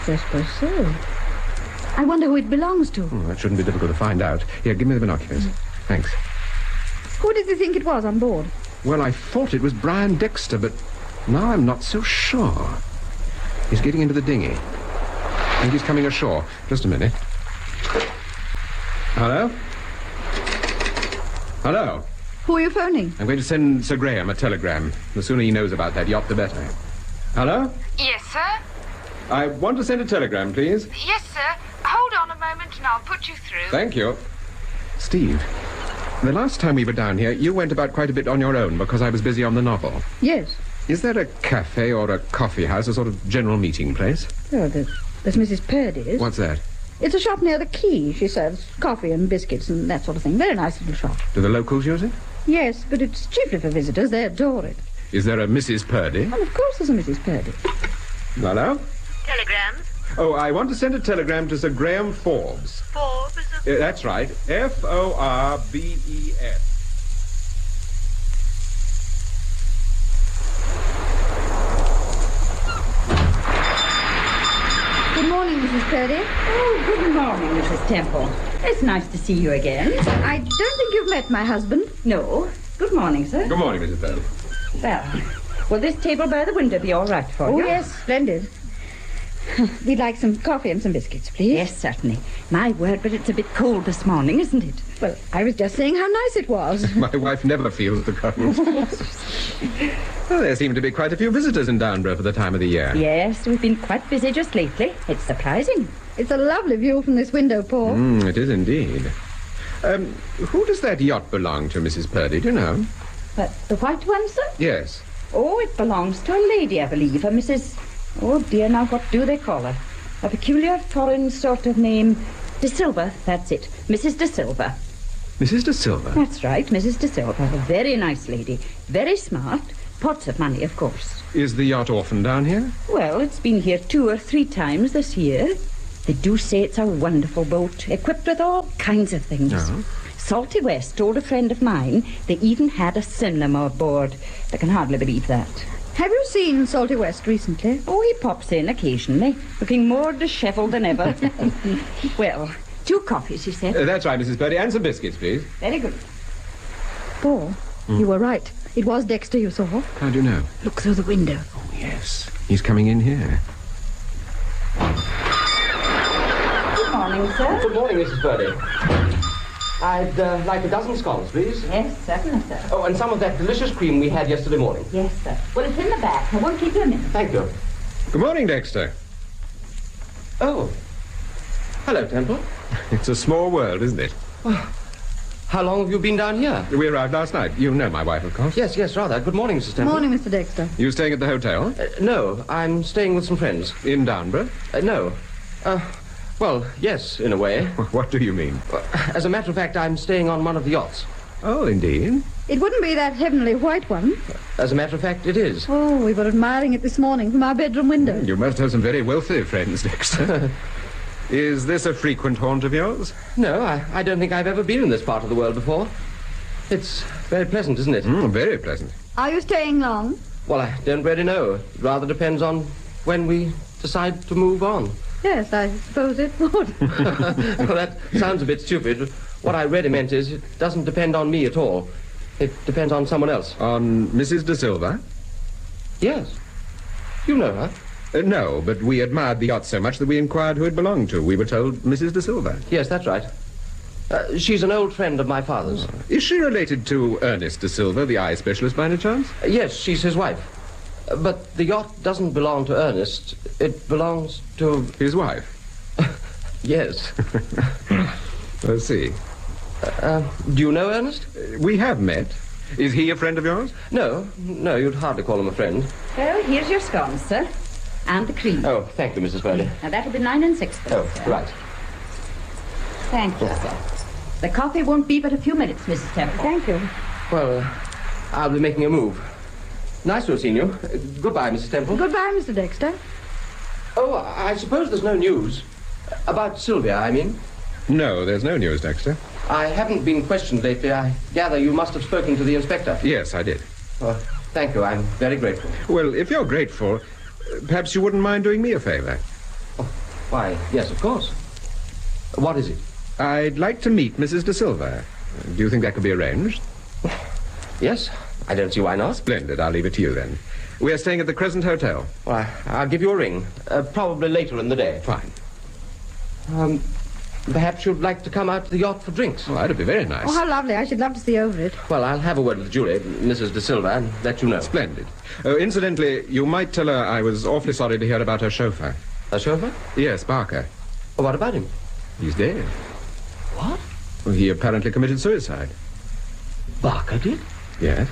I suppose so. I wonder who it belongs to. Oh, that shouldn't be difficult to find out. Here, give me the binoculars. Thanks. Who did you think it was on board? Well, I thought it was Brian Dexter, but now I'm not so sure. He's getting into the dinghy. I think he's coming ashore. Just a minute. Hello? Hello? Who are you phoning? I'm going to send Sir Graham a telegram. The sooner he knows about that yacht, the better. Hello? Yes, sir? I want to send a telegram, please. Yes, sir. Hold on a moment and I'll put you through. Thank you. Steve, the last time we were down here, you went about quite a bit on your own because I was busy on the novel. Yes. Is there a cafe or a coffee house, a sort of general meeting place? Oh, there's Mrs. Purdy's. What's that? It's a shop near the quay. She serves coffee and biscuits and that sort of thing. Very nice little shop. Do the locals use it? Yes, but it's chiefly for visitors. They adore it. Is there a Mrs. Purdy? Well, of course there's a Mrs. Purdy. Hello? Telegrams? Oh, I want to send a telegram to Sir Graham Forbes. Forbes? That's right. Forbes. Good morning, Mrs. Purdy. Oh, good morning, Mrs. Temple. It's nice to see you again. I don't think you've met my husband. No. Good morning, sir. Good morning, Mrs. Bell. Well, will this table by the window be all right for you? Oh, yes, splendid. We'd like some coffee and some biscuits, please. Yes, certainly. My word, but it's a bit cold this morning, isn't it? Well, I was just saying how nice it was. My wife never feels the cold. Well, there seem to be quite a few visitors in Downburgh for the time of the year. Yes, we've been quite busy just lately. It's surprising. It's a lovely view from this window, Paul. It is indeed. Who does that yacht belong to, Mrs. Purdy? Do you know? But the white one, sir? Yes. Oh, it belongs to a lady, I believe. A Mrs... Oh, dear, now what do they call her? A peculiar foreign sort of name. De Silva, that's it. Mrs. De Silva. Mrs. De Silva? That's right, Mrs. De Silva. A very nice lady. Very smart. Pots of money, of course. Is the yacht often down here? Well, it's been here 2 or 3 times this year. They do say it's a wonderful boat, equipped with all kinds of things. Oh. Salty West told a friend of mine they even had a cinema aboard. I can hardly believe that. Have you seen Salty West recently? Oh, he pops in occasionally, looking more dishevelled than ever. Well, 2 coffees, he said. That's right, Mrs. Purdy, and some biscuits, please. Very good. Paul, you were right. It was Dexter you saw. How do you know? Look through the window. Oh, yes. He's coming in here. Good morning, sir. Good morning, Mrs. Purdy. I'd like a dozen scones, please. Yes, certainly, sir. Oh, and some of that delicious cream we had yesterday morning. Yes, sir. Well, it's in the back. I won't keep you a minute. Thank you. Good morning, Dexter. Oh. Hello, Temple. It's a small world, isn't it? How long have you been down here? We arrived last night. You know my wife, of course. Yes, rather. Good morning, Mrs. Temple. Morning, Mr. Dexter. You staying at the hotel? No, I'm staying with some friends. In Downburgh? No. Well, yes, in a way. What do you mean? As a matter of fact, I'm staying on one of the yachts. Oh, indeed. It wouldn't be that heavenly white one. As a matter of fact, it is. Oh, we were admiring it this morning from our bedroom window. You must have some very wealthy friends, Dexter. Is this a frequent haunt of yours? No, I don't think I've ever been in this part of the world before. It's very pleasant, isn't it? Very pleasant. Are you staying long? Well, I don't really know. It rather depends on when we decide to move on. Yes, I suppose it would. Well, that sounds a bit stupid. What I really meant is it doesn't depend on me at all. It depends on someone else. On Mrs. De Silva? Yes. You know her? No, but we admired the yacht so much that we inquired who it belonged to. We were told Mrs. De Silva. Yes, that's right. She's an old friend of my father's. Is she related to Ernest De Silva, the eye specialist, by any chance? Yes, she's his wife. But the yacht doesn't belong to Ernest. It belongs to... His wife? Yes. Let's see. Do you know Ernest? We have met. Is he a friend of yours? No, you'd hardly call him a friend. Well, here's your scones, sir. And the cream. Oh, thank you, Mrs. Purdy. Now, that'll be 9 and 6. Oh, sir. right. Thank you, sir. The coffee won't be but a few minutes, Mrs. Temple. Thank you. Well, I'll be making a move. Nice to have seen you. Goodbye, Mrs. Temple. Goodbye, Mr. Dexter. Oh, I suppose there's no news. About Sylvia, I mean. No, there's no news, Dexter. I haven't been questioned lately. I gather you must have spoken to the inspector. Yes, I did. Oh, thank you. I'm very grateful. Well, if you're grateful, perhaps you wouldn't mind doing me a favor. Oh, why, yes, of course. What is it? I'd like to meet Mrs. De Silva. Do you think that could be arranged? Yes, I don't see why not. Splendid. I'll leave it to you, then. We're staying at the Crescent Hotel. Well, I'll give you a ring. Probably later in the day. Fine. Perhaps you'd like to come out to the yacht for drinks. Oh, that'd be very nice. Oh, how lovely. I should love to see over it. Well, I'll have a word with Julie, Mrs. De Silva, and let you know. Splendid. Oh, incidentally, you might tell her I was awfully sorry to hear about her chauffeur. Her chauffeur? Yes, Barker. Oh, what about him? He's dead. What? Well, he apparently committed suicide. Barker did? Yes.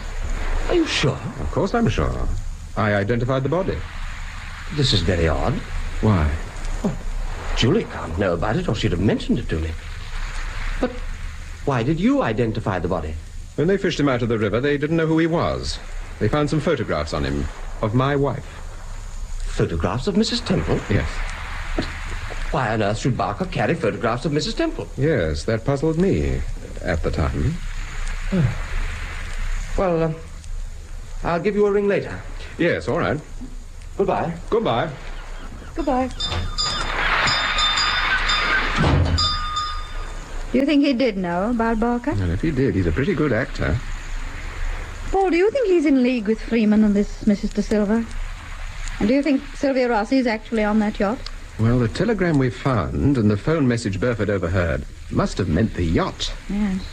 Are you sure? Of course I'm sure. I identified the body. This is very odd. Why? Oh, Julie can't know about it, or she'd have mentioned it to me. But why did you identify the body? When they fished him out of the river, they didn't know who he was. They found some photographs on him of my wife. Photographs of Mrs. Temple? Yes. But why on earth should Barker carry photographs of Mrs. Temple? Yes, that puzzled me at the time. Well, I'll give you a ring later. Yes, all right. Goodbye. Goodbye. Goodbye. Do you think he did know about Barker? Well, if he did, he's a pretty good actor. Paul, do you think he's in league with Freeman and this Mrs. De Silva? And do you think Sylvia Rossi is actually on that yacht? Well, the telegram we found and the phone message Burford overheard must have meant the yacht. Yes.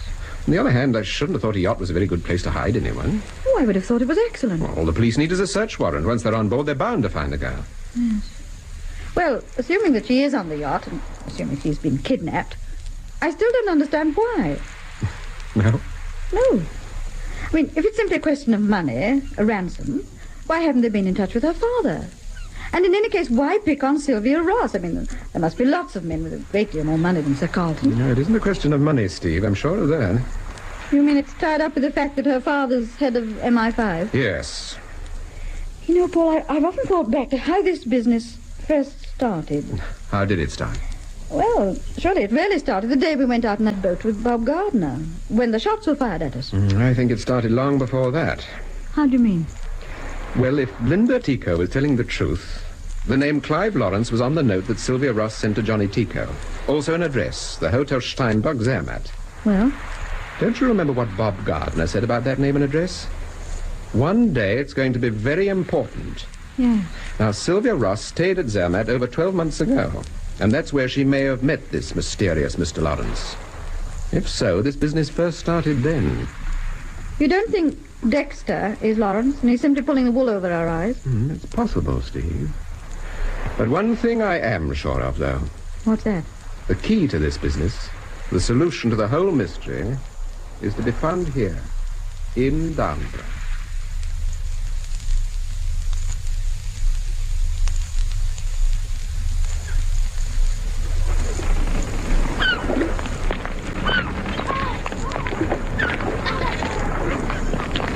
On the other hand, I shouldn't have thought a yacht was a very good place to hide anyone. Oh, I would have thought it was excellent. All the police need is a search warrant. Once they're on board, they're bound to find the girl. Yes. Well, assuming that she is on the yacht, and assuming she's been kidnapped, I still don't understand why. No? No. I mean, if it's simply a question of money, a ransom, why haven't they been in touch with her father? And in any case, why pick on Sylvia Ross? I mean, there must be lots of men with a great deal more money than Sir Carlton. No, it isn't a question of money, Steve. I'm sure of that. You mean it's tied up with the fact that her father's head of MI5? Yes. You know, Paul, I've often thought back to how this business first started. How did it start? Well, surely it really started the day we went out in that boat with Bob Gardner, when the shots were fired at us. I think it started long before that. How do you mean? Well, if Linda Tico was telling the truth, the name Clive Lawrence was on the note that Sylvia Ross sent to Johnny Tico. Also an address, the Hotel Steinbock, Zermatt. Well? Don't you remember what Bob Gardner said about that name and address? One day it's going to be very important. Yeah. Now, Sylvia Ross stayed at Zermatt over 12 months ago, and that's where she may have met this mysterious Mr. Lawrence. If so, this business first started then. You don't think Dexter is Lawrence, and he's simply pulling the wool over our eyes? It's possible, Steve. But one thing I am sure of, though. What's that? The key to this business, the solution to the whole mystery, is to be found here, in Downburgh.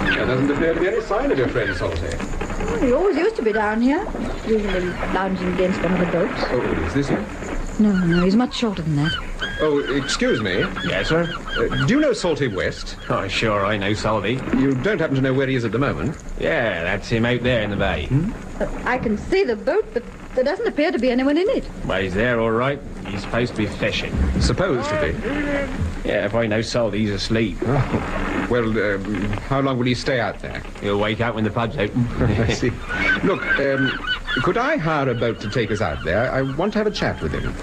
There doesn't appear to be any sign of your friend, Salty. Oh, he always used to be down here, usually lounging against one of the boats. Oh, is this him? No, he's much shorter than that. Oh, excuse me. Yes, sir? Do you know Salty West? Oh, sure, I know Salty. You don't happen to know where he is at the moment? Yeah, that's him out there in the bay. I can see the boat, but there doesn't appear to be anyone in it. Well, he's there, all right. He's supposed to be fishing. Supposed to be? Yeah, if I know Salty, he's asleep. Oh. Well, how long will he stay out there? He'll wake up when the pub's open. I see. Look, could I hire a boat to take us out there? I want to have a chat with him.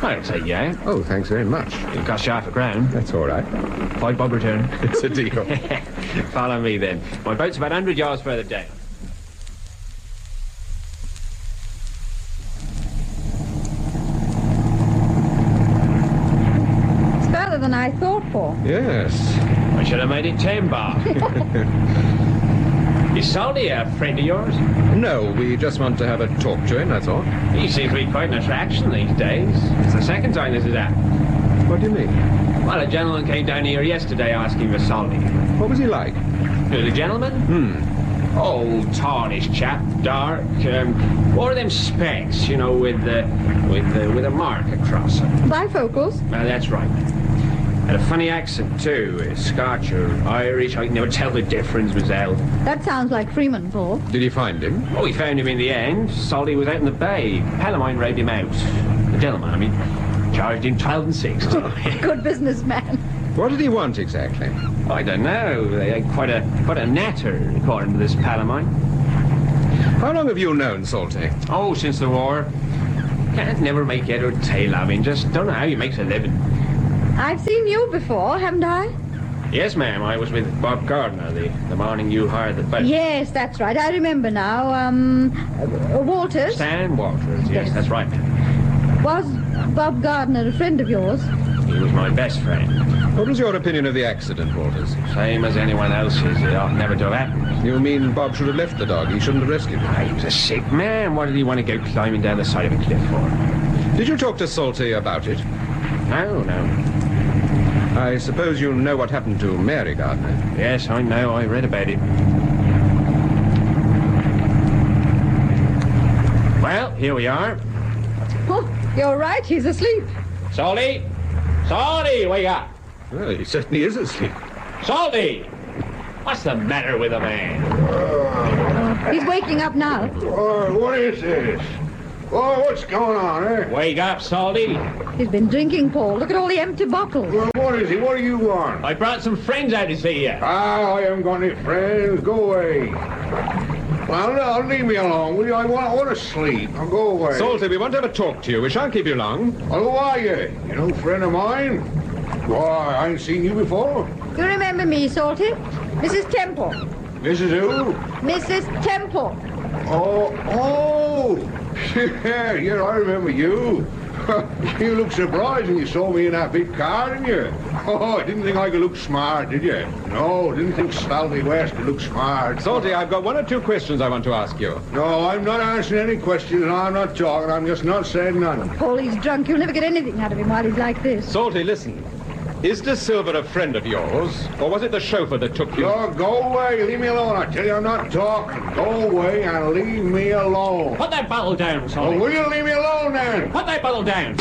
I'll take you out. Oh, thanks very much. It'll cost you £50. That's all right. £5 return. It's a deal. Follow me, then. My boat's about 100 yards further down. It's further than I thought for. Yes. I should have made it 10 bar. Is Salty a friend of yours? No, we just want to have a talk to him, that's all. He seems to be quite an attraction these days. It's the second time this has happened. What do you mean? Well, a gentleman came down here yesterday asking for Salty. What was he like? The gentleman? Old, tarnished chap, dark. Wore them specs, you know, with a mark across them. Bifocals? That's right. Had a funny accent, too. Scotch or Irish. I can never tell the difference myself. That sounds like Freeman, Paul. Did you find him? Oh, we found him in the end. Salty was out in the bay. Palomine raved him out. The gentleman, I mean. Charged him 12 and 6. Good businessman. What did he want exactly? I don't know. They had quite a natter, according to this Palomine. How long have you known Salty? Oh, since the war. Can't never make head or tail of him. Just don't know how he makes a living. I've seen you before, haven't I? Yes, ma'am. I was with Bob Gardner the morning you hired the boat. Yes, that's right. I remember now. Walters? Stan Walters. Yes, that's right, ma'am. Was Bob Gardner a friend of yours? He was my best friend. What was your opinion of the accident, Walters? Same as anyone else's. It ought never to have happened. You mean Bob should have left the dog? He shouldn't have rescued him? He was a sick man. What did he want to go climbing down the side of a cliff for? Did you talk to Salty about it? No. I suppose you know what happened to Mary Gardner. Yes, I know. I read about it. Well, here we are. Oh, you're right. He's asleep. Salty! Salty, wake up! Well, he certainly is asleep. Salty! What's the matter with the man? He's waking up now. What is this? Oh, what's going on, eh? Wake up, Salty. He's been drinking, Paul. Look at all the empty bottles. Well, what is it? What do you want? I brought some friends out to see you. I haven't got any friends. Go away. Well, no, leave me alone, will you? I want to sleep. I'll go away. Salty, we want to have a talk to you. We shan't keep you long. Well, who are you? You no friend of mine? Why, I ain't seen you before. You remember me, Salty? Mrs. Temple. Mrs. who? Mrs. Temple. Oh. Yeah, I remember you. You looked surprised when you saw me in that big car, didn't you? Oh, didn't think I could look smart, did you? No, didn't think Salty West could look smart. Salty, I've got 1 or 2 questions I want to ask you. No, I'm not answering any questions, and I'm not talking. I'm just not saying none. Paul, he's drunk. You'll never get anything out of him while he's like this. Salty, listen. Is De Silva a friend of yours, or was it the chauffeur that took you? No, go away. Leave me alone. I tell you, I'm not talking. Go away and leave me alone. Put that bottle down, Salty. Oh, will you leave me alone, then? Put that bottle down.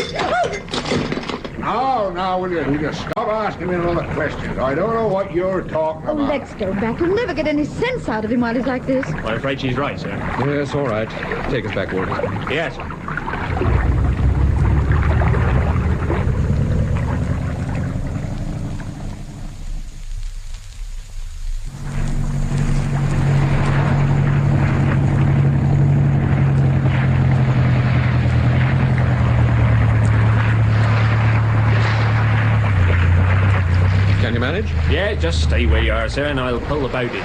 Now, will you just stop asking me another questions? I don't know what you're talking Oh, about. let's go back. You'll never get any sense out of him while he's like this. I'm afraid she's right, sir. Yes, all right. Take us back, Walter. Yes. Can you manage? Yeah, just stay where you are, sir, and I'll pull the boat in.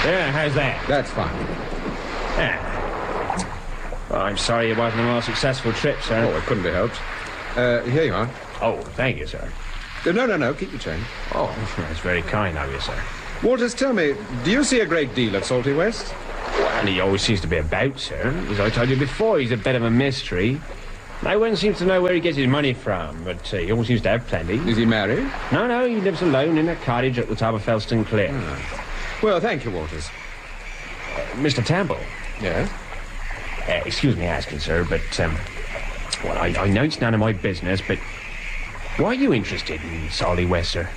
There, how's that? That's fine. Yeah. Well, I'm sorry it wasn't a more successful trip, sir. Oh, it couldn't be helped. Here you are. Oh, thank you, sir. No. Keep your change. Oh, that's very kind of you, sir. Walters, tell me, do you see a great deal of Salty West? Well, he always seems to be about, sir. As I told you before, he's a bit of a mystery. No one seems to know where he gets his money from, but he always seems to have plenty. Is he married? No, he lives alone in a cottage at the top of Felston Cliff. Well, thank you, Walters. Mr. Temple. Yes? Excuse me asking, sir, but, well, I know it's none of my business, but why are you interested in Salty West, sir?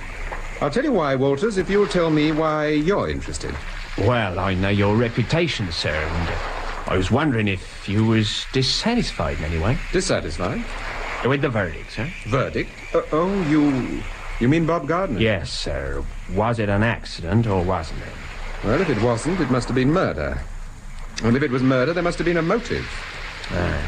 I'll tell you why, Walters, if you'll tell me why you're interested. Well, I know your reputation, sir, and I was wondering if you was dissatisfied in any way. Dissatisfied? With the verdict, sir. Verdict? You mean Bob Gardner? Yes, sir. Was it an accident or wasn't it? Well, if it wasn't, it must have been murder. And if it was murder, there must have been a motive.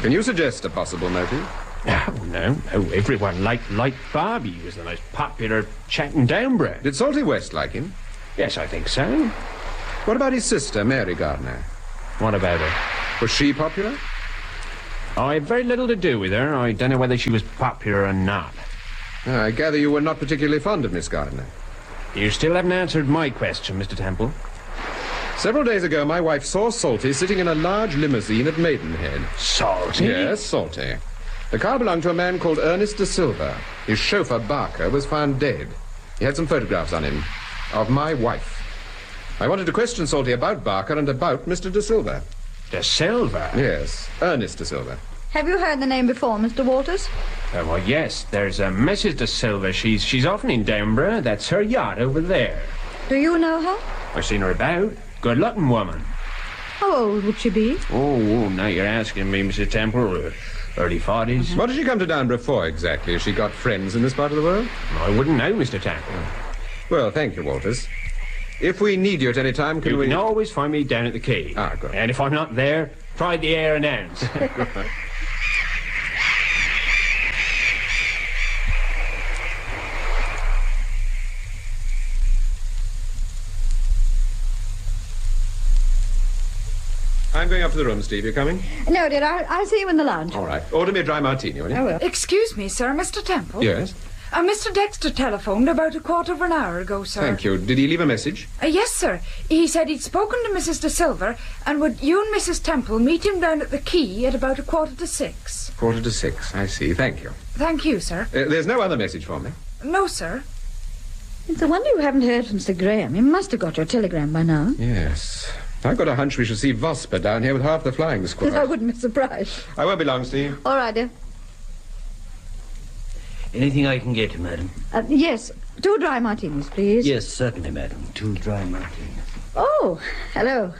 Can you suggest a possible motive? Oh, no. Everyone liked Bob. He was the most popular chap in Downburgh. Did Salty West like him? Yes, I think so. What about his sister, Mary Gardner? What about her? Was she popular? I had very little to do with her. I don't know whether she was popular or not. I gather you were not particularly fond of Miss Gardner. You still haven't answered my question, Mr. Temple. Several days ago, my wife saw Salty sitting in a large limousine at Maidenhead. Salty? Yes, Salty. The car belonged to a man called Ernest De Silva. His chauffeur, Barker, was found dead. He had some photographs on him of my wife. I wanted to question Salty about Barker and about Mr. De Silva. De Silva? Yes, Ernest De Silva. Have you heard the name before, Mr. Waters? Well, yes. There's a Mrs. De Silva. She's often in Downburgh. That's her yacht over there. Do you know her? I've seen her about. Good-looking woman. How old would she be? Oh, now you're asking me, Mrs. Temple. Early 40s. What did she come to Downburgh for, exactly? Has she got friends in this part of the world? I wouldn't know, Mr. Temple. Well, thank you, Walters. If we need you at any time, you can always find me down at the quay. Good. And if I'm not there, try the air announce. I'm going up to the room, Steve. You coming? No, dear. I'll see you in the lounge. All right. Order me a dry martini, will you? I will. Excuse me, sir, Mr. Temple. Yes? Mr. Dexter telephoned about a quarter of an hour ago, sir. Thank you. Did he leave a message? Yes, sir. He said he'd spoken to Mrs. De Silva and would you and Mrs. Temple meet him down at the quay at about 6:15. 6:45. I see. Thank you. Thank you, sir. There's no other message for me? No, sir. It's a wonder you haven't heard from Sir Graham. He must have got your telegram by now. Yes. I've got a hunch we shall see Vosper down here with half the flying squad. I wouldn't be surprised. I won't be long, Steve. All right, dear. Anything I can get you, madam? Yes. 2 dry martinis, please. Yes, certainly, madam. 2 dry martinis. Oh, hello.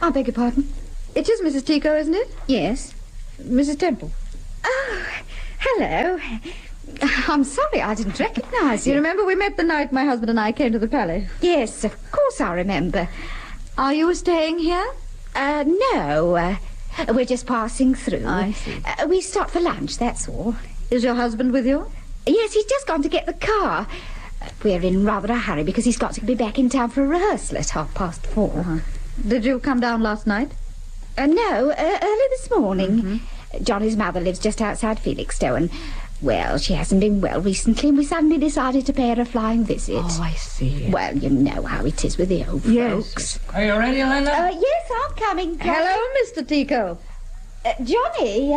I beg your pardon. It is Mrs. Tico, isn't it? Yes. Mrs. Temple. Oh, hello. I'm sorry I didn't recognise you. You remember we met the night my husband and I came to the Palais? Yes, of course I remember. Are you staying here? No. We're just passing through. I see. We stopped for lunch, that's all. Is your husband with you? Yes, he's just gone to get the car. We're in rather a hurry because he's got to be back in town for a rehearsal at 4:30. Uh-huh. Did you come down last night? No, early this morning. Johnny's mother lives just outside Felixstowe and, well, she hasn't been well recently and we suddenly decided to pay her a flying visit. Oh, I see. Well, you know how it is with the old folks. Are you ready, Linda? Yes, I'm coming, Johnny. Hello, Mr. Tico. Johnny,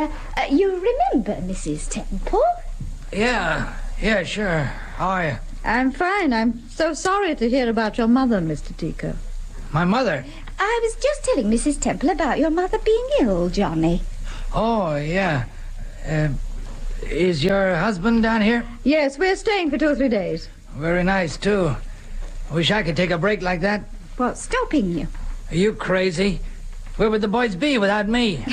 you remember Mrs. Temple? Yeah, sure. How are you? I'm fine. I'm so sorry to hear about your mother, Mr. Tico. My mother? I was just telling Mrs. Temple about your mother being ill, Johnny. Oh, yeah. Is your husband down here? Yes, we're staying for 2 or 3 days. Very nice, too. Wish I could take a break like that. What's stopping you? Are you crazy? Where would the boys be without me?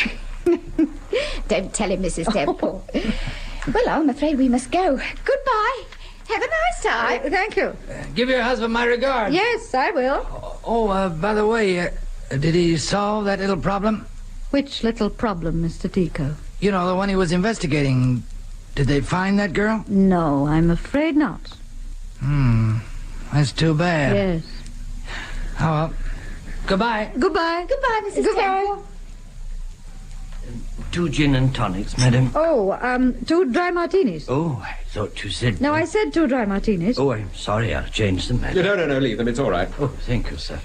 Don't tell him, Mrs. Temple. Well, I'm afraid we must go. Goodbye. Have a nice time. Thank you. Give your husband my regard. Yes, I will. Oh, by the way, did he solve that little problem? Which little problem, Mr. Tico? You know, the one he was investigating. Did they find that girl? No, I'm afraid not. That's too bad. Yes. Oh, well. Goodbye. Goodbye. Goodbye, Mrs. Temple. 2 gin and tonics, madam. Oh, 2 dry martinis. Oh, I thought you said... No, I said 2 dry martinis. Oh, I'm sorry. I'll change them, madam. No, leave them. It's all right. Oh, thank you, sir.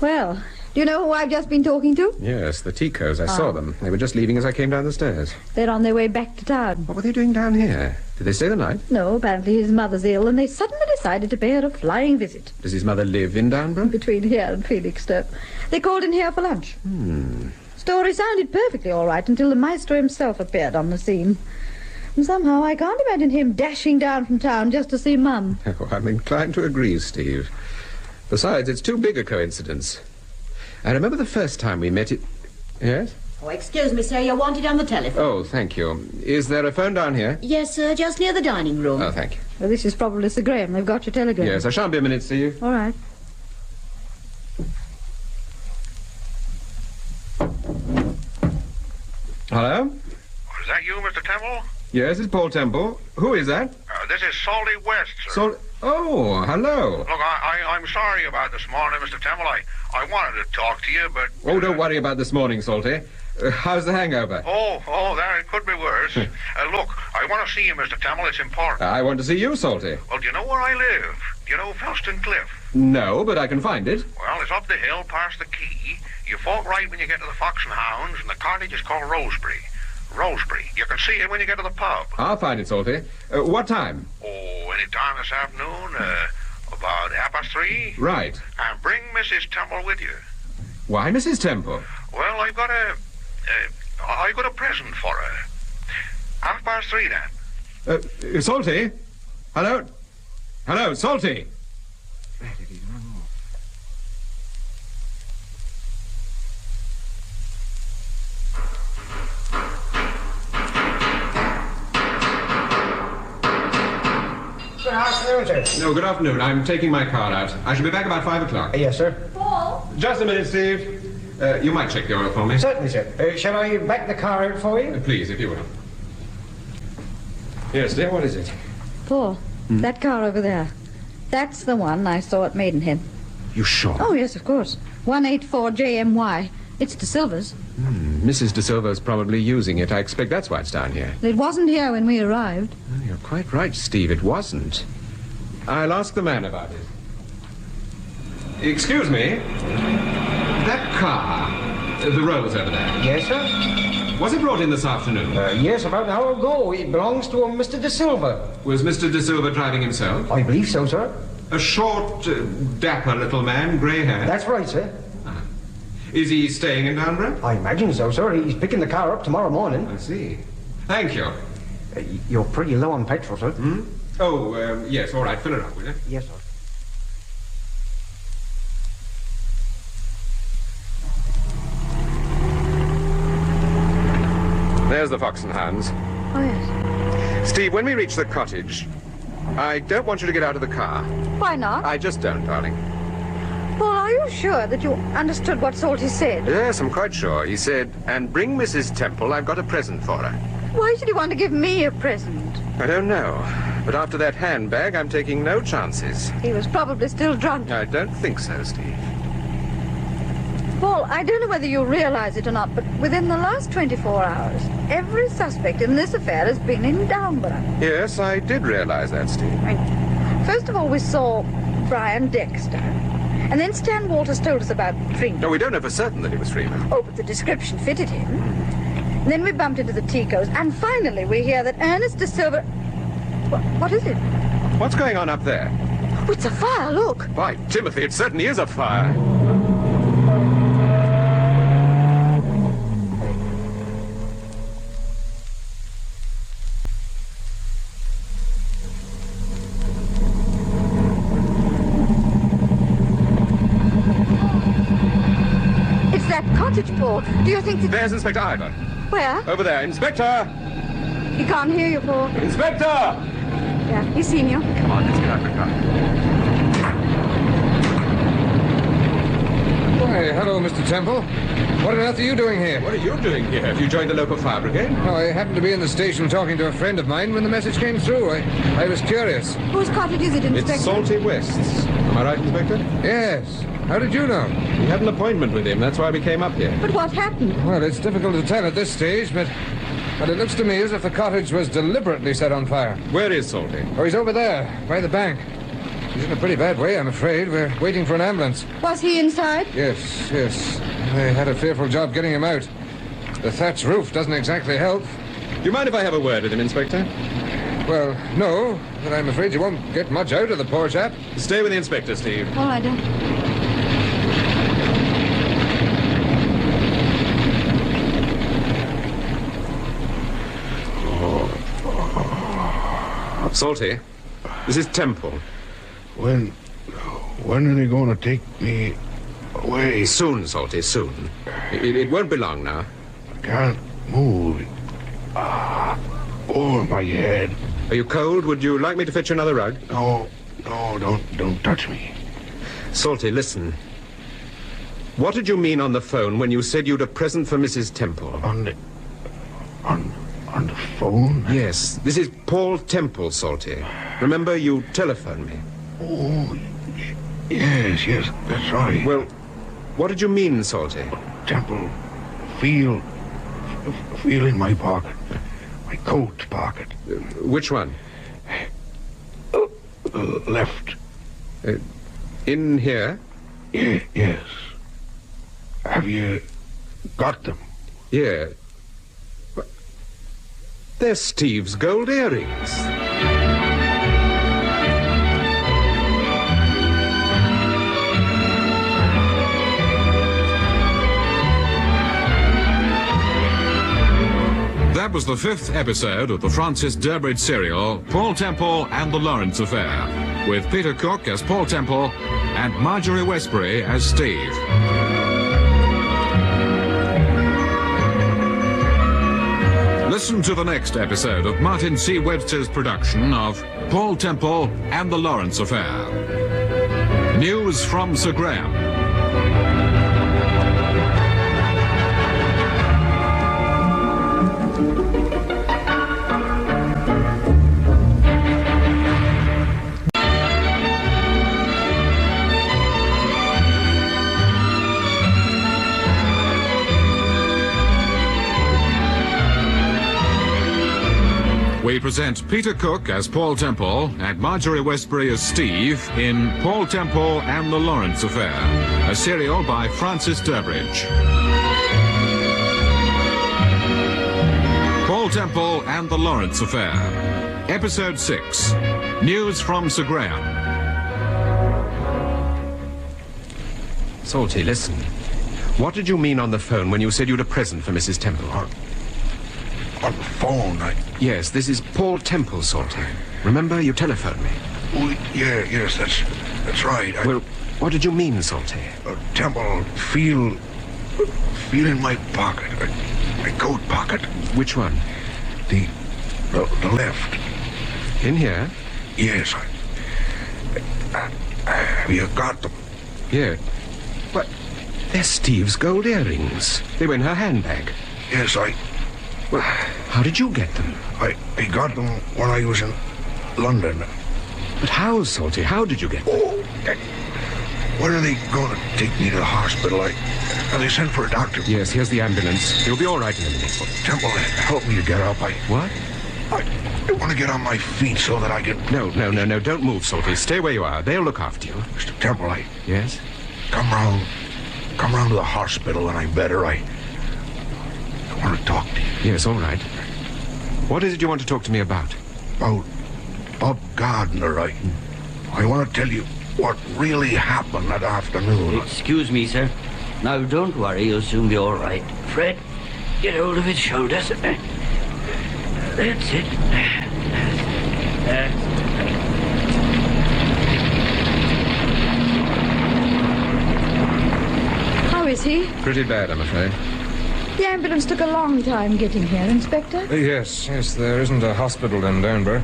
Well, do you know who I've just been talking to? Yes, the Ticos. I saw them. They were just leaving as I came down the stairs. They're on their way back to town. What were they doing down here? Did they stay the night? No, apparently his mother's ill, and they suddenly decided to pay her a flying visit. Does his mother live in Downburgh? Between here and Felixstowe. They called in here for lunch. Story sounded perfectly all right until the maestro himself appeared on the scene. And somehow I can't imagine him dashing down from town just to see Mum. Oh, I'm inclined to agree, Steve. Besides, it's too big a coincidence. I remember the first time we met it... Yes? Oh, excuse me, sir. You're wanted on the telephone. Oh, thank you. Is there a phone down here? Yes, sir. Just near the dining room. Oh, thank you. Well, this is probably Sir Graham. They've got your telegram. Yes, I shan't be a minute, Steve. All right. Hello? Is that you, Mr. Temple? Yes, it's Paul Temple. Who is that? This is Salty West, sir. Oh, hello. Look, I'm sorry about this morning, Mr. Temple. I wanted to talk to you, but... Oh, don't worry about this morning, Salty. How's the hangover? Oh, there, it could be worse. Look, I want to see you, Mr. Temple. It's important. I want to see you, Salty. Well, do you know where I live? Do you know Felston Cliff? No, but I can find it. Well, it's up the hill past the quay. You fork right when you get to the Fox and Hounds, and the cottage is called Rosebery. Rosebery. You can see it when you get to the pub. I'll find it, Salty. What time? Oh, any time this afternoon, about 3:30. Right. And bring Mrs. Temple with you. Why, Mrs. Temple? Well, I've got a present for her. 3:30 then. Salty? Hello? Hello, Salty? Good afternoon, sir. No, good afternoon. I'm taking my car out. I shall be back about 5 o'clock. Yes, sir. Paul? Just a minute, Steve. You might check the oil for me. Certainly, sir. Shall I back the car out for you? Please, if you will. Yes, dear, what is it? Paul, that car over there. That's the one I saw at Maidenhead. You sure? Oh, yes, of course. 184 JMY. It's De Silva's. Mrs. De Silva's probably using it. I expect that's why it's down here. It wasn't here when we arrived. Oh, you're quite right, Steve. It wasn't. I'll ask the man about it. Excuse me. That car, the Rose over there. Yes, sir. Was it brought in this afternoon? Yes, about an hour ago. It belongs to a Mr. De Silva. Was Mr. De Silva driving himself? I believe so, sir. A short, dapper little man, grey hair? That's right, sir. Is he staying in Downburgh? I imagine so, sir. He's picking the car up tomorrow morning. I see. Thank you. You're pretty low on petrol, sir. Oh, yes, all right. Fill it up, will you? Yes, sir. There's the Fox and Hounds. Oh, yes. Steve, when we reach the cottage, I don't want you to get out of the car. Why not? I just don't, darling. Paul, are you sure that you understood what Salty said? Yes, I'm quite sure. He said, and bring Mrs. Temple, I've got a present for her. Why should he want to give me a present? I don't know. But after that handbag, I'm taking no chances. He was probably still drunk. I don't think so, Steve. Paul, I don't know whether you realize it or not, but within the last 24 hours, every suspect in this affair has been in Downburgh. Yes, I did realize that, Steve. First of all, we saw Brian Dexter. And then Stan Walters told us about Freeman. No, we don't know for certain that he was Freeman. Oh, but the description fitted him. And then we bumped into the Ticos. And finally, we hear that Ernest de Silva... What is it? What's going on up there? Oh, it's a fire, look. By Timothy, it certainly is a fire. It's that cottage, Paul. Do you think that... There's Inspector Ivor. Where? Over there. Inspector! He can't hear you, Paul. Inspector! Yeah, he's seen you. Come on, let's get out of the car. Why, hello, Mr. Temple. What on earth are you doing here? What are you doing here? Have you joined the local fire brigade? Oh, I happened to be in the station talking to a friend of mine when the message came through. I was curious. Whose cottage is it, Inspector? It's Salty West's. Am I right, Inspector? Yes. How did you know? We had an appointment with him. That's why we came up here. But what happened? Well, it's difficult to tell at this stage, but it looks to me as if the cottage was deliberately set on fire. Where is Salty? Oh, he's over there, by the bank. He's in a pretty bad way, I'm afraid. We're waiting for an ambulance. Was he inside? Yes. They had a fearful job getting him out. The thatch roof doesn't exactly help. Do you mind if I have a word with him, Inspector? Well, no, but I'm afraid you won't get much out of the poor chap. Stay with the Inspector, Steve. All right, then. Salty, this is Temple. When are they going to take me away? Soon, Salty, soon. It won't be long now. I can't move. Oh, my head. Are you cold? Would you like me to fetch you another rug? No, don't touch me. Salty, listen. What did you mean on the phone when you said you'd a present for Mrs. Temple? On the phone? Yes, this is Paul Temple, Salty. Remember, you telephoned me. Oh, yes, that's right. Well, what did you mean, Salty? Temple, feel in my pocket. My coat pocket. Which one? Left. In here? Yes. Have you got them? Yeah. They're Steve's gold earrings. That was the 5th episode of the Francis Durbridge serial, Paul Temple and the Lawrence Affair, with Peter Cook as Paul Temple and Marjorie Westbury as Steve. Listen to the next episode of Martin C. Webster's production of Paul Temple and the Lawrence Affair. News from Sir Graham. We present Peter Cook as Paul Temple and Marjorie Westbury as Steve in Paul Temple and the Lawrence Affair, a serial by Francis Durbridge. Paul Temple and the Lawrence Affair, Episode 6, News from Sir Graham. Salty, listen. What did you mean on the phone when you said you'd a present for Mrs. Temple? On the phone, Yes, this is Paul Temple, Salty. Remember, you telephoned me. Oh, yes, that's right. Well, what did you mean, Salty? Temple, feel in my pocket. my coat pocket. Which one? The left. In here? Yes. Have you got them? Yeah. But they're Steve's gold earrings. They were in her handbag. Yes, Well, how did you get them? I got them when I was in London. But how, Salty? How did you get them? Oh, when are they going to take me to the hospital? Have they sent for a doctor? Yes, here's the ambulance. You'll be all right in a minute. Temple, help me to get up. What? I want to get on my feet so that I can... No. Don't move, Salty. Stay where you are. They'll look after you. Mr. Temple, Yes? Come round to the hospital when I'm better. I want to talk to you. Yes, all right. What is it you want to talk to me about? About Bob Gardner. I want to tell you what really happened that afternoon. Excuse me, sir. Now, don't worry. You'll soon be all right. Fred, get hold of his shoulders. That's it. How is he? Pretty bad, I'm afraid. The ambulance took a long time getting here, Inspector. Yes, there isn't a hospital in Downburgh.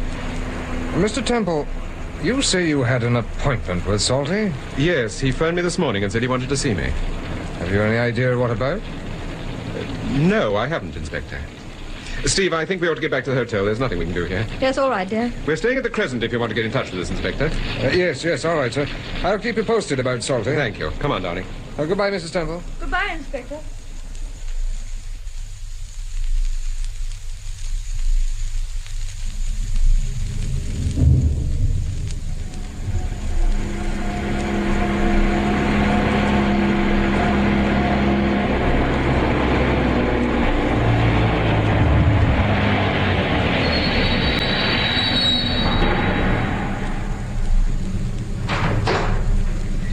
Mr. Temple, you say you had an appointment with Salty? Yes, he phoned me this morning and said he wanted to see me. Have you any idea what about? No, I haven't, Inspector. Steve, I think we ought to get back to the hotel. There's nothing we can do here. Yes, all right, dear. We're staying at the Crescent if you want to get in touch with us, Inspector. Yes, all right, sir. I'll keep you posted about Salty. Thank you. Come on, darling. Goodbye, Mrs. Temple. Goodbye, Inspector.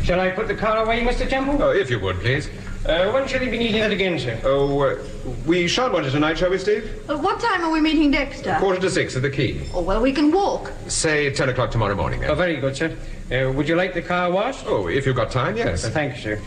Shall I put the car away, Mr. Temple? Oh, if you would, please. When shall he be needing it again, sir? Oh, we shan't want it tonight, shall we, Steve? What time are we meeting Dexter? 5:45 at the Quay. Oh, well, we can walk. Say 10 o'clock tomorrow morning, then. Oh, very good, sir. Would you like the car washed? Oh, if you've got time, yes. Thank you, sir.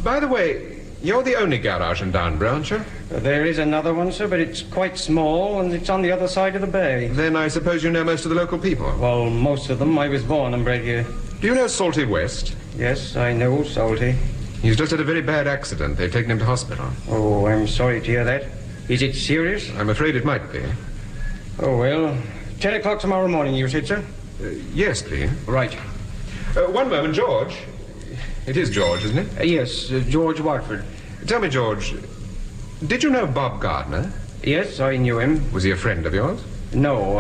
By the way, you're the only garage in Downburgh, aren't you? There is another one, sir, but it's quite small, and it's on the other side of the bay. Then I suppose you know most of the local people? Well, most of them. I was born and bred here. Do you know Salty West? Yes, I know Salty. He's just had a very bad accident. They've taken him to hospital. Oh, I'm sorry to hear that. Is it serious? I'm afraid it might be. Oh, well, 10 o'clock tomorrow morning, you said, sir? Yes, please. Right. One moment, George. It is George, isn't it? Yes, George Watford. Tell me, George, did you know Bob Gardner? Yes, I knew him. Was he a friend of yours? No,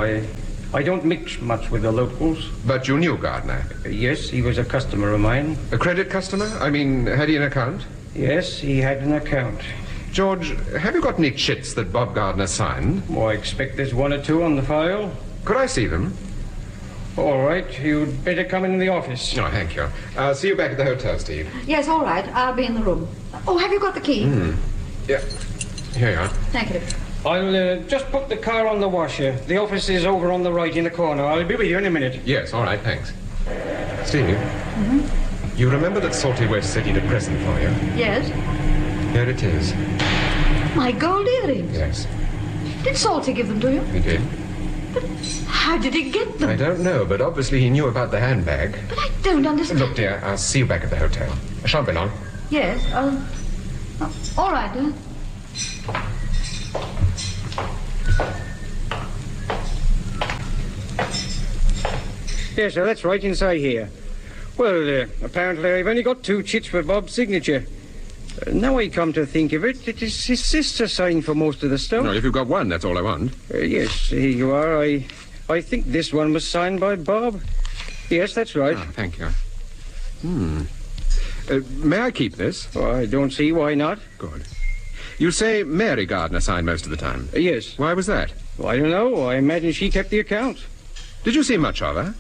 I don't mix much with the locals. But you knew Gardner? Yes, he was a customer of mine. A credit customer? I mean, had he an account? Yes, he had an account. George, have you got any chits that Bob Gardner signed? Oh, I expect there's one or two on the file. Could I see them? All right, you'd better come in the office. Oh, thank you. I'll see you back at the hotel, Steve. Yes, all right. I'll be in the room. Oh, have you got the key? Yeah. Here you are. Thank you. I'll just put the car on the washer. The office is over on the right in the corner. I'll be with you in a minute. Yes, all right, thanks. Steve, you remember that Salty West said he'd a present for you? Yes. Here it is. My gold earrings? Yes. Did Salty give them to you? He did. But how did he get them? I don't know, but obviously he knew about the handbag. But I don't understand. Look, dear, I'll see you back at the hotel. I shan't be long. Yes, all right, dear. Yes, sir, that's right inside here. Well, apparently I've only got 2 chits for Bob's signature. Now I come to think of it, it is his sister signed for most of the stuff. No, if you've got one, that's all I want. Yes, here you are. I think this one was signed by Bob. Yes, that's right. Oh, thank you. May I keep this? Oh, I don't see why not. Good. You say Mary Gardner signed most of the time? Yes. Why was that? Well, I don't know. I imagine she kept the account. Did you see much of her?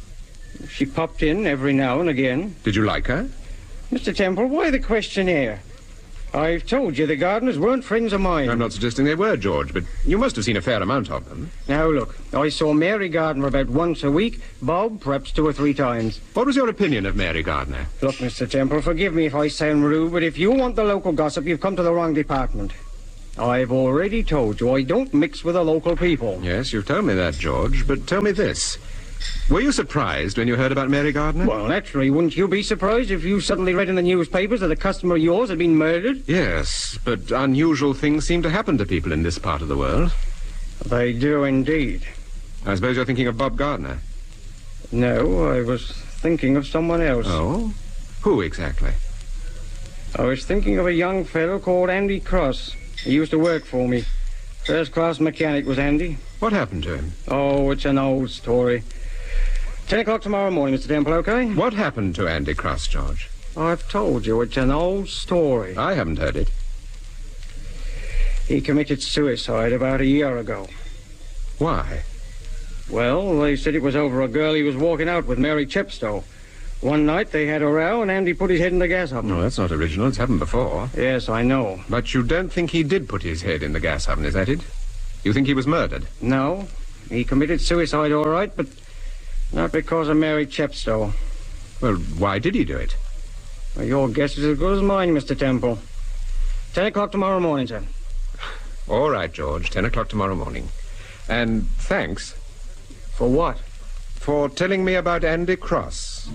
She popped in every now and again. Did you like her? Mr. Temple, why the questionnaire? I've told you the Gardners weren't friends of mine. I'm not suggesting they were, George, but you must have seen a fair amount of them. Now, look, I saw Mary Gardner about once a week, Bob perhaps 2 or 3 times. What was your opinion of Mary Gardner? Look, Mr. Temple, forgive me if I sound rude, but if you want the local gossip, you've come to the wrong department. I've already told you I don't mix with the local people. Yes, you've told me that, George, but tell me this. Were you surprised when you heard about Mary Gardner? Well, naturally, wouldn't you be surprised if you suddenly read in the newspapers that a customer of yours had been murdered? Yes, but unusual things seem to happen to people in this part of the world. They do indeed. I suppose you're thinking of Bob Gardner. No, I was thinking of someone else. Oh? Who exactly? I was thinking of a young fellow called Andy Cross. He used to work for me. First-class mechanic was Andy. What happened to him? Oh, it's an old story. 10 o'clock tomorrow morning, Mr. Temple, okay? What happened to Andy Cross, George? I've told you, it's an old story. I haven't heard it. He committed suicide about a year ago. Why? Well, they said it was over a girl he was walking out with, Mary Chepstow. One night they had a row and Andy put his head in the gas oven. No, that's not original. It's happened before. Yes, I know. But you don't think he did put his head in the gas oven, is that it? You think he was murdered? No. He committed suicide, all right, but not because of Mary Chepstow. Well, why did he do it? Well, your guess is as good as mine, Mr. Temple. 10 o'clock tomorrow morning, sir. All right, George. 10 o'clock tomorrow morning. And thanks. For what? For telling me about Andy Cross.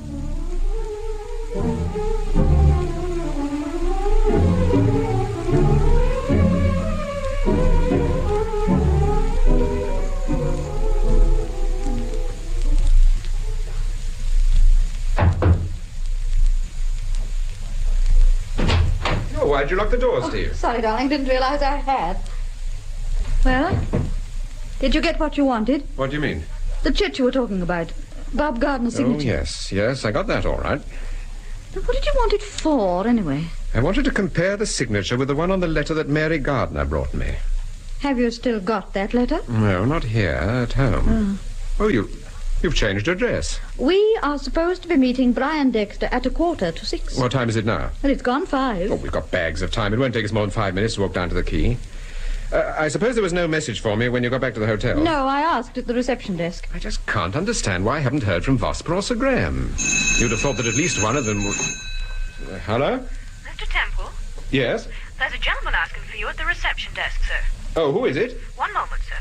Oh, why'd you lock the door, Steve? Sorry, darling, didn't realize I had. Well, did you get what you wanted? What do you mean? The chit you were talking about. Bob Gardner's signature. Oh, yes, I got that all right. What did you want it for, anyway? I wanted to compare the signature with the one on the letter that Mary Gardner brought me. Have you still got that letter? No, not here, at home. Oh, you've changed address. We are supposed to be meeting Brian Dexter at 5:45. What time is it now? Well, it's gone 5. Oh, we've got bags of time. It won't take us more than 5 minutes to walk down to the quay. I suppose there was no message for me when you got back to the hotel? No, I asked at the reception desk. I just can't understand why I haven't heard from Vosper or Sir Graham. You'd have thought that at least one of them would... hello? Mr. Temple? Yes? There's a gentleman asking for you at the reception desk, sir. Oh, who is it? One moment, sir.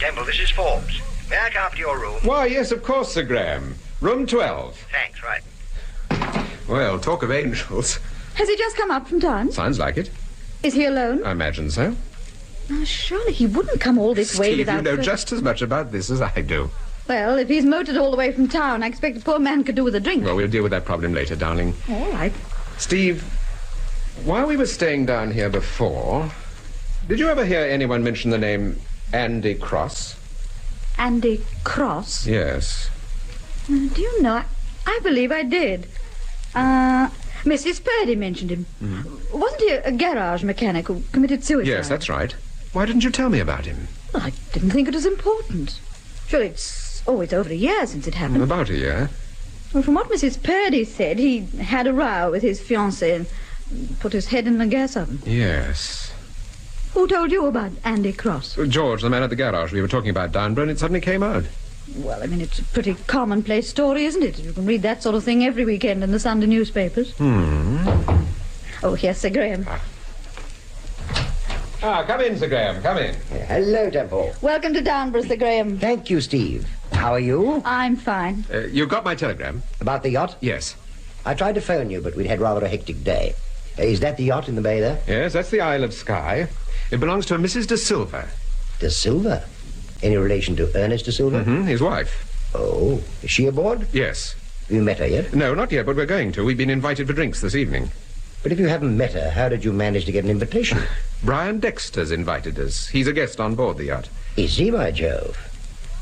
Temple, this is Forbes. May I come up to your room? Why, yes, of course, Sir Graham. Room 12. Thanks, right. Well, talk of angels. Has he just come up from town? Sounds like it. Is he alone? I imagine so. Oh, surely he wouldn't come all this way Steve, without... you know just as much about this as I do. Well, if he's motored all the way from town, I expect a poor man could do with a drink. Well, we'll deal with that problem later, darling. All right. Steve, while we were staying down here before, did you ever hear anyone mention the name Andy Cross? Andy Cross? Yes. Do you know, I believe I did. Mrs. Purdy mentioned him. Wasn't he a garage mechanic who committed suicide? Yes, that's right. Why didn't you tell me about him? Well, I didn't think it was important. Surely it's always over a year since it happened. About a year. Well, from what Mrs. Purdy said, he had a row with his fiancée and put his head in the gas oven. Yes. Who told you about Andy Cross? George, the man at the garage. We were talking about Downburgh and it suddenly came out. Well, I mean, it's a pretty commonplace story, isn't it? You can read that sort of thing every weekend in the Sunday newspapers. Oh, here's Sir Graham. Come in, Sir Graham, come in. Hello, Temple. Welcome to Downburgh, Sir Graham. Thank you, Steve. How are you? I'm fine. You got my telegram? About the yacht? Yes. I tried to phone you, but we'd had rather a hectic day. Is that the yacht in the bay there? Yes, that's the Isle of Skye. It belongs to a Mrs. De Silva. De Silva? Any relation to Ernest De Silva? His wife. Oh, is she aboard? Yes. Have you met her yet? No, not yet, but we're going to. We've been invited for drinks this evening. But if you haven't met her, how did you manage to get an invitation? Brian Dexter's invited us. He's a guest on board the yacht. Is he, by Jove?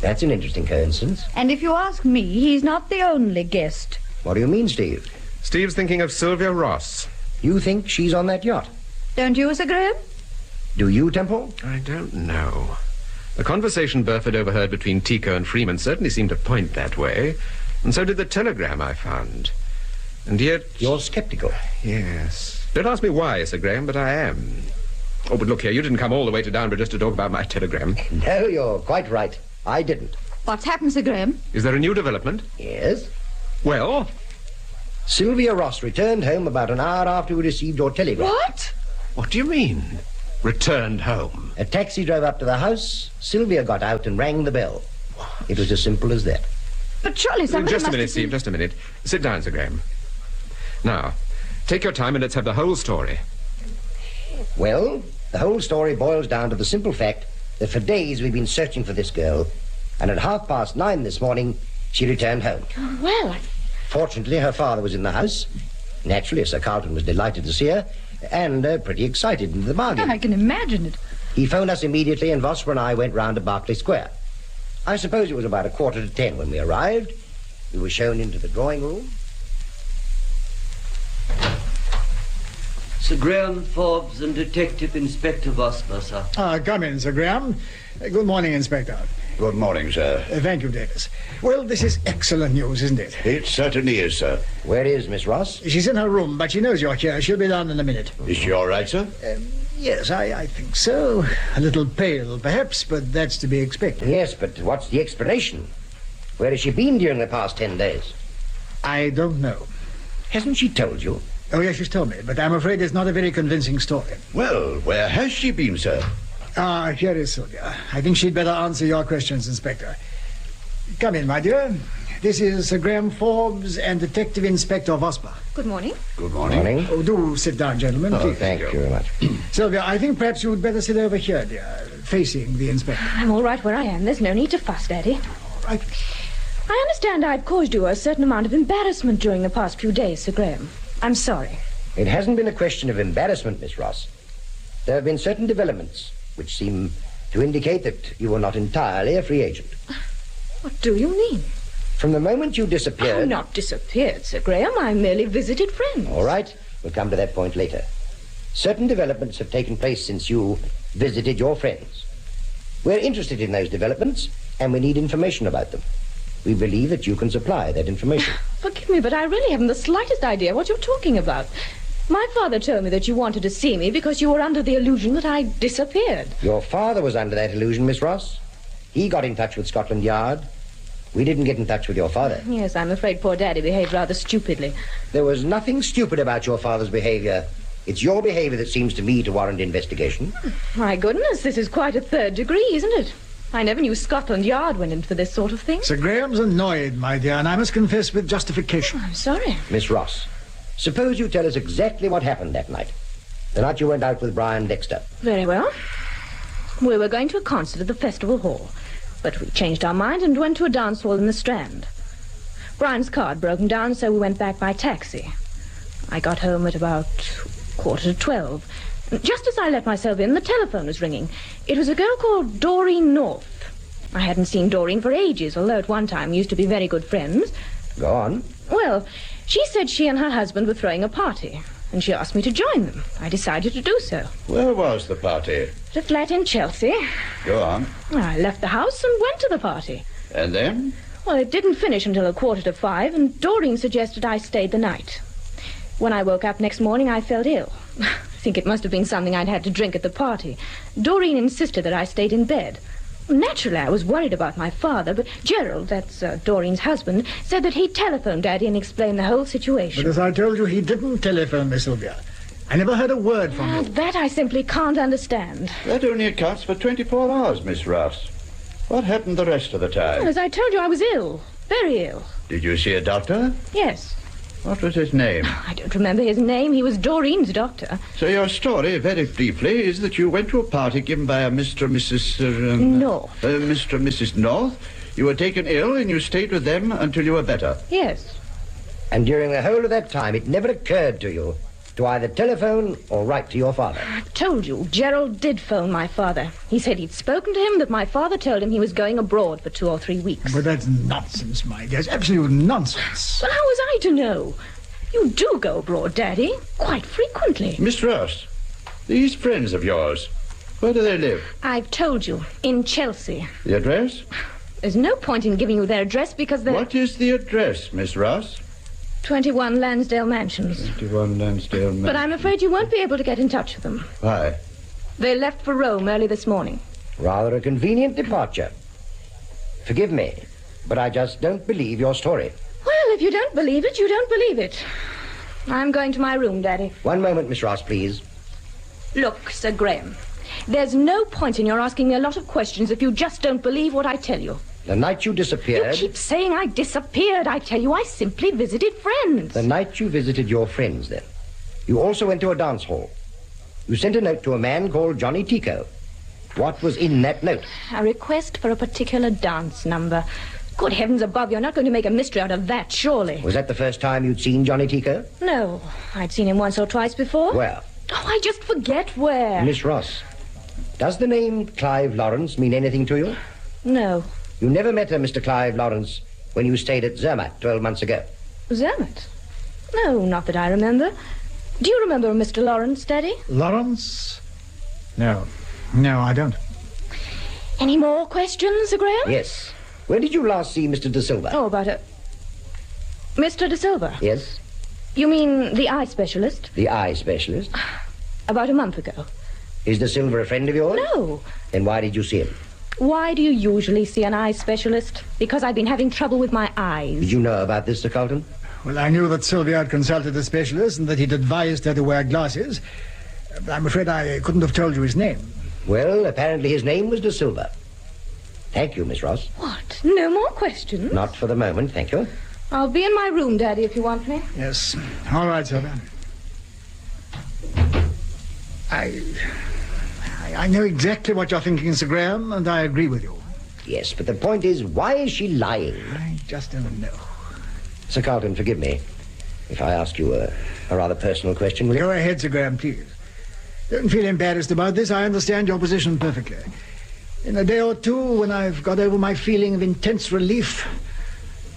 That's an interesting coincidence. And if you ask me, he's not the only guest. What do you mean, Steve? Steve's thinking of Sylvia Ross. You think she's on that yacht? Don't you, Sir Graham? Do you, Temple? I don't know. The conversation Burford overheard between Tico and Freeman certainly seemed to point that way, and so did the telegram I found. And yet... You're sceptical? Yes. Don't ask me why, Sir Graham, but I am. Oh, but look here, you didn't come all the way to Downburgh just to talk about my telegram. No, you're quite right. I didn't. What's happened, Sir Graham? Is there a new development? Yes. Well? Sylvia Ross returned home about an hour after we received your telegram. What? What do you mean? Returned home? A taxi drove up to the house. Sylvia got out and rang the bell. It was as simple as that. But surely somebody Just a must minute, have Steve, seen- just a minute. Sit down, Sir Graham. Now, take your time and let's have the whole story. Well, the whole story boils down to the simple fact that for days we've been searching for this girl, and at 9:30 this morning, she returned home. Oh, well, Fortunately, her father was in the house. Naturally, Sir Carlton was delighted to see her, and pretty excited in the bargain. I can imagine it. He phoned us immediately, and Vosper and I went round to Berkeley Square. I suppose it was about 9:45 when we arrived. We were shown into the drawing room. Sir Graham Forbes and Detective Inspector Vosper, sir. Come in, Sir Graham. Good morning, Inspector. Good morning, sir. Thank you, Davis. Well, this is excellent news, isn't it? It certainly is, sir. Where is Miss Ross? She's in her room, but she knows you're here. She'll be down in a minute. Is she all right, sir? Yes, I think so. A little pale, perhaps, but that's to be expected. Yes, but what's the explanation? Where has she been during the past 10 days? I don't know. Hasn't she told you? Oh, yes, she's told me, but I'm afraid it's not a very convincing story. Well, where has she been, sir? Here is Sylvia. I think she'd better answer your questions, Inspector. Come in, my dear. This is Sir Graham Forbes and Detective Inspector Vosper. Good morning. Good morning. Oh, do sit down, gentlemen, please. Thank you very much. Sylvia, I think perhaps you'd better sit over here, dear, facing the Inspector. I'm all right where I am. There's no need to fuss, Daddy. All right. I understand I've caused you a certain amount of embarrassment during the past few days, Sir Graham. I'm sorry. It hasn't been a question of embarrassment, Miss Ross. There have been certain developments which seem to indicate that you were not entirely a free agent. What do you mean? From the moment you disappeared... I'm not disappeared, Sir Graham. I merely visited friends. All right. We'll come to that point later. Certain developments have taken place since you visited your friends. We're interested in those developments, and we need information about them. We believe that you can supply that information. Forgive me, but I really haven't the slightest idea what you're talking about. My father told me that you wanted to see me because you were under the illusion that I disappeared. Your father was under that illusion, Miss Ross. He got in touch with Scotland Yard. We didn't get in touch with your father. Yes, I'm afraid poor Daddy behaved rather stupidly. There was nothing stupid about your father's behavior. It's your behavior that seems to me to warrant investigation. My goodness, this is quite a third degree, isn't it? I never knew Scotland Yard went in for this sort of thing. Sir Graham's annoyed, my dear, and I must confess with justification. I'm sorry. Miss Ross, suppose you tell us exactly what happened that night. The night you went out with Brian Dexter. Very well. We were going to a concert at the festival hall, but we changed our mind and went to a dance hall in the Strand. Brian's car had broken down, so we went back by taxi. I got home at about 11:45. Just as I let myself in, the telephone was ringing. It was a girl called Doreen North. I hadn't seen Doreen for ages, although at one time we used to be very good friends. Go on. Well, she said she and her husband were throwing a party, and she asked me to join them. I decided to do so. Where was the party? At a flat in Chelsea. Go on. I left the house and went to the party. And then? Well, it didn't finish until 5:15, and Doreen suggested I stayed the night. When I woke up next morning, I felt ill. I think it must have been something I'd had to drink at the party. Doreen insisted that I stayed in bed. Naturally, I was worried about my father, but Gerald, that's Doreen's husband, said that he'd telephone Daddy and explain the whole situation. But as I told you, he didn't telephone Miss Sylvia. I never heard a word from him. That I simply can't understand. That only accounts for 24 hours, Miss Ross. What happened the rest of the time? Well, as I told you, I was ill. Very ill. Did you see a doctor? Yes. What was his name? I don't remember his name. He was Doreen's doctor. So your story, very briefly, is that you went to a party given by a Mr. and Mrs. North. Mr. and Mrs. North. You were taken ill and you stayed with them until you were better. Yes. And during the whole of that time, it never occurred to you to either telephone or write to your father. I told you, Gerald did phone my father. He said he'd spoken to him, that my father told him he was going abroad for 2 or 3 weeks. But that's nonsense, my dear. It's absolute nonsense. Well, how was I to know? You do go abroad, Daddy, quite frequently. Miss Ross, these friends of yours, where do they live? I've told you, in Chelsea. The address? There's no point in giving you their address because they're... What is the address, Miss Ross? 21 Lansdale Mansions. 21 Lansdale Mansions. But I'm afraid you won't be able to get in touch with them. Why? They left for Rome early this morning. Rather a convenient departure. Forgive me, but I just don't believe your story. Well, if you don't believe it, you don't believe it. I'm going to my room, Daddy. One moment, Miss Ross, please. Look, Sir Graham, there's no point in your asking me a lot of questions if you just don't believe what I tell you. The night you disappeared... You keep saying I disappeared. I tell you, I simply visited friends. The night you visited your friends, then. You also went to a dance hall. You sent a note to a man called Johnny Tico. What was in that note? A request for a particular dance number. Good heavens above, you're not going to make a mystery out of that, surely. Was that the first time you'd seen Johnny Tico? No, I'd seen him once or twice before. Where? Oh, I just forget where. Miss Ross, does the name Clive Lawrence mean anything to you? No. You never met a Mr. Clive Lawrence when you stayed at Zermatt 12 months ago? Zermatt? No, not that I remember. Do you remember a Mr. Lawrence, Daddy? Lawrence? No. No, I don't. Any more questions, Sir Graham? Yes. When did you last see Mr. De Silva? Oh, about a... Mr. De Silva? Yes. You mean the eye specialist? The eye specialist? About a month ago. Is De Silva a friend of yours? No. Then why did you see him? Why do you usually see an eye specialist? Because I've been having trouble with my eyes. Did you know about this, Sir Carlton? Well, I knew that Sylvia had consulted a specialist and that he'd advised her to wear glasses. But I'm afraid I couldn't have told you his name. Well, apparently his name was De Silva. Thank you, Miss Ross. What? No more questions? Not for the moment, thank you. I'll be in my room, Daddy, if you want me. Yes. All right, Sylvia. I know exactly what you're thinking, Sir Graham, and I agree with you. Yes, but the point is, why is she lying? I just don't know. Sir Carlton, forgive me if I ask you a rather personal question, will you? Go ahead, Sir Graham, please. Don't feel embarrassed about this. I understand your position perfectly. In a day or two, when I've got over my feeling of intense relief,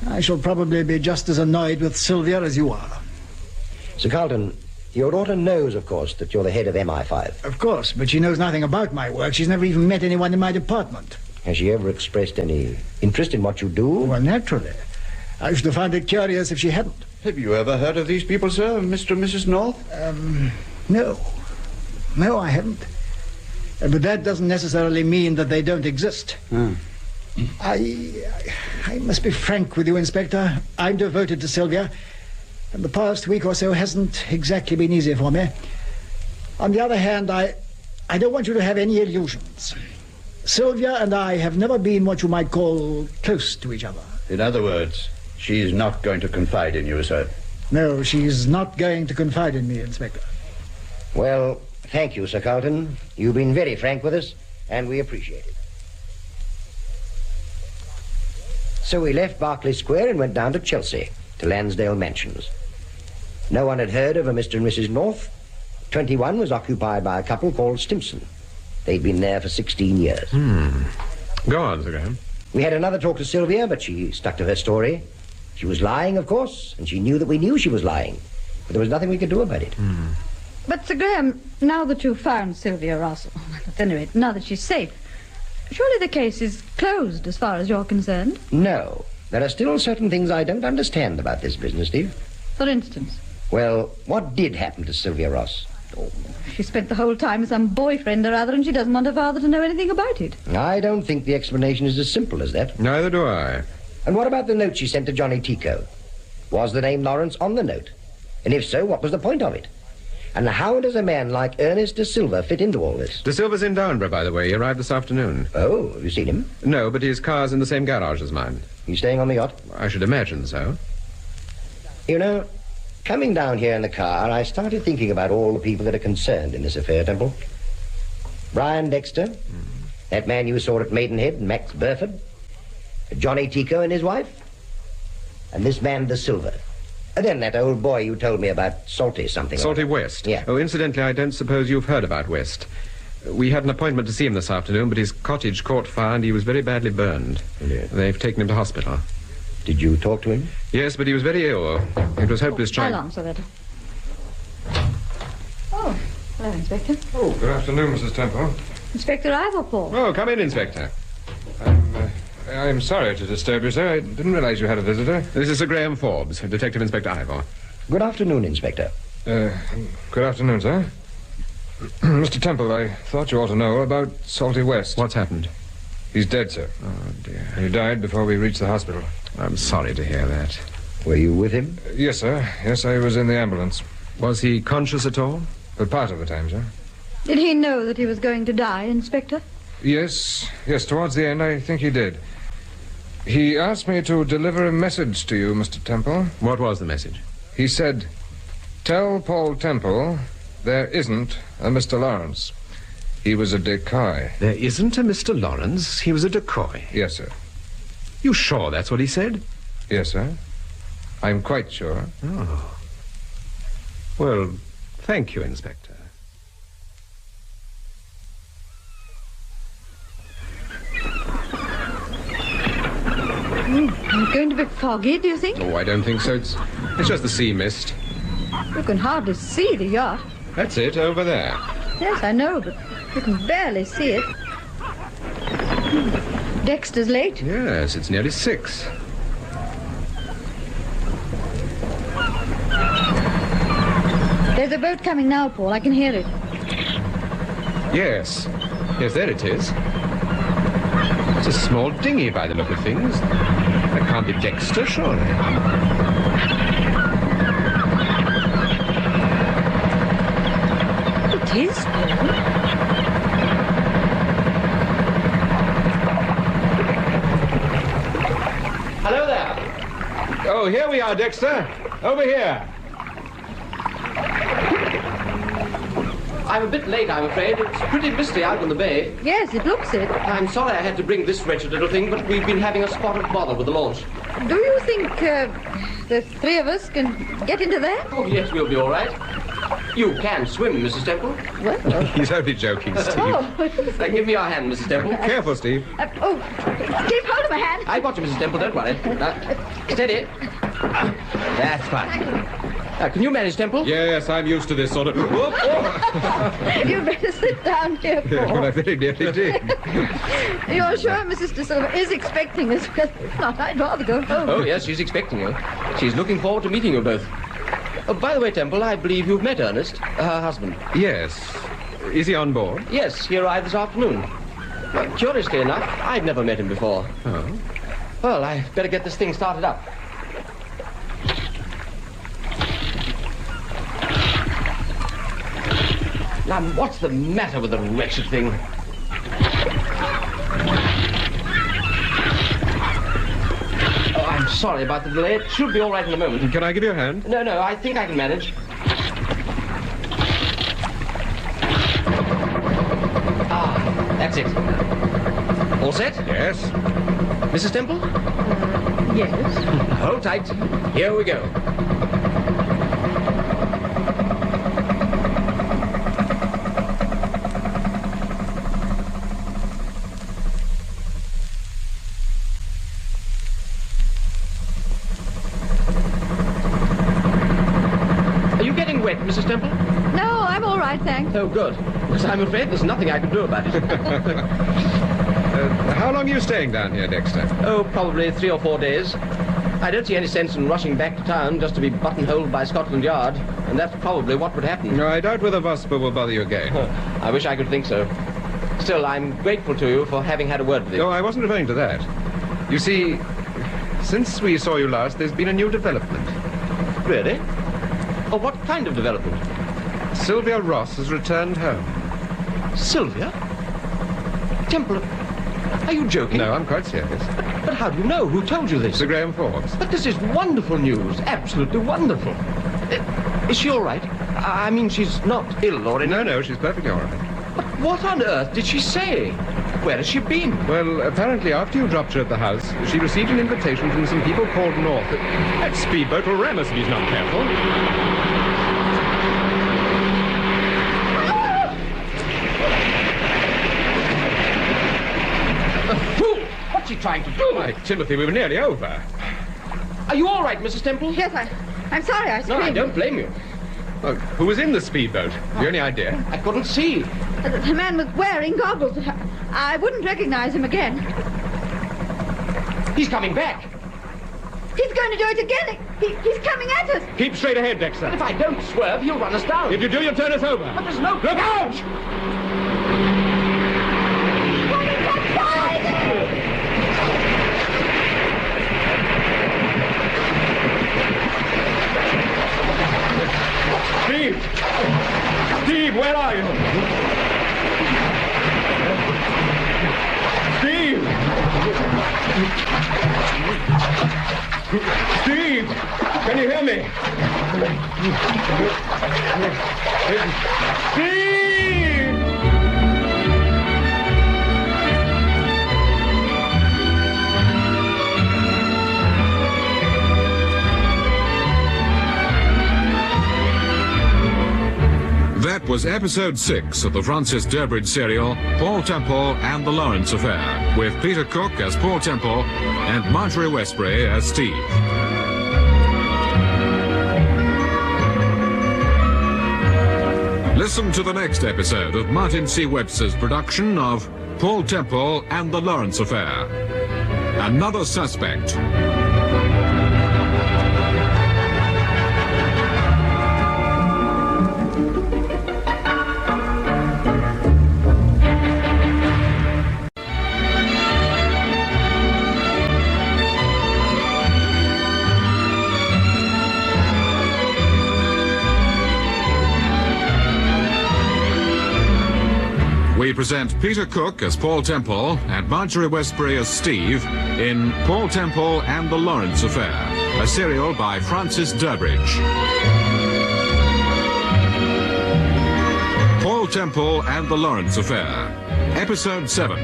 I shall probably be just as annoyed with Sylvia as you are. Sir Carlton, your daughter knows, of course, that you're the head of MI5. Of course, but she knows nothing about my work. She's never even met anyone in my department. Has she ever expressed any interest in what you do? Well, naturally. I should have found it curious if she hadn't. Have you ever heard of these people, sir? Mr. and Mrs. North? No. No, I haven't. But that doesn't necessarily mean that they don't exist. I must be frank with you, Inspector. I'm devoted to Sylvia, and the past week or so hasn't exactly been easy for me. On the other hand, I don't want you to have any illusions. Sylvia and I have never been what you might call close to each other. In other words, she's not going to confide in you, sir? No, she's not going to confide in me, Inspector. Well, thank you, Sir Carlton. You've been very frank with us, and we appreciate it. So we left Berkeley Square and went down to Chelsea, to Lansdale Mansions. No one had heard of a Mr. and Mrs. North. 21 was occupied by a couple called Stimpson. They'd been there for 16 years. Go on, Sir Graham. We had another talk to Sylvia, but she stuck to her story. She was lying, of course, and she knew that we knew she was lying. But there was nothing we could do about it. But, Sir Graham, now that you've found Sylvia Russell, at any rate, now that she's safe, surely the case is closed as far as you're concerned? No. There are still certain things I don't understand about this business, Steve. For instance? Well, what did happen to Sylvia Ross? She spent the whole time with some boyfriend or other, and she doesn't want her father to know anything about it. I don't think the explanation is as simple as that. Neither do I. And what about the note she sent to Johnny Tico? Was the name Lawrence on the note? And if so, what was the point of it? And how does a man like Ernest De Silva fit into all this? De Silva's in Downburgh, by the way. He arrived this afternoon. Oh, have you seen him? No, but his car's in the same garage as mine. He's staying on the yacht? I should imagine so. You know, coming down here in the car, I started thinking about all the people that are concerned in this affair, Temple. Brian Dexter, that man you saw at Maidenhead, Max Burford, Johnny Tico and his wife, and this man De Silva. And then that old boy you told me about, Salty something. Salty West? Yeah. Oh, incidentally, I don't suppose you've heard about West. We had an appointment to see him this afternoon, but his cottage caught fire and he was very badly burned. Yeah. They've taken him to hospital. Did you talk to him? Yes, but he was very ill. It was hopeless trying... How long, Sir Edward? Oh, hello, Inspector. Oh, good afternoon, Mrs. Temple. Inspector Ivorport. Oh, come in, Inspector. I'm sorry to disturb you, sir. I didn't realize you had a visitor. This is Sir Graham Forbes, Detective Inspector Ivor. Good afternoon, Inspector. Good afternoon, sir. Mr. Temple, I thought you ought to know about Salty West. What's happened? He's dead, sir. Oh, dear. He died before we reached the hospital. I'm sorry to hear that. Were you with him? Yes, sir. Yes, I was in the ambulance. Was he conscious at all? For part of the time, sir. Did he know that he was going to die, Inspector? Yes, towards the end, I think he did. He asked me to deliver a message to you, Mr. Temple. What was the message? He said, "Tell Paul Temple there isn't a Mr. Lawrence. He was a decoy." There isn't a Mr. Lawrence? He was a decoy? Yes, sir. You sure that's what he said? Yes, sir. I'm quite sure. Oh. Well, thank you, Inspector. It's going to be foggy, do you think? Oh, I don't think so. It's just the sea mist. You can hardly see the yacht. That's it, over there. Yes, I know, but you can barely see it. Dexter's late. Yes, it's nearly 6. There's a boat coming now, Paul. I can hear it. Yes, there it is. It's a small dinghy by the look of things. That can't be Dexter, surely. It is, Paul. Hello there. Oh, here we are, Dexter. Over here. I'm a bit late, I'm afraid. It's pretty misty out in the bay. Yes, it looks it. I'm sorry I had to bring this wretched little thing, but we've been having a spot of bother with the launch. Do you think the three of us can get into that? Oh, yes, we'll be all right. You can swim, Mrs. Temple. Well, He's only joking, Steve. Give me your hand, Mrs. Temple. Careful, Steve. Keep hold of my hand. I got you, Mrs. Temple, don't worry. Steady. That's fine. Can you manage, Temple? Yes, I'm used to this sort of... You better sit down here, Paul. Yeah, well, I very nearly did. You're sure Mrs. De Silva is expecting us? Well, if not, I'd rather go home. Oh, yes, she's expecting you. She's looking forward to meeting you both. Oh, by the way, Temple, I believe you've met Ernest, her husband. Yes. Is he on board? Yes, he arrived this afternoon. Well, curiously enough, I'd never met him before. Oh. Well, I better get this thing started up. Now, what's the matter with the wretched thing? Oh, I'm sorry about the delay. It should be all right in a moment. Can I give you a hand? No, I think I can manage. Ah, that's it. All set? Yes. Mrs. Temple? Yes. Hold tight. Here we go. Mrs. Temple? No, I'm all right, thanks. Oh, good. Because I'm afraid there's nothing I can do about it. How long are you staying down here, Dexter? Oh, probably 3 or 4 days. I don't see any sense in rushing back to town just to be buttonholed by Scotland Yard, and that's probably what would happen. No, I doubt whether Westbury will bother you again. I wish I could think so. Still, I'm grateful to you for having had a word with him. No, I wasn't referring to that. You see, since we saw you last, there's been a new development. Really? Oh, what kind of development? Sylvia Ross has returned home. Sylvia? Temple, are you joking? No, I'm quite serious. But how do you know? Who told you this? Sir Graham Forbes. But this is wonderful news. Absolutely wonderful. Is she all right? I mean, she's not ill or anything? No, she's perfectly all right. But what on earth did she say? Where has she been? Well, apparently after you dropped her at the house, she received an invitation from some people called North. That speedboat will ram us if he's not careful. What's he trying to do? Why, Timothy, we were nearly over. Are you all right, Mrs. Temple? Yes, I'm sorry I screamed. No, I don't blame you. Well, who was in the speedboat? Have you any idea? I couldn't see. The man was wearing goggles. I wouldn't recognize him again. He's coming back. He's going to do it again. He's coming at us. Keep straight ahead, Dexter. If I don't swerve, he'll run us down. If you do, you'll turn us over. But there's no... Look out! Steve! Steve, where are you? me! Steve! That was episode 6 of the Francis Durbridge serial, Paul Temple and the Lawrence Affair, with Peter Cook as Paul Temple and Marjorie Westbury as Steve. Listen to the next episode of Martin C. Webster's production of Paul Temple and the Lawrence Affair. Another Suspect. We present Peter Cook as Paul Temple and Marjorie Westbury as Steve in Paul Temple and the Lawrence Affair, a serial by Francis Durbridge. Paul Temple and the Lawrence Affair, Episode 7,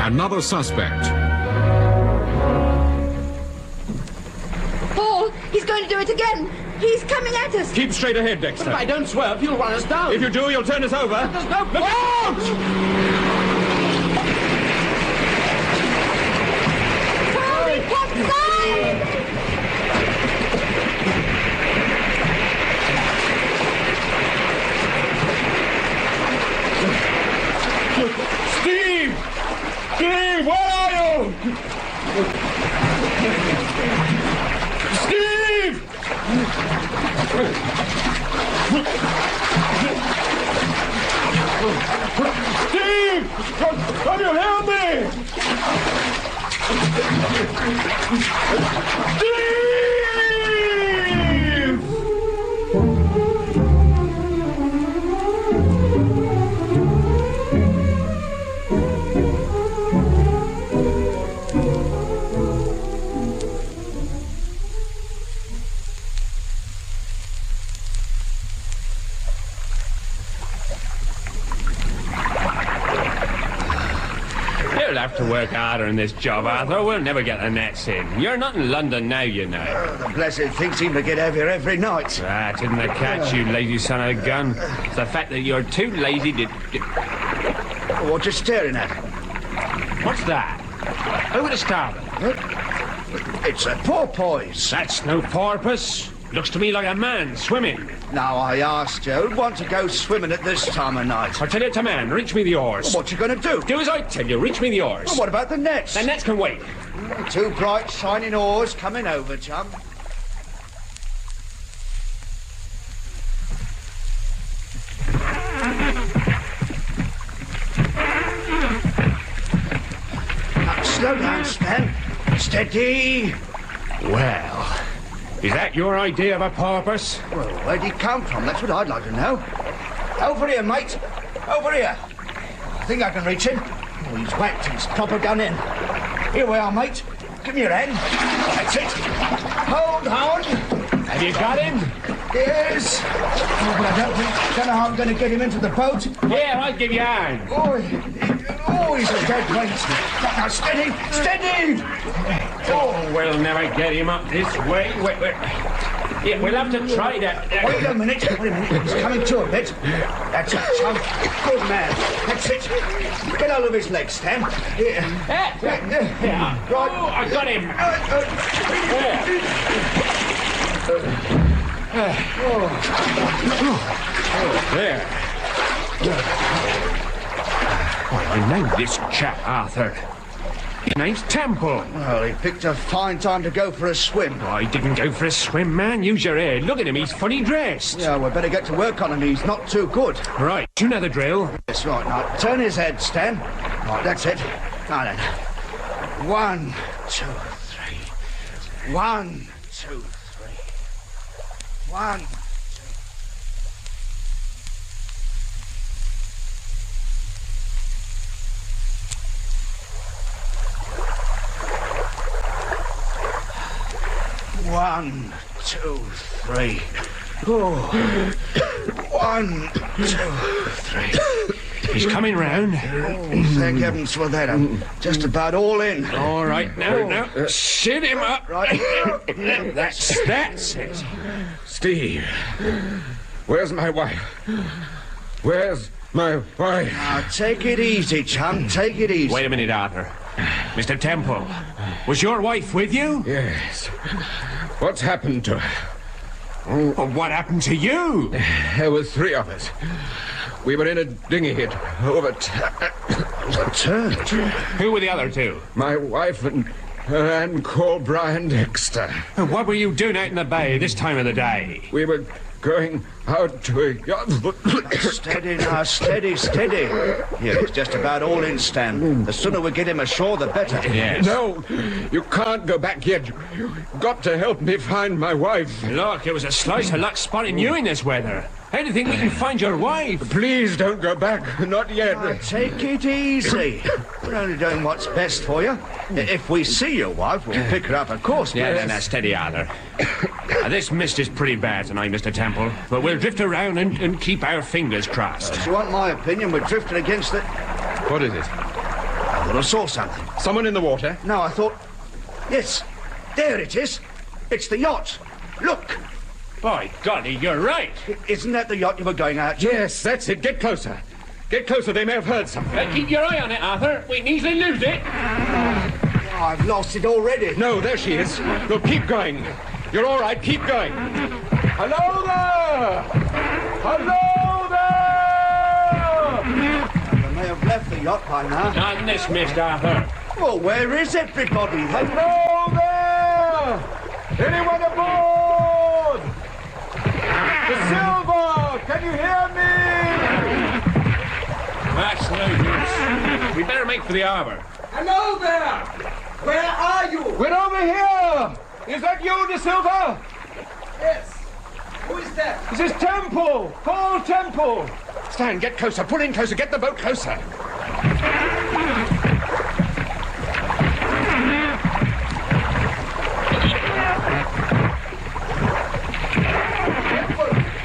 Another Suspect. Paul, he's going to do it again. He's coming at us. Keep straight ahead, Dexter. But if I don't swerve, you'll run us down. If you do, you'll turn us over. There's no Look out! Hurry, coincide! Steve! Steve, where are you? Steve! Steve! Can you help me? Steve! You'll have to work harder in this job, Arthur. We'll never get the nets in. You're not in London now, you know. The blessed thing seems to get heavier every night. That isn't the catch, you lazy son of a gun. It's the fact that you're too lazy to... What you staring at? What's that? Who would have started? It's a porpoise. That's no porpoise. Looks to me like a man swimming. Now, I asked you, who'd want to go swimming at this time of night? I tell you, it's a man. Reach me the oars. What you gonna do? Do as I tell you. Reach me the oars. Well, what about the nets? The nets can wait. Two bright, shining oars coming over, chum. Now, slow down, Stan. Steady. Well, is that your idea of a porpoise? Well, where'd he come from? That's what I'd like to know. Over here, mate. Over here. I think I can reach him. Oh, he's whacked. He's proper done in. Here we are, mate. Give me your hand. That's it. Hold on. Have you got him? Yes. Oh, but I don't know how I'm going to get him into the boat. Here, I'll give you a hand. Oh, he's a dead weight. Now, steady, steady. Oh, we'll never get him up this way. Wait. Yeah, we'll have to try that. Wait a minute. He's coming to a bit. That's it, chum. Good man. That's it. Get hold of his legs, Stan. Here. Yeah. Right. Oh, I got him. There. Why, I know this chap, Arthur. His name's Temple. Well, he picked a fine time to go for a swim. I didn't go for a swim, man. Use your head. Look at him. He's funny dressed. Yeah, we'd better get to work on him. He's not too good. Right. You know the drill. That's right. Now, turn his head, Stan. Right, that's it. Now then. 1, 2, 3. 1, 2, 3. 1, 2. One, 2, 3. Oh. 1, 2, 3. He's coming round. Oh, thank heavens for that. I'm just about all in. All right, now, sit him up. Right. That's it. Steve, where's my wife? Where's my wife? Now, take it easy, chum. Take it easy. Wait a minute, Arthur. Mr. Temple, was your wife with you? Yes. What's happened to her? Well, what happened to you? There were 3 of us. We were in a dinghy hit overturned. Who were the other 2? My wife and a man called Brian Dexter. What were you doing out in the bay this time of the day? We were going out to a yacht. Steady now, steady. Here, it's just about all in, Stan. The sooner we get him ashore, the better. Yes. No, you can't go back yet. You've got to help me find my wife. Look, it was a slice of luck spotting you in this weather. How do you think we can find your wife? Please don't go back. Not yet. Now, take it easy. We're only doing what's best for you. If we see your wife, we'll pick her up, of course. Yeah, now, steady, Arthur. This mist is pretty bad tonight, Mr. Temple, but we'll drift around and keep our fingers crossed. If you want my opinion, we're drifting against it. What is it? I thought I saw something. Someone in the water? No, I thought... Yes, there it is. It's the yacht. Look. By golly, you're right. Isn't that the yacht you were going out to? Yes, that's it. Get closer. Get closer. They may have heard something. Keep your eye on it, Arthur. We can easily lose it. I've lost it already. No, there she is. No, keep going. You're all right. Keep going. Hello there! Hello there! They may have left the yacht by now. Not in this mist, Arthur. Well, where is everybody then? Hello there! Anyone aboard? The Silver! Can you hear me? That's no use. We better make for the harbour. Hello there! Where are you? We're over here! Is that you, De Silva? Yes. Who is that? This is Temple! Paul Temple! Stan, get closer. Pull in closer. Get the boat closer.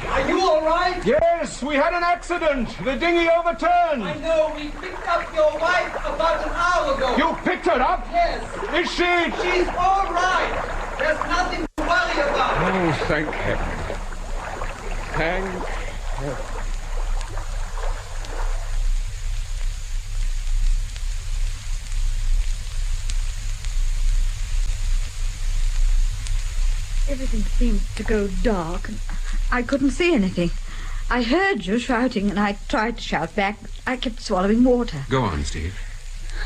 Are you all right? Yes, we had an accident. The dinghy overturned. I know. We picked up your wife about an hour ago. You picked her up? Yes. Is she? She's all right. There's nothing to worry about. Oh, thank heaven. Thank heaven. Everything seemed to go dark, and I couldn't see anything. I heard you shouting, and I tried to shout back. I kept swallowing water. Go on, Steve.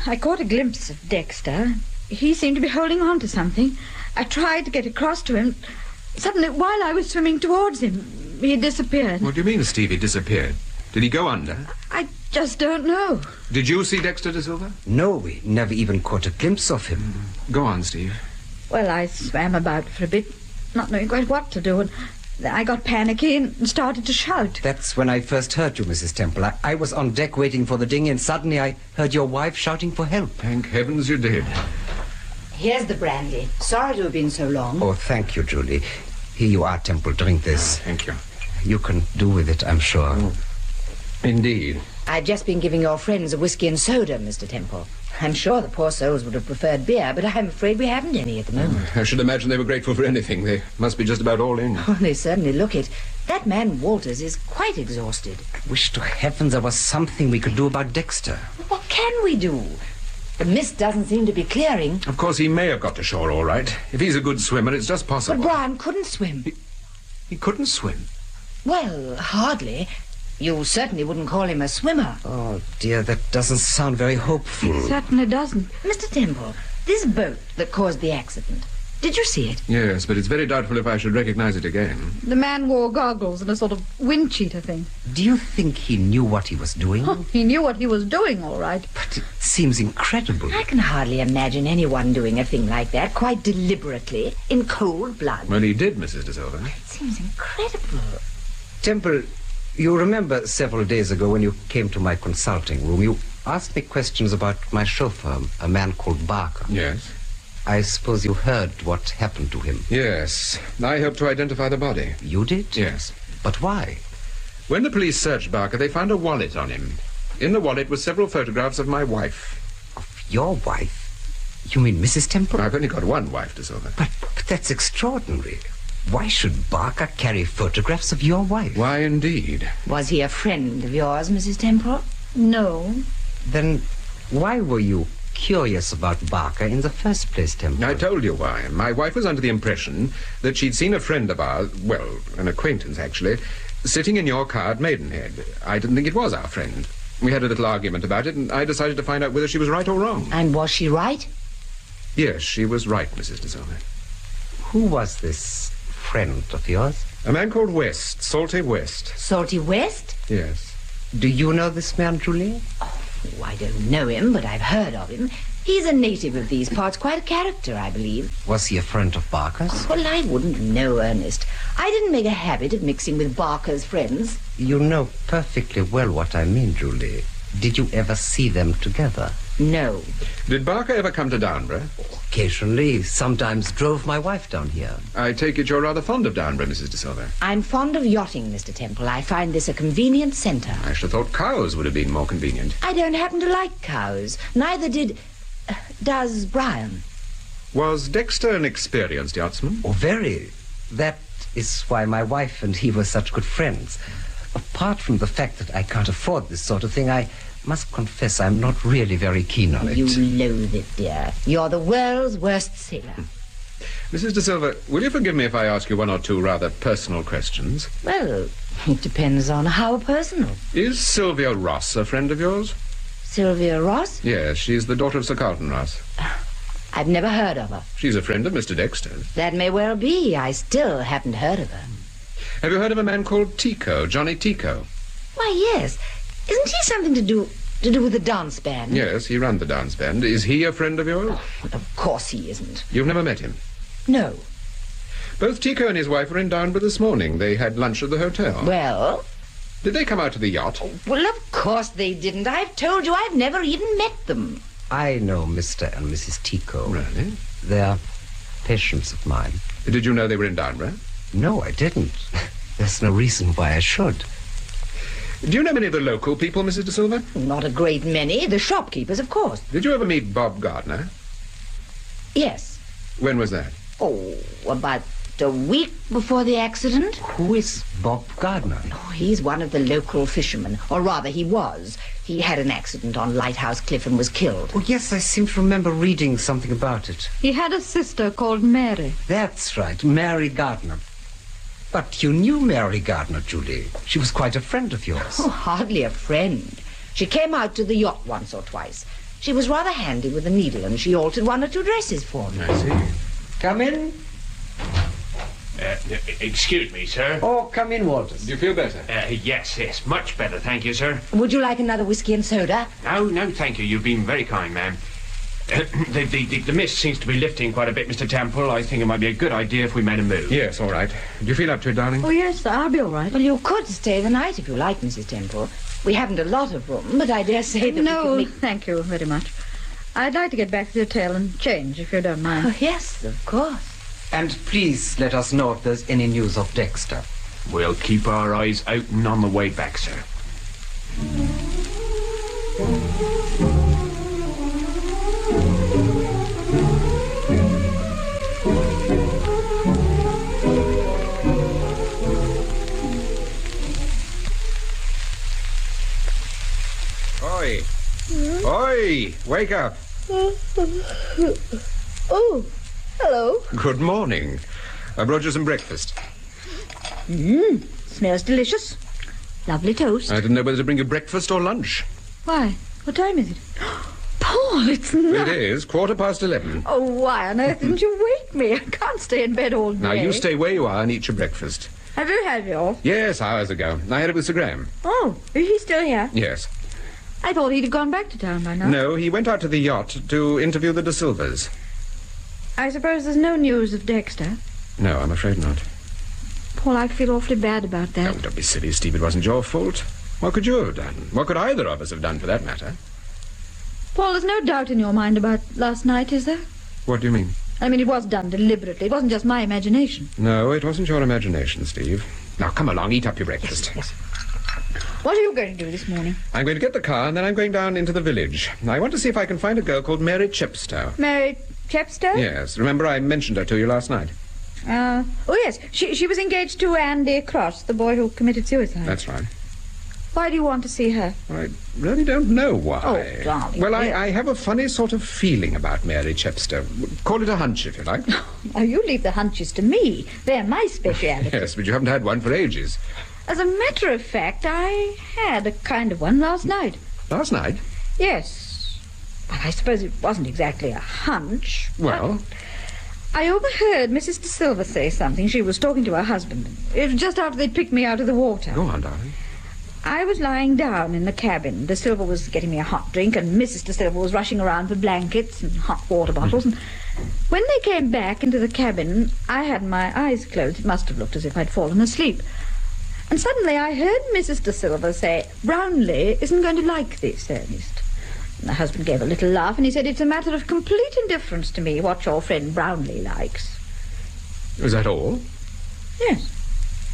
I caught a glimpse of Dexter. He seemed to be holding on to something. I tried to get across to him. Suddenly, while I was swimming towards him, he disappeared. What do you mean, Steve? He disappeared? Did he go under? I just don't know. Did you see Dexter De Silva? No, we never even caught a glimpse of him. Go on, Steve. Well, I swam about for a bit, not knowing quite what to do, and I got panicky and started to shout. That's when I first heard you, Mrs. Temple. I was on deck waiting for the dinghy, and suddenly I heard your wife shouting for help. Thank heavens you did. Here's the brandy. Sorry to have been so long. Oh, thank you, Julie. Here you are, Temple. Drink this. Thank you. You can do with it, I'm sure. Indeed. I've just been giving your friends a whiskey and soda, Mr. Temple. I'm sure the poor souls would have preferred beer, but I'm afraid we haven't any at the moment. I should imagine they were grateful for anything. They must be just about all in. Oh, they certainly look it. That man Walters is quite exhausted. I wish to heavens there was something we could do about Dexter. What can we do? The mist doesn't seem to be clearing. Of course, he may have got to shore all right. If he's a good swimmer, it's just possible. But Brian couldn't swim. He couldn't swim? Well, hardly. You certainly wouldn't call him a swimmer. Oh, dear, that doesn't sound very hopeful. It certainly doesn't. Mr. Temple, this boat that caused the accident, did you see it? Yes, but it's very doubtful if I should recognize it again. The man wore goggles and a sort of wind cheater thing. Do you think he knew what he was doing? Oh, he knew what he was doing, all right. But it seems incredible. I can hardly imagine anyone doing a thing like that quite deliberately, in cold blood. Well, he did, Mrs. De Silva. It seems incredible. Temple, you remember several days ago when you came to my consulting room, you asked me questions about my chauffeur, a man called Barker. Yes. I suppose you heard what happened to him. Yes. I helped to identify the body. You did? Yes. But why? When the police searched Barker, they found a wallet on him. In the wallet were several photographs of my wife. Of your wife? You mean Mrs. Temple? I've only got one wife, De Silva. But that's extraordinary. Why should Barker carry photographs of your wife? Why, indeed? Was he a friend of yours, Mrs. Temple? No. Then why were you curious about Barker in the first place, Temple? I told you why. My wife was under the impression that she'd seen a friend of ours, well, an acquaintance, actually, sitting in your car at Maidenhead. I didn't think it was our friend. We had a little argument about it, and I decided to find out whether she was right or wrong. And was she right? Yes, she was right, Mrs. De Silva. Who was this friend of yours? A man called West, Salty West. Salty West? Yes. Do you know this man, Julie? Oh, I don't know him, but I've heard of him. He's a native of these parts, quite a character, I believe. Was he a friend of Barker's? Well, I wouldn't know, Ernest. I didn't make a habit of mixing with Barker's friends. You know perfectly well what I mean, Julie. Did you ever see them together? No. Did Barker ever come to Downburgh? Occasionally. Sometimes drove my wife down here. I take it you're rather fond of Downburgh, Mrs. De Silva. I'm fond of yachting, Mr. Temple. I find this a convenient centre. I should have thought cows would have been more convenient. I don't happen to like cows. Neither does Brian. Was Dexter an experienced yachtsman? Oh, very. That is why my wife and he were such good friends. Apart from the fact that I can't afford this sort of thing, I must confess I'm not really very keen on it. You loathe it, dear. You're the world's worst sailor. Mrs. De Silva, will you forgive me if I ask you one or two rather personal questions? Well, it depends on how personal. Is Sylvia Ross a friend of yours? Sylvia Ross? Yes, she's the daughter of Sir Carlton Ross. I've never heard of her. She's a friend of Mr. Dexter's. That may well be. I still haven't heard of her. Have you heard of a man called Tico, Johnny Tico? Why, yes. Isn't he something to do with the dance band? Yes, he ran the dance band. Is he a friend of yours? Oh, of course he isn't. You've never met him? No. Both Tico and his wife were in Downburgh this morning. They had lunch at the hotel. Well? Did they come out to the yacht? Oh, well, of course they didn't. I've told you I've never even met them. I know Mr. and Mrs. Tico. Really? They're patients of mine. Did you know they were in Downburgh? No, I didn't. There's no reason why I should. Do you know many of the local people, Mrs. De Silva? Not a great many. The shopkeepers, of course. Did you ever meet Bob Gardner? Yes. When was that? Oh, about a week before the accident. Who is Bob Gardner? Oh, he's one of the local fishermen. Or rather, he was. He had an accident on Lighthouse Cliff and was killed. Oh, yes, I seem to remember reading something about it. He had a sister called Mary. That's right, Mary Gardner. But you knew Mary Gardner, Julie. She was quite a friend of yours. Oh, hardly a friend. She came out to the yacht once or twice. She was rather handy with a needle, and she altered one or two dresses for me. I see. Come in. Excuse me, sir. Oh, come in, Walters. Do you feel better? Yes, much better, thank you, sir. Would you like another whiskey and soda? No, thank you. You've been very kind, ma'am. The mist seems to be lifting quite a bit, Mr. Temple. I think it might be a good idea if we made a move. Yes, all right. Do you feel up to it, darling? Oh, yes, I'll be all right. Well, you could stay the night if you like, Mrs. Temple. We haven't a lot of room, but I dare say that No, we could make... thank you very much. I'd like to get back to the hotel and change, if you don't mind. Oh, yes, of course. And please let us know if there's any news of Dexter. We'll keep our eyes open on the way back, sir. Oi! Oi! Wake up! Oh, hello. Good morning. I brought you some breakfast. Smells delicious. Lovely toast. I didn't know whether to bring you breakfast or lunch. Why? What time is it? Paul, it's not... It is 11:15. Oh, why on earth didn't you wake me? I can't stay in bed all day. Now, you stay where you are and eat your breakfast. Have you had yours? Yes, hours ago. I had it with Sir Graham. Oh, is he still here? Yes. I thought he'd have gone back to town by now. No, he went out to the yacht to interview the De Silvas. I suppose there's no news of Dexter? No, I'm afraid not. Paul, I feel awfully bad about that. Oh, don't be silly, Steve. It wasn't your fault. What could you have done? What could either of us have done, for that matter? Paul, there's no doubt in your mind about last night, is there? What do you mean? I mean, it was done deliberately. It wasn't just my imagination. No, it wasn't your imagination, Steve. Now, come along, eat up your breakfast. Yes. What are you going to do this morning? I'm going to get the car, and then I'm going down into the village. I want to see if I can find a girl called Mary Chepstow. Mary Chepstow? Yes. Remember I mentioned her to you last night? Oh, yes. She was engaged to Andy Cross, the boy who committed suicide. That's right. Why do you want to see her? I really don't know why. Oh, darling. Well, I have a funny sort of feeling about Mary Chepstow. Call it a hunch, if you like. Oh, you leave the hunches to me. They're my speciality. Yes, but you haven't had one for ages. As a matter of fact, I had a kind of one last night. Last night? Yes. Well, I suppose it wasn't exactly a hunch. Well? I overheard Mrs. De Silva say something. She was talking to her husband. It was just after they'd picked me out of the water. Go on, darling. I was lying down in the cabin. De Silva was getting me a hot drink, and Mrs. De Silva was rushing around for blankets and hot water bottles. And when they came back into the cabin, I had my eyes closed. It must have looked as if I'd fallen asleep. And suddenly I heard Mrs. De Silva say, "Brownlee isn't going to like this, Ernest." And the husband gave a little laugh, and he said, "It's a matter of complete indifference to me what your friend Brownlee likes." Is that all? Yes.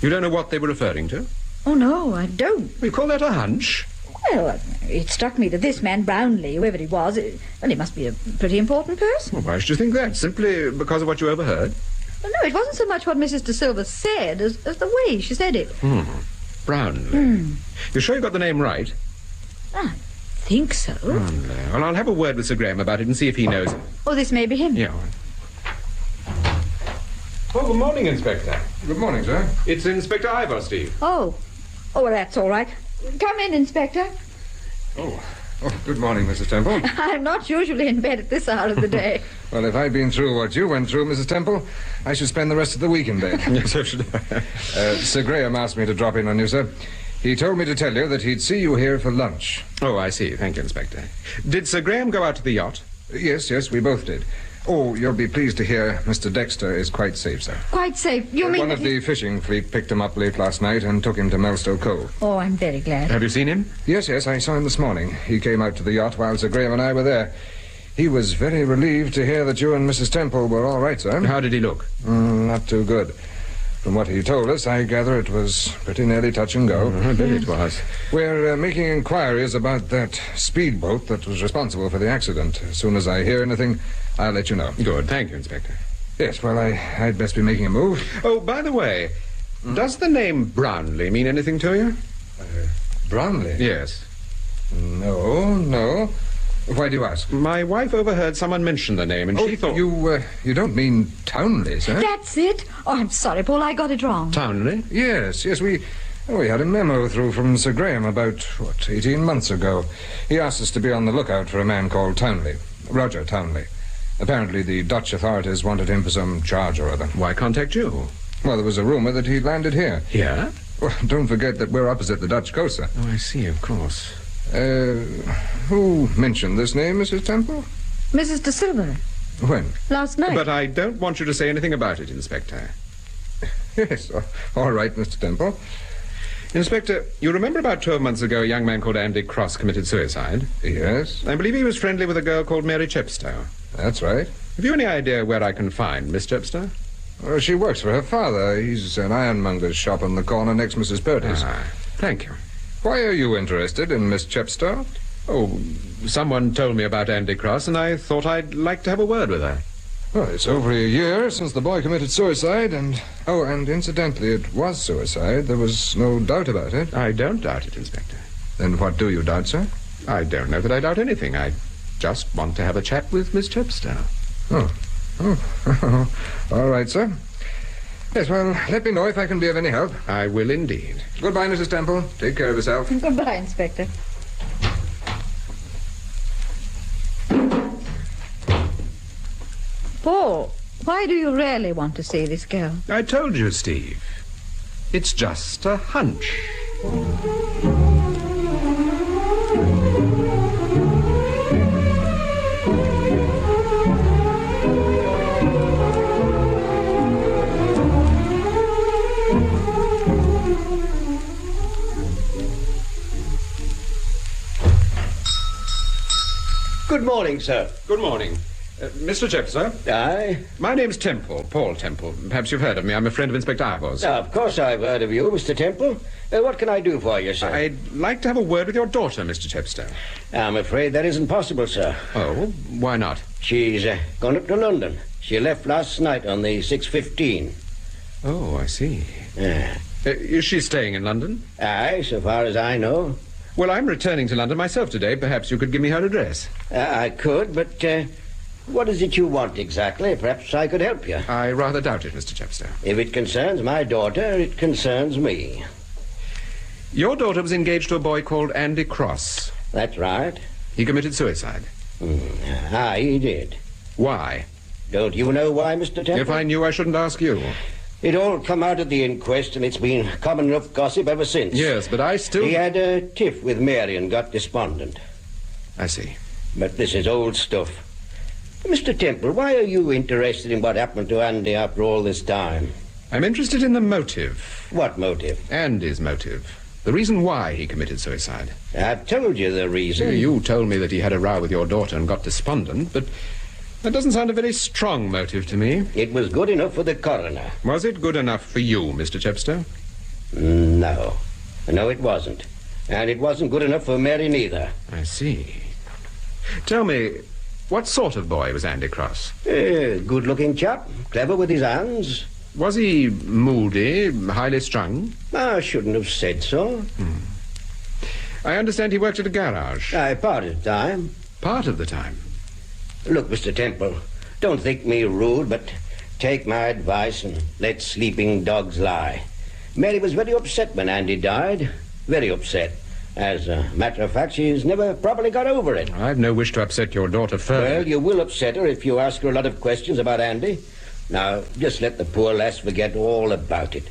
You don't know what they were referring to? Oh, no, I don't. You call that a hunch? Well, it struck me that this man Brownlee, whoever he was, well, he must be a pretty important person. Well, why should you think that? Simply because of what you overheard? Well, no, it wasn't so much what Mrs. De Silva said as the way she said it. Brownlee. You sure you got the name right? I think so. Brownlee. Well, I'll have a word with Sir Graham about it and see if he knows it. Oh, this may be him. Yeah. Oh, good morning, Inspector. Good morning, sir. It's Inspector Ivor, Steve. Oh, well, that's all right. Come in, Inspector. Oh, good morning, Mrs. Temple. I'm not usually in bed at this hour of the day. Well, if I'd been through what you went through, Mrs. Temple, I should spend the rest of the week in bed. Yes, so should I. Sir Graham asked me to drop in on you, sir. He told me to tell you that he'd see you here for lunch. Oh, I see. Thank you, Inspector. Did Sir Graham go out to the yacht? Yes, we both did. Oh, you'll be pleased to hear Mr. Dexter is quite safe, sir. Quite safe? You mean... One of the fishing fleet picked him up late last night and took him to Melstowe Cove. Oh, I'm very glad. Have you seen him? Yes, I saw him this morning. He came out to the yacht while Sir Graham and I were there. He was very relieved to hear that you and Mrs. Temple were all right, sir. How did he look? Not too good. From what he told us, I gather it was pretty nearly touch and go. I bet it was. We're making inquiries about that speedboat that was responsible for the accident. As soon as I hear anything, I'll let you know. Good. Thank you, Inspector. Yes, well, I'd best be making a move. Oh, by the way, does the name Brownlee mean anything to you? Brownlee? Yes. No. Why do you ask? My wife overheard someone mention the name, and she thought... You don't mean Townley, sir? That's it? Oh, I'm sorry, Paul, I got it wrong. Townley? Yes, we had a memo through from Sir Graham about, 18 months ago. He asked us to be on the lookout for a man called Townley. Roger Townley. Apparently the Dutch authorities wanted him for some charge or other. Why contact you? Well, there was a rumor that he'd landed here. Here? Well, don't forget that we're opposite the Dutch coast, sir. Oh, I see, of course. Who mentioned this name, Mrs. Temple? Mrs. De Silva. When? Last night. But I don't want you to say anything about it, Inspector. Yes, all right, Mr. Temple. Inspector, you remember about 12 months ago a young man called Andy Cross committed suicide? Yes. I believe he was friendly with a girl called Mary Chepstow. That's right. Have you any idea where I can find Miss Chepstow? Well, she works for her father. He's an ironmonger's shop on the corner next Mrs. Purdy's. Thank you. Why are you interested in Miss Chepstow? Oh, someone told me about Andy Cross, and I thought I'd like to have a word with her. Well, it's over a year since the boy committed suicide, and incidentally, it was suicide. There was no doubt about it. I don't doubt it, Inspector. Then what do you doubt, sir? I don't know that I doubt anything. I just want to have a chat with Miss Chepstow. Oh. All right, sir. Yes, well, let me know if I can be of any help. I will indeed. Goodbye, Mrs. Temple. Take care of yourself. Goodbye, Inspector. Paul, why do you really want to see this girl? I told you, Steve. It's just a hunch. Good morning, sir. Good morning. Mr. Chepstow? Aye? My name's Temple, Paul Temple. Perhaps you've heard of me. I'm a friend of Inspector Ivors. Of course I've heard of you, Mr. Temple. What can I do for you, sir? I'd like to have a word with your daughter, Mr. Chepstow. I'm afraid that isn't possible, sir. Oh, why not? She's gone up to London. She left last night on the 6:15. Oh, I see. Is she staying in London? Aye, so far as I know. Well, I'm returning to London myself today. Perhaps you could give me her address. I could, but what is it you want exactly? Perhaps I could help you. I rather doubt it, Mr. Chepstow. If it concerns my daughter, it concerns me. Your daughter was engaged to a boy called Andy Cross. That's right. He committed suicide. Aye, he did. Why? Don't you know why, Mr. Temple? If I knew, I shouldn't ask you. It all come out at the inquest, and it's been common enough gossip ever since. Yes, but I still... He had a tiff with Mary and got despondent. I see. But this is old stuff. Mr. Temple, why are you interested in what happened to Andy after all this time? I'm interested in the motive. What motive? Andy's motive. The reason why he committed suicide. I've told you the reason. You told me that he had a row with your daughter and got despondent, but that doesn't sound a very strong motive to me. It was good enough for the coroner. Was it good enough for you, Mr. Chepstow? No. No, it wasn't. And it wasn't good enough for Mary neither. I see. Tell me, what sort of boy was Andy Cross? Good-looking chap, clever with his hands. Was he moody, highly strung? I shouldn't have said so. I understand he worked at a garage. Aye, part of the time. Part of the time? Look, Mr. Temple, don't think me rude, but take my advice and let sleeping dogs lie. Mary was very upset when Andy died. Very upset. As a matter of fact, she's never properly got over it. I've no wish to upset your daughter further. Well, you will upset her if you ask her a lot of questions about Andy. Now, just let the poor lass forget all about it.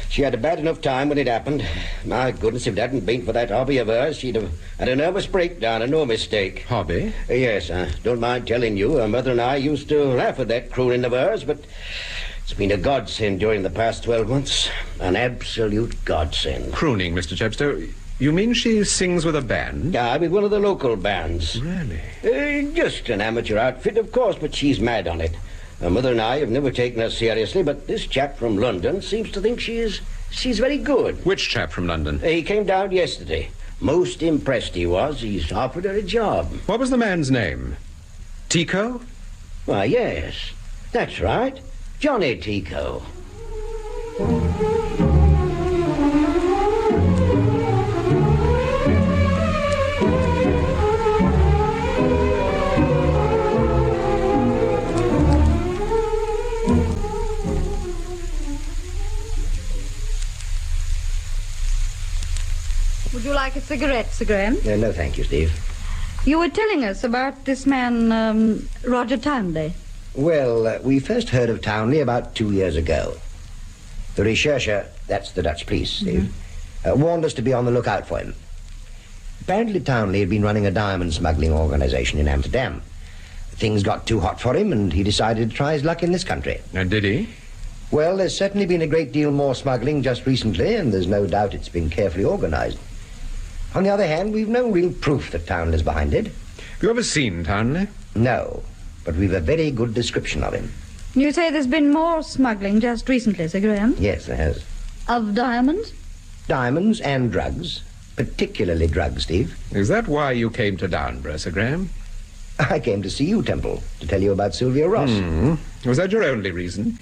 She had a bad enough time when it happened. My goodness, if it hadn't been for that hobby of hers, she'd have had a nervous breakdown and no mistake. Hobby? Yes, I don't mind telling you. Her mother and I used to laugh at that crooning of hers, but it's been a godsend during the past 12 months. An absolute godsend. Crooning, Mr. Chepstow? You mean she sings with a band? Yeah, with one of the local bands. Really? Just an amateur outfit, of course, but she's mad on it. Her mother and I have never taken her seriously, but this chap from London seems to think she's very good. Which chap from London? He came down yesterday. Most impressed he was. He's offered her a job. What was the man's name? Tico? Why, yes. That's right. Johnny Tico. Would you like a cigarette, Sir Graham? No, thank you, Steve. You were telling us about this man, Roger Townley. Well, we first heard of Townley about 2 years ago. The recherche, that's the Dutch police, Steve, warned us to be on the lookout for him. Apparently Townley had been running a diamond smuggling organization in Amsterdam. Things got too hot for him, and he decided to try his luck in this country. And did he? Well, there's certainly been a great deal more smuggling just recently, and there's no doubt it's been carefully organized. On the other hand, we've no real proof that Townley's behind it. Have you ever seen Townley? No, but we've a very good description of him. You say there's been more smuggling just recently, Sir Graham? Yes, there has. Of diamonds? Diamonds and drugs. Particularly drugs, Steve. Is that why you came to Downburgh, Sir Graham? I came to see you, Temple, to tell you about Sylvia Ross. Was that your only reason?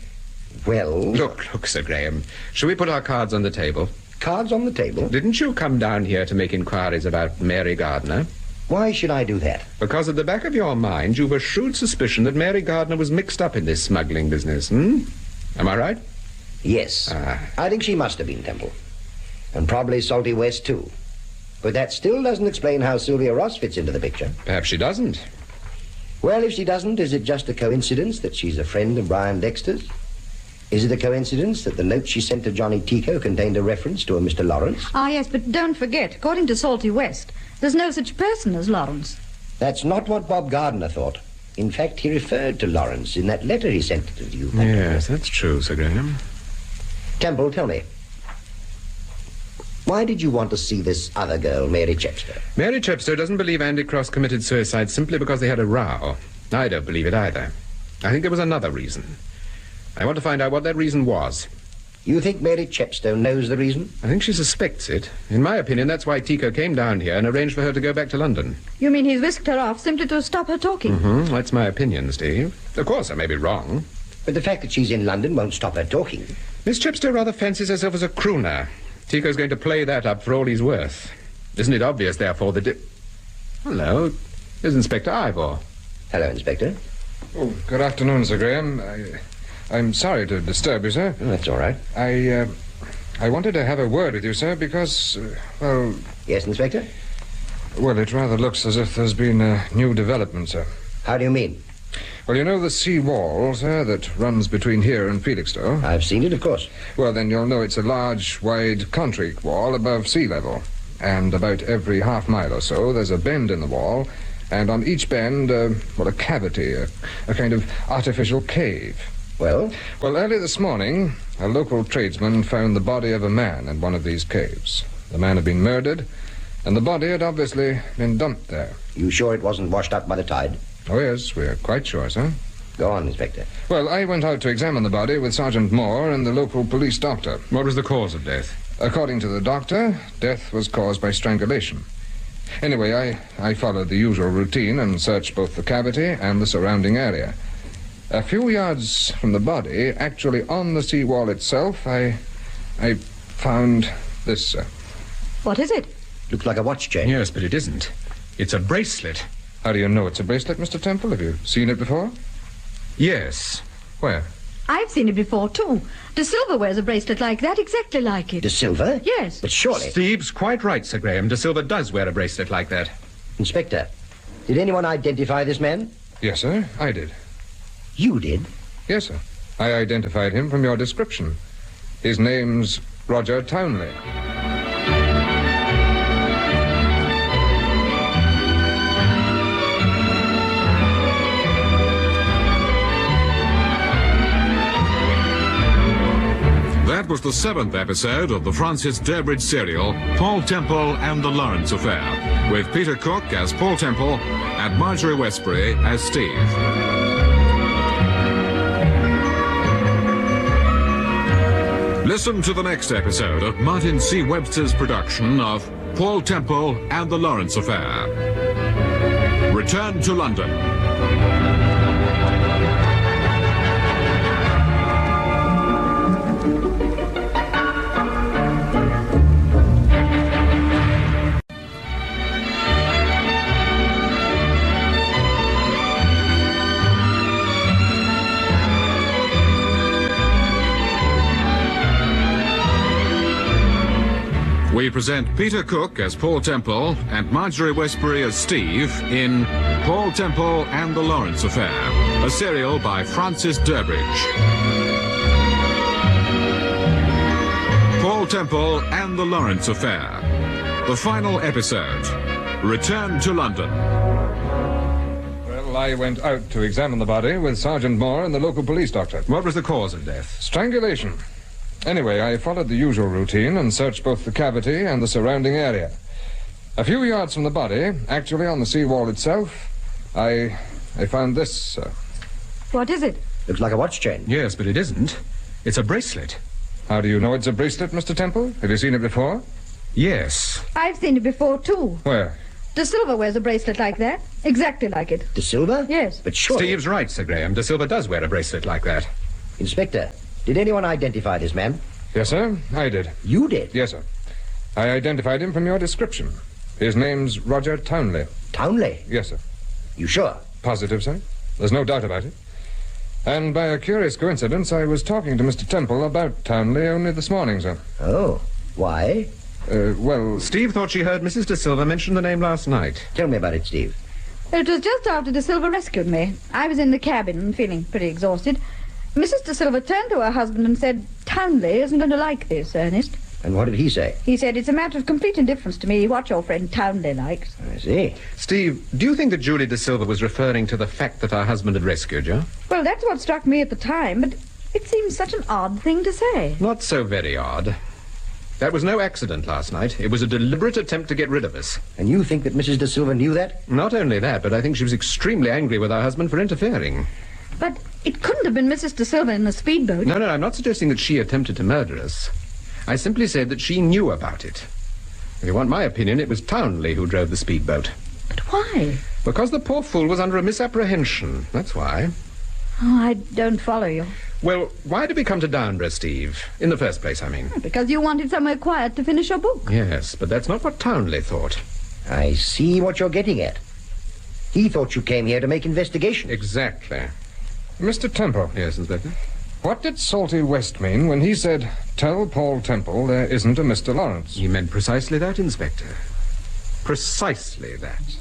Well... Look, Sir Graham. Shall we put our cards on the table? Cards on the table? Didn't you come down here to make inquiries about Mary Gardner? Why should I do that? Because at the back of your mind, you've a shrewd suspicion that Mary Gardner was mixed up in this smuggling business, Am I right? Yes. I think she must have been, Temple. And probably Salty West, too. But that still doesn't explain how Sylvia Ross fits into the picture. Perhaps she doesn't. Well, if she doesn't, is it just a coincidence that she's a friend of Brian Dexter's? Is it a coincidence that the note she sent to Johnny Tico contained a reference to a Mr. Lawrence? Ah, yes, but don't forget, according to Salty West, there's no such person as Lawrence. That's not what Bob Gardner thought. In fact, he referred to Lawrence in that letter he sent to you. Yes, that's true, Sir Graham. Temple, tell me. Why did you want to see this other girl, Mary Chepstow? Mary Chepstow doesn't believe Andy Cross committed suicide simply because they had a row. I don't believe it either. I think there was another reason. I want to find out what that reason was. You think Mary Chepstow knows the reason? I think she suspects it. In my opinion, that's why Tico came down here and arranged for her to go back to London. You mean he's whisked her off simply to stop her talking? That's my opinion, Steve. Of course, I may be wrong. But the fact that she's in London won't stop her talking. Miss Chepstow rather fancies herself as a crooner. Tico's going to play that up for all he's worth. Isn't it obvious, therefore, that... Hello, there's Inspector Ivor. Hello, Inspector. Oh, good afternoon, Sir Graham. I'm sorry to disturb you, sir. Oh, that's all right. I wanted to have a word with you, sir, because, well... Yes, Inspector? Well, it rather looks as if there's been a new development, sir. How do you mean? Well, you know the sea wall, sir, that runs between here and Felixstowe? I've seen it, of course. Well, then you'll know it's a large, wide concrete wall above sea level. And about every half mile or so, there's a bend in the wall, and on each bend, a cavity, a kind of artificial cave. Well? Well, early this morning, a local tradesman found the body of a man in one of these caves. The man had been murdered, and the body had obviously been dumped there. You sure it wasn't washed up by the tide? Oh, yes, we're quite sure, sir. Go on, Inspector. Well, I went out to examine the body with Sergeant Moore and the local police doctor. What was the cause of death? According to the doctor, death was caused by strangulation. Anyway, I followed the usual routine and searched both the cavity and the surrounding area. A few yards from the body, actually on the seawall itself, I found this, sir. What is it? Looks like a watch chain. Yes, but it isn't. It's a bracelet. How do you know it's a bracelet, Mr. Temple? Have you seen it before? Yes. Where? I've seen it before, too. De Silva wears a bracelet like that, exactly like it. De Silva? Yes. But surely... Steve's quite right, Sir Graham. De Silva does wear a bracelet like that. Inspector, did anyone identify this man? Yes, sir, I did. You did? Yes, sir. I identified him from your description. His name's Roger Townley. That was the 7th episode of the Francis Durbridge serial, Paul Temple and the Lawrence Affair, with Peter Cook as Paul Temple and Marjorie Westbury as Steve. Listen to the next episode of Martin C. Webster's production of Paul Temple and the Lawrence Affair. Return to London. We present Peter Cook as Paul Temple and Marjorie Westbury as Steve in Paul Temple and the Lawrence Affair, a serial by Francis Durbridge. Paul Temple and the Lawrence Affair. The final episode. Return to London. Well, I went out to examine the body with Sergeant Moore and the local police doctor. What was the cause of death? Strangulation. Anyway, I followed the usual routine and searched both the cavity and the surrounding area. A few yards from the body, actually on the seawall itself, I found this, sir. What is it? Looks like a watch chain. Yes, but it isn't. It's a bracelet. How do you know it's a bracelet, Mr. Temple? Have you seen it before? Yes. I've seen it before, too. Where? De Silva wears a bracelet like that, exactly like it. De Silva? Yes. But surely... Steve's right, Sir Graham. De Silva does wear a bracelet like that. Inspector, did anyone identify this man? Yes, sir, I did. You did? Yes, sir. I identified him from your description. His name's Roger Townley. Townley? Yes, sir. You sure? Positive, sir. There's no doubt about it. And by a curious coincidence, I was talking to Mr. Temple about Townley only this morning, sir. Oh, why? Well... Steve thought she heard Mrs. De Silva mention the name last night. Tell me about it, Steve. It was just after De Silva rescued me. I was in the cabin, feeling pretty exhausted. Mrs. De Silva turned to her husband and said, Townley isn't going to like this, Ernest. And what did he say? He said, it's a matter of complete indifference to me what your friend Townley likes. I see. Steve, do you think that Julie De Silva was referring to the fact that her husband had rescued you? Well, that's what struck me at the time, but it seems such an odd thing to say. Not so very odd. That was no accident last night. It was a deliberate attempt to get rid of us. And you think that Mrs. De Silva knew that? Not only that, but I think she was extremely angry with her husband for interfering. But it couldn't have been Mrs. De Silva in the speedboat. No, I'm not suggesting that she attempted to murder us. I simply said that she knew about it. If you want my opinion, it was Townley who drove the speedboat. But why? Because the poor fool was under a misapprehension. That's why. Oh, I don't follow you. Well, why did we come to Downburgh, Steve? In the first place, I mean. Because you wanted somewhere quiet to finish your book. Yes, but that's not what Townley thought. I see what you're getting at. He thought you came here to make investigation. Exactly. Mr. Temple. Yes, Inspector? What did Salty West mean when he said, tell Paul Temple there isn't a Mr. Lawrence? He meant precisely that, Inspector. Precisely that.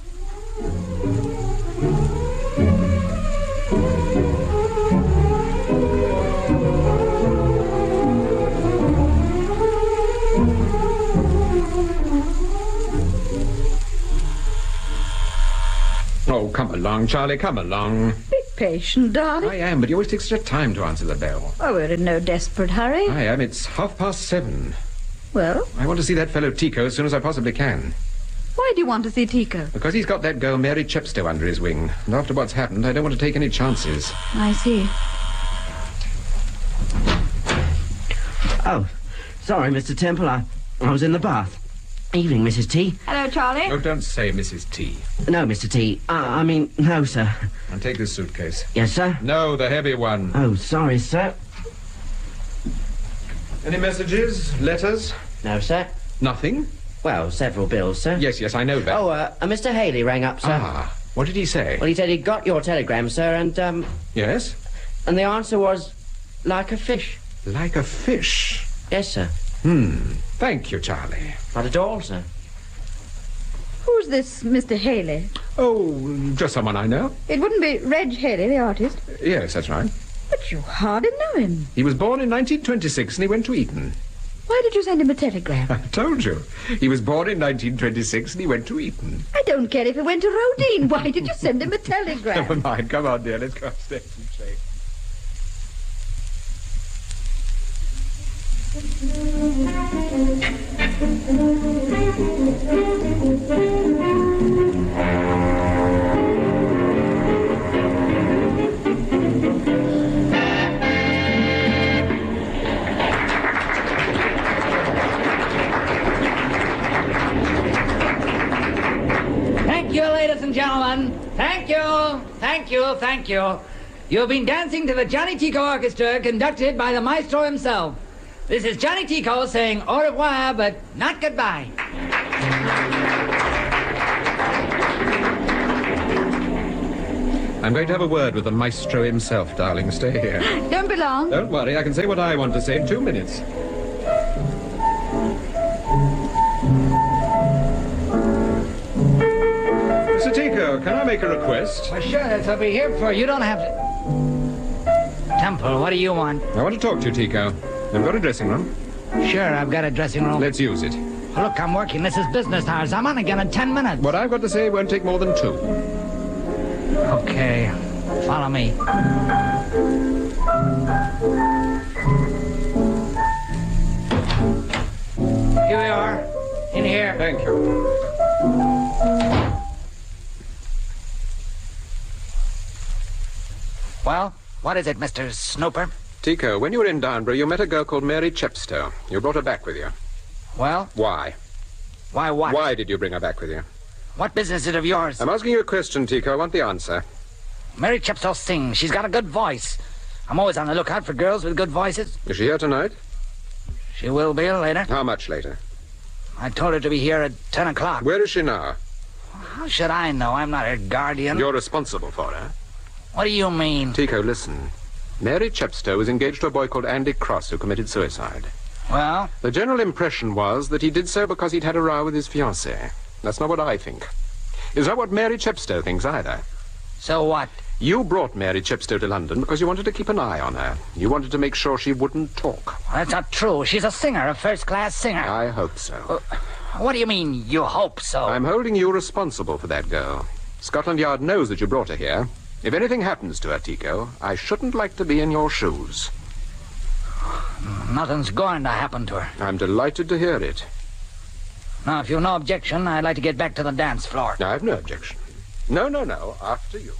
Oh, come along, Charlie, come along. Be patient, darling. I am, but you always take such a time to answer the bell. Oh, we're in no desperate hurry. I am. It's 7:30. Well? I want to see that fellow Tico as soon as I possibly can. Why do you want to see Tico? Because he's got that girl Mary Chepstow under his wing. And after what's happened, I don't want to take any chances. I see. Oh, sorry, Mr. Temple. I was in the bath. Evening, Mrs. T. Hello, Charlie. Oh, don't say Mrs. T. No, Mr. T. I mean, no, sir. And take this suitcase. Yes, sir? No, the heavy one. Oh, sorry, sir. Any messages? Letters? No, sir. Nothing? Well, several bills, sir. Yes, I know that. Oh, Mr. Haley rang up, sir. Ah, what did he say? Well, he said he'd got your telegram, sir, and, Yes? And the answer was, like a fish. Like a fish? Yes, sir. Thank you, Charlie. Not at all, sir. Who's this Mr. Haley? Oh, just someone I know. It wouldn't be Reg Haley, the artist. Yes, that's right. But you hardly know him. He was born in 1926 and he went to Eton. Why did you send him a telegram? I told you. He was born in 1926 and he went to Eton. I don't care if he went to Rodine. Why did you send him a telegram? Never mind. Come on, dear. Let's go upstairs and change. Thank you, ladies and gentlemen. Thank you, thank you, thank you. You've been dancing to the Johnny Tico Orchestra, conducted by the maestro himself. This is Johnny Tico saying au revoir, but not goodbye. I'm going to have a word with the maestro himself, darling. Stay here. Don't be long. Don't worry. I can say what I want to say in 2 minutes. Mr. Tico, can I make a request? Well, sure, that's what we're here for. You don't have to... Temple, what do you want? I want to talk to you, Tico. I've got a dressing room. Sure, I've got a dressing room. Let's use it. Look, I'm working. This is business hours. I'm on again in 10 minutes. What I've got to say won't take more than 2. Okay, follow me. Here we are. In here. Thank you. Well, what is it, Mr. Snooper? Tico, when you were in Downburgh, you met a girl called Mary Chepstow. You brought her back with you. Well? Why? Why what? Why did you bring her back with you? What business is it of yours? I'm asking you a question, Tico. I want the answer. Mary Chepstow sings. She's got a good voice. I'm always on the lookout for girls with good voices. Is she here tonight? She will be later. How much later? I told her to be here at 10 o'clock. Where is she now? How should I know? I'm not her guardian. You're responsible for her. What do you mean? Tico, listen. Mary Chepstow was engaged to a boy called Andy Cross who committed suicide. Well? The general impression was that he did so because he'd had a row with his fiancée. That's not what I think. It's not what Mary Chepstow thinks either. So what? You brought Mary Chepstow to London because you wanted to keep an eye on her. You wanted to make sure she wouldn't talk. Well, that's not true. She's a singer, a first-class singer. I hope so. What do you mean, you hope so? I'm holding you responsible for that girl. Scotland Yard knows that you brought her here. If anything happens to her, Tico, I shouldn't like to be in your shoes. Nothing's going to happen to her. I'm delighted to hear it. Now, if you've no objection, I'd like to get back to the dance floor. I have no objection. No. After you.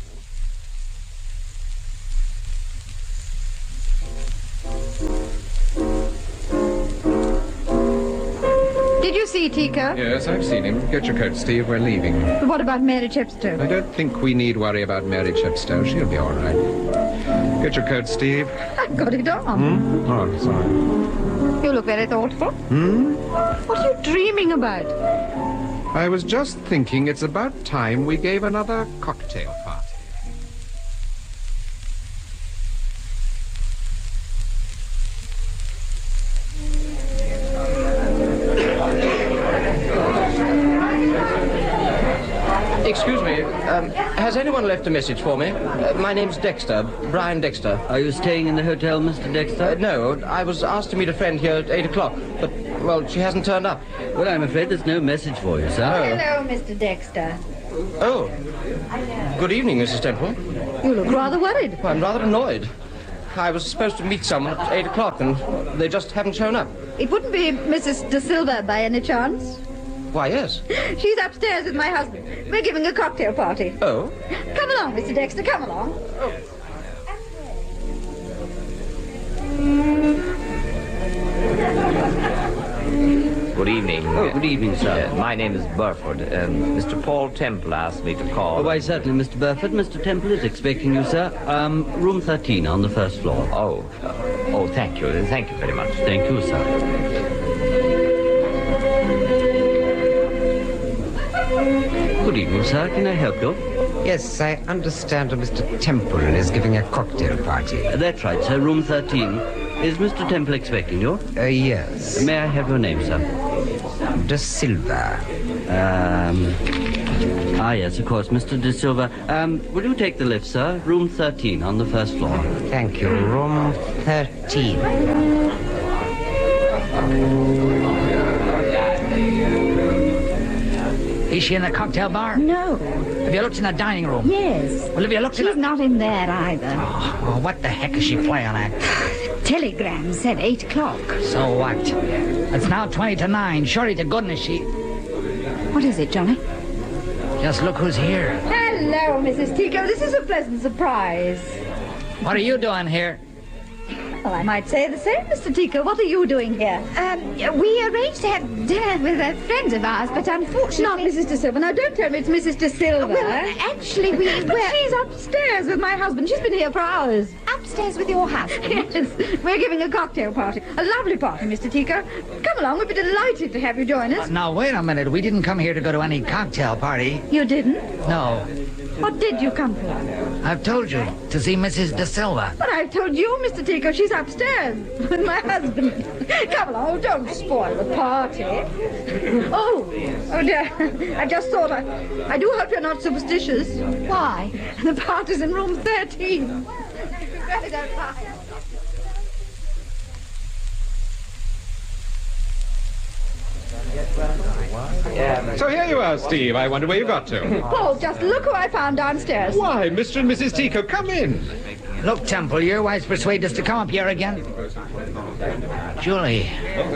Did you see Tico? Yes, I've seen him. Get your coat, Steve. We're leaving. But what about Mary Chepstow? I don't think we need worry about Mary Chepstow. She'll be all right. Get your coat, Steve. I've got it on. Oh, sorry. You look very thoughtful. What are you dreaming about? I was just thinking it's about time we gave another cocktail party. Excuse me, has anyone left a message for me? My name's Dexter, Brian Dexter. Are you staying in the hotel, Mr. Dexter? No, I was asked to meet a friend here at 8 o'clock, but, well, she hasn't turned up. Well, I'm afraid there's no message for you, sir. Hello, Mr. Dexter. Oh, good evening, Mrs. Temple. You look rather worried. Well, I'm rather annoyed. I was supposed to meet someone at 8 o'clock, and they just haven't shown up. It wouldn't be Mrs. De Silva by any chance? Why, yes. She's upstairs with my husband. We're giving a cocktail party. Oh? Come along, Mr. Dexter, come along. Good evening. Oh, good evening, sir. My name is Burford, and Mr. Paul Temple asked me to call. Oh, why, certainly, Mr. Burford. Mr. Temple is expecting you, sir. Room 13 on the first floor. Oh, thank you. Thank you very much. Thank you, sir. Good evening, sir. Can I help you? Yes, I understand Mr. Temple is giving a cocktail party. That's right, sir. Room 13. Is Mr. Temple expecting you? Yes. May I have your name, sir? De Silva. Yes, of course, Mr. De Silva. Will you take the lift, sir? Room 13 on the first floor. Thank you. Room 13. Is she in the cocktail bar? No. Have you looked in the dining room? Yes. Well, have you looked in She's not in there either. Oh, what the heck is she playing at? Telegram said 8 o'clock. So what? It's now 20 to 9. Surely to goodness she... What is it, Johnny? Just look who's here. Hello, Mrs. Tico. This is a pleasant surprise. What are you doing here? Well, I might say the same, Mr. Tico. What are you doing here? We arranged to have dinner with friends of ours, but unfortunately... Not Mrs. De Silva. Now, don't tell me it's Mrs. De Silva. Well, actually, But she's upstairs with my husband. She's been here for hours. Upstairs with your husband? Yes. We're giving a cocktail party. A lovely party, Mr. Tico. Come along. We'd be delighted to have you join us. Now, wait a minute. We didn't come here to go to any cocktail party. You didn't? No. What did you come for? I've told you, to see Mrs. De Silva. But I've told you, Mr. Tico, she's upstairs with my husband. Come along, don't spoil the party. Oh dear, I just thought, I do hope you're not superstitious. Why? The party's in room 13. Really don't mind. So here you are, Steve. I wonder where you got to. Paul, just look who I found downstairs. Why, Mr. and Mrs. Tico, come in. Look, Temple, your wife's persuaded us to come up here again. Julie,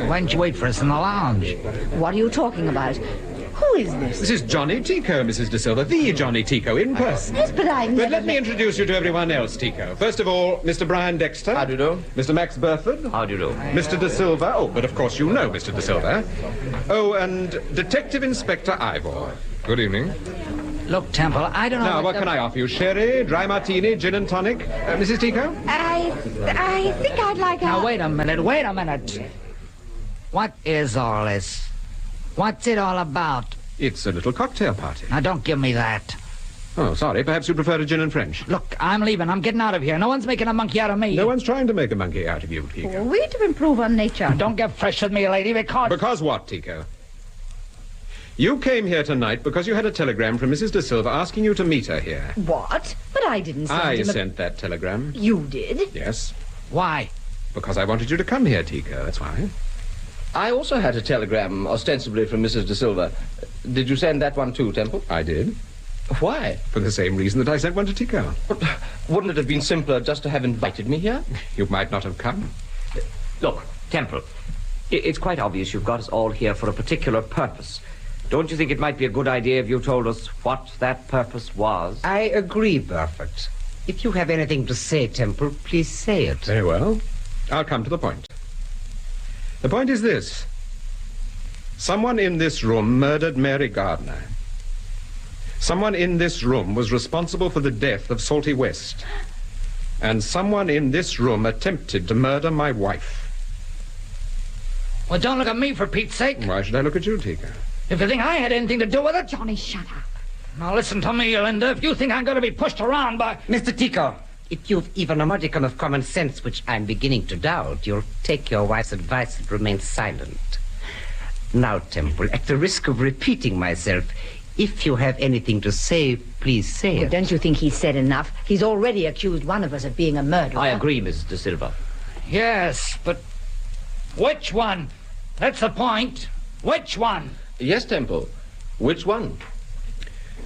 why didn't you wait for us in the lounge? What are you talking about? Who is this? This is Johnny Tico, Mrs. De Silva, the Johnny Tico in person. Yes, but I've never let me introduce you to everyone else, Tico. First of all, Mr. Brian Dexter. How do you do? Mr. Max Burford. How do you do? Mr. De Silva. Oh, but of course you know Mr. De Silva. Oh, and Detective Inspector Ivor. Good evening. Look, Temple, I don't know... Now, what can I offer you? Sherry, dry martini, gin and tonic? Mrs. Tico? I think I'd like a... Now, wait a minute. What is all this? What's it all about? It's a little cocktail party. Now, don't give me that. Oh, sorry. Perhaps you prefer a gin and French. Look, I'm leaving. I'm getting out of here. No one's making a monkey out of me. No one's trying to make a monkey out of you, Tico. Well, we to improve on nature. Don't get fresh with me, lady, because... Because what, Tico? You came here tonight because you had a telegram from Mrs. De Silva asking you to meet her here. What? But I didn't send I him sent that telegram. You did? Yes. Why? Because I wanted you to come here, Tico. That's why. I also had a telegram, ostensibly from Mrs. De Silva. Did you send that one too, Temple? I did. Why? For the same reason that I sent one to Tico. But wouldn't it have been simpler just to have invited me here? You might not have come. Look, Temple, it's quite obvious you've got us all here for a particular purpose. Don't you think it might be a good idea if you told us what that purpose was? I agree, Burford. If you have anything to say, Temple, please say it. Very well. I'll come to the point. The point is this. Someone in this room murdered Mary Gardner. Someone in this room was responsible for the death of Salty West. And someone in this room attempted to murder my wife. Well, don't look at me, for Pete's sake. Why should I look at you, Tika? If you think I had anything to do with it... Johnny, shut up. Now, listen to me, Linda. If you think I'm going to be pushed around by... Mr. Tico, if you've even a modicum of common sense, which I'm beginning to doubt, you'll take your wife's advice and remain silent. Now, Temple, at the risk of repeating myself, if you have anything to say, please say it. Don't you think he's said enough? He's already accused one of us of being a murderer. I agree, Mrs. De Silva. Yes, but which one? That's the point. Which one? Yes, Temple. Which one?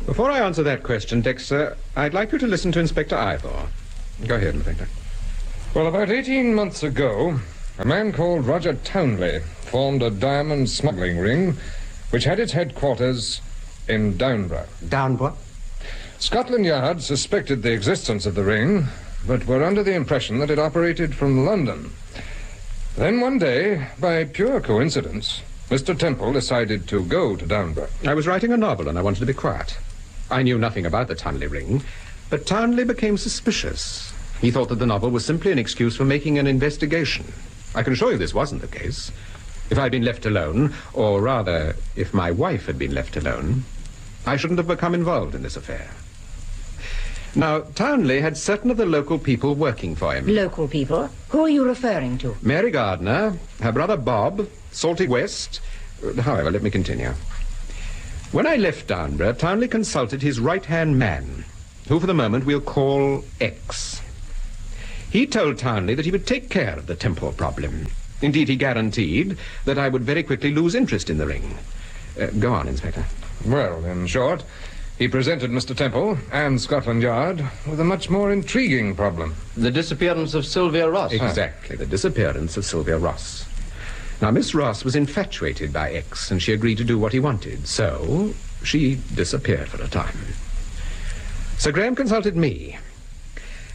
Before I answer that question, Dexter, I'd like you to listen to Inspector Ivor. Go ahead, Inspector. Well, about 18 months ago, a man called Roger Townley formed a diamond smuggling ring which had its headquarters in Downburgh. Downburgh? Scotland Yard suspected the existence of the ring, but were under the impression that it operated from London. Then one day, by pure coincidence, Mr. Temple decided to go to Downburgh. I was writing a novel and I wanted to be quiet. I knew nothing about the Townley ring, but Townley became suspicious. He thought that the novel was simply an excuse for making an investigation. I can assure you this wasn't the case. If I'd been left alone, or rather, if my wife had been left alone, I shouldn't have become involved in this affair. Now, Townley had certain of the local people working for him. Local people? Who are you referring to? Mary Gardner, her brother Bob, Salty West. However, let me continue. When I left Downburgh, Townley consulted his right-hand man, who for the moment we'll call X. He told Townley that he would take care of the Temple problem. Indeed, he guaranteed that I would very quickly lose interest in the ring. Go on, Inspector. Well, in short, he presented Mr. Temple and Scotland Yard with a much more intriguing problem. The disappearance of Sylvia Ross. Exactly, the disappearance of Sylvia Ross. Now, Miss Ross was infatuated by X, and she agreed to do what he wanted. So, she disappeared for a time. Sir Graham consulted me.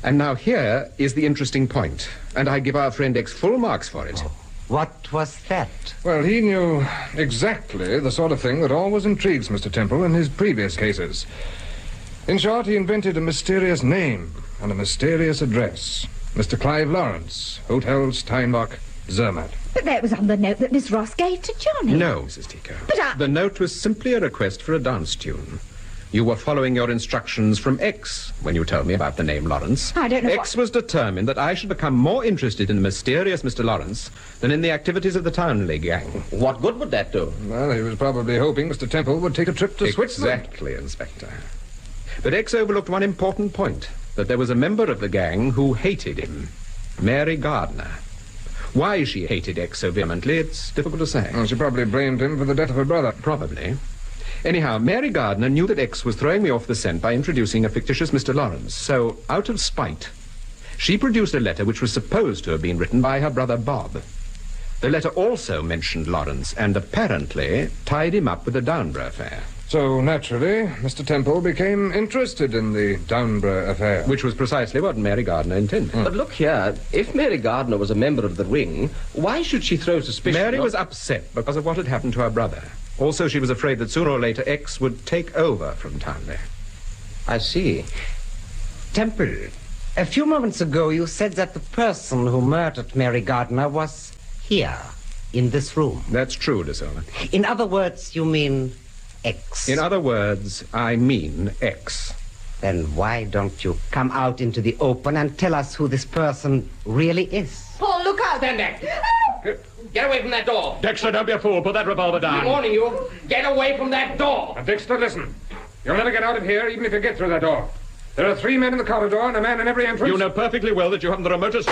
And now here is the interesting point, and I give our friend X full marks for it. Oh, what was that? Well, he knew exactly the sort of thing that always intrigues Mr. Temple in his previous cases. In short, he invented a mysterious name and a mysterious address. Mr. Clive Lawrence, Hotel Steinbock, Zermatt. But that was on the note that Miss Ross gave to Johnny. No, Mrs. Tico. But The note was simply a request for a dance tune. You were following your instructions from X when you told me about the name Lawrence. I don't know X was determined that I should become more interested in the mysterious Mr. Lawrence than in the activities of the Townley gang. What good would that do? Well, he was probably hoping Mr. Temple would take a trip to Switzerland. Exactly, Inspector. But X overlooked one important point, that there was a member of the gang who hated him, Mary Gardner. Why she hated X so vehemently, it's difficult to say. Well, she probably blamed him for the death of her brother. Probably. Anyhow, Mary Gardner knew that X was throwing me off the scent by introducing a fictitious Mr. Lawrence. So, out of spite, she produced a letter which was supposed to have been written by her brother Bob. The letter also mentioned Lawrence and apparently tied him up with the Downburgh affair. So, naturally, Mr. Temple became interested in the Downburgh affair. Which was precisely what Mary Gardner intended. But look here, if Mary Gardner was a member of the ring, why should she throw suspicion Mary was upset because of what had happened to her brother. Also, she was afraid that sooner or later X would take over from Townley. I see. Temple, a few moments ago you said that the person who murdered Mary Gardner was here, in this room. That's true, De Silva. In other words, you mean X. In other words, I mean X. Then why don't you come out into the open and tell us who this person really is? Paul, look out! Stand back! Get away from that door! Dexter, don't be a fool. Put that revolver down. I'm warning you. Get away from that door! Now, Dexter, listen. You'll never get out of here, even if you get through that door. There are 3 men in the corridor and a man in every entrance. You know perfectly well that you haven't the remotest...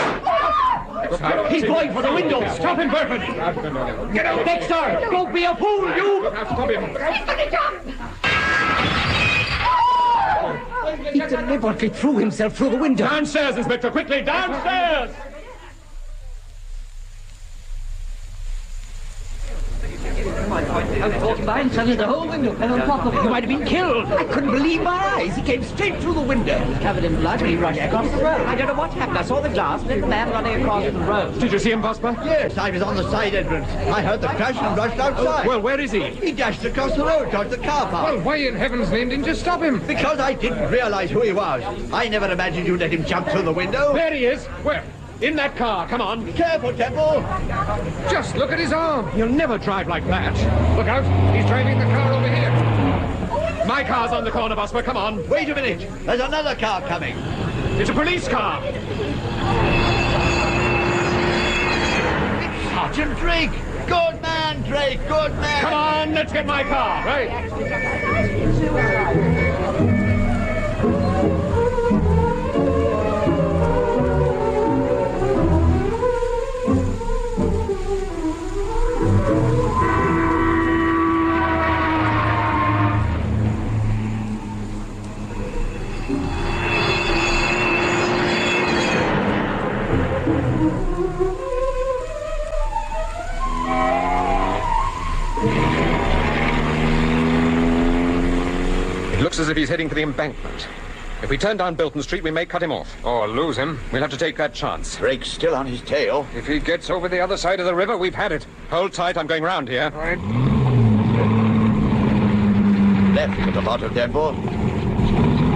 He's going for the window! Stop him, Burford! Get out! Dexter! Don't be a fool, you! Stop him! He deliberately threw himself through the window. Downstairs, Inspector! Quickly, downstairs! and suddenly the whole window fell on top of him. He might have been killed. I couldn't believe my eyes. He came straight through the window. He was covered in blood when he rushed across the road. I don't know what happened. I saw the glass and then the man running across the road. Did you see him, Vosper? Yes, I was on the side entrance. I heard the crash and rushed outside. Well, where is he? He dashed across the road towards the car park. Well, why in heaven's name didn't you stop him? Because I didn't realize who he was. I never imagined you'd let him jump through the window. There he is. Where? In that car. Come on. Careful, Temple. Just look at his arm. You'll never drive like that. Look out. He's driving the car over here. My car's on the corner, Vosper. Come on. Wait a minute. There's another car coming. It's a police car. It's Sergeant Drake. Good man, Drake. Good man. Come on, let's get my car. Right. Looks as if he's heading for the embankment. If we turn down Bilton Street, we may cut him off. Or lose him. We'll have to take that chance. Drake's still on his tail. If he gets over the other side of the river, we've had it. Hold tight, I'm going round here. Right. Left at the bottom, Temple.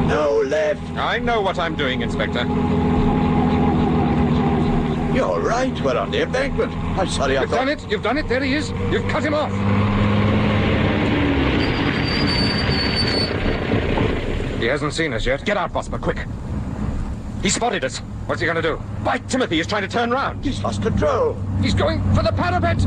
No left. I know what I'm doing, Inspector. You're right. We're on the embankment. I'm sorry I You've done it. You've done it. There he is. You've cut him off. He hasn't seen us yet. Get out, Vosper, quick. He spotted us. What's he going to do? By Timothy, he's trying to turn round. He's lost control. He's going for the parapet.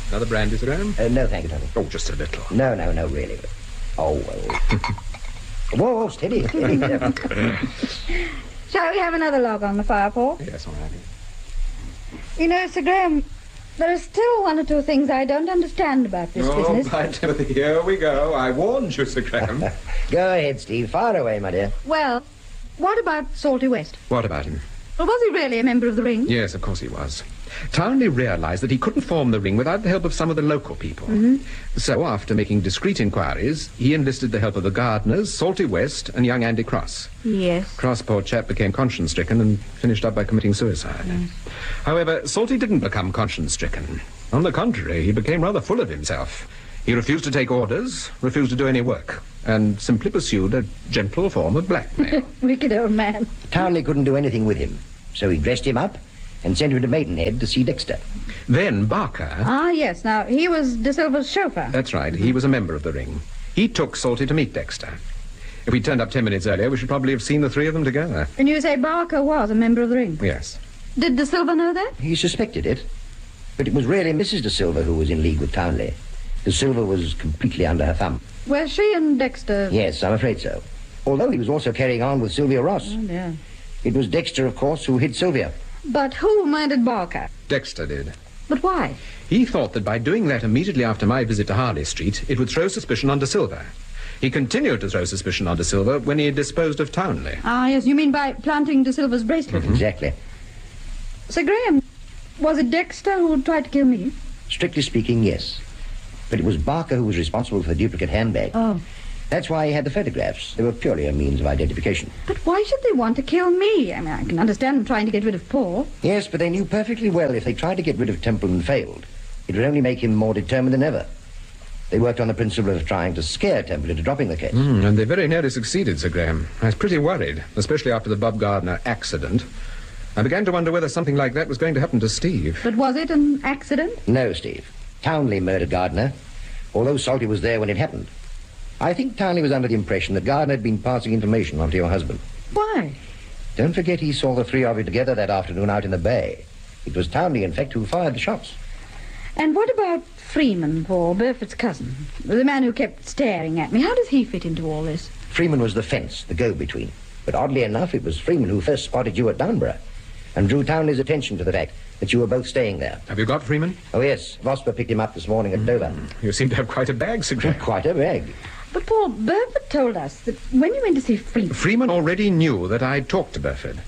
Another brandy, Sir Graham? No, thank you, Tony. Oh, just a little. No, really. Oh, well. Whoa, steady. Shall we have another log on the fire, Paul? Yes, I'm happy. You know, Sir Graham, there are still one or two things I don't understand about this business. By Timothy, here we go. I warned you, Sir Graham. Go ahead, Steve. Fire away, my dear. Well, what about Salty West? What about him? Well, was he really a member of the Ring? Yes, of course he was. Townley realized that he couldn't form the Ring without the help of some of the local people. So, after making discreet inquiries, he enlisted the help of the gardeners, Salty West, and young Andy Cross. Yes. Cross, poor chap, became conscience-stricken and finished up by committing suicide. However, Salty didn't become conscience-stricken. On the contrary, he became rather full of himself. He refused to take orders, refused to do any work, and simply pursued a gentle form of blackmail. Wicked old man. Townley couldn't do anything with him, so he dressed him up and sent him to Maidenhead to see Dexter. Then Barker... Ah, yes. Now, he was De Silva's chauffeur. That's right. He was a member of the Ring. He took Salty to meet Dexter. If we'd turned up 10 minutes earlier, we should probably have seen the three of them together. And you say Barker was a member of the Ring? Yes. Did De Silva know that? He suspected it, but it was really Mrs. De Silva who was in league with Townley. De Silva was completely under her thumb. Were she and Dexter... Yes, I'm afraid so. Although he was also carrying on with Sylvia Ross. Oh, dear. It was Dexter, of course, who hid Sylvia. But who murdered Barker? Dexter did. But why? He thought that by doing that immediately after my visit to Harley Street, it would throw suspicion on De Silva. He continued to throw suspicion on De Silva when he had disposed of Townley. Ah, yes, you mean by planting De Silva's bracelet? Exactly. Sir Graham, was it Dexter who tried to kill me? Strictly speaking, yes. But it was Barker who was responsible for the duplicate handbag. Oh. That's why he had the photographs. They were purely a means of identification. But why should they want to kill me? I mean, I can understand them trying to get rid of Paul. Yes, but they knew perfectly well if they tried to get rid of Temple and failed, it would only make him more determined than ever. They worked on the principle of trying to scare Temple into dropping the case. And they very nearly succeeded, Sir Graham. I was pretty worried, especially after the Bob Gardner accident. I began to wonder whether something like that was going to happen to Steve. But was it an accident? No, Steve. Townley murdered Gardner, although Salty was there when it happened. I think Townley was under the impression that Gardner had been passing information on to your husband. Why? Don't forget he saw the three of you together that afternoon out in the bay. It was Townley, in fact, who fired the shots. And what about Freeman, Paul, Burford's cousin? The man who kept staring at me. How does he fit into all this? Freeman was the fence, the go-between. But oddly enough, it was Freeman who first spotted you at Downburgh and drew Townley's attention to the fact that you were both staying there. Have you got Freeman? Oh, yes. Vosper picked him up this morning at Dover. You seem to have quite a bag, Sir Graham. Quite a bag. But Paul, Burford told us that when you went to see Freeman... Freeman already knew that I'd talked to Burford.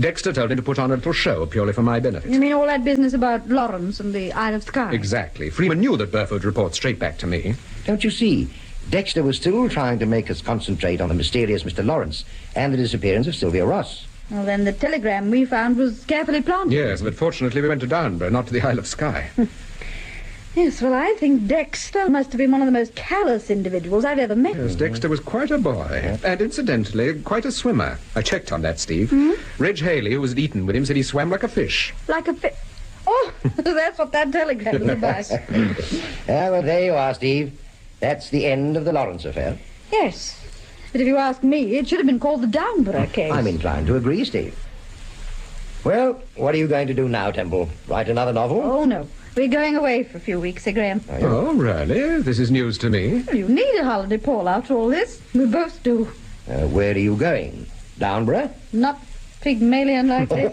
Dexter told him to put on a little show purely for my benefit. You mean all that business about Lawrence and the Isle of Skye? Exactly. Freeman knew that Burford would report straight back to me. Don't you see? Dexter was still trying to make us concentrate on the mysterious Mr. Lawrence and the disappearance of Sylvia Ross. Well, then the telegram we found was carefully planted. Yes, but fortunately we went to Downburgh, not to the Isle of Skye. Yes, well, I think Dexter must have been one of the most callous individuals I've ever met. Yes, Dexter was quite a boy. And incidentally, quite a swimmer. I checked on that, Steve. Reg Haley, who was at Eton with him, said he swam like a fish. Like a fish? Oh, that's what that telegram was about. Well, there you are, Steve. That's the end of the Lawrence affair. Yes, but if you ask me, it should have been called the Downburgh case. I'm inclined to agree, Steve. Well, what are you going to do now, Temple? Write another novel? Oh, no. We're going away for a few weeks, Sir Graham. Oh, really? This is news to me. Well, you need a holiday, Paul, after all this. We both do. Where are you going? Downburgh? Not Pygmalion like this.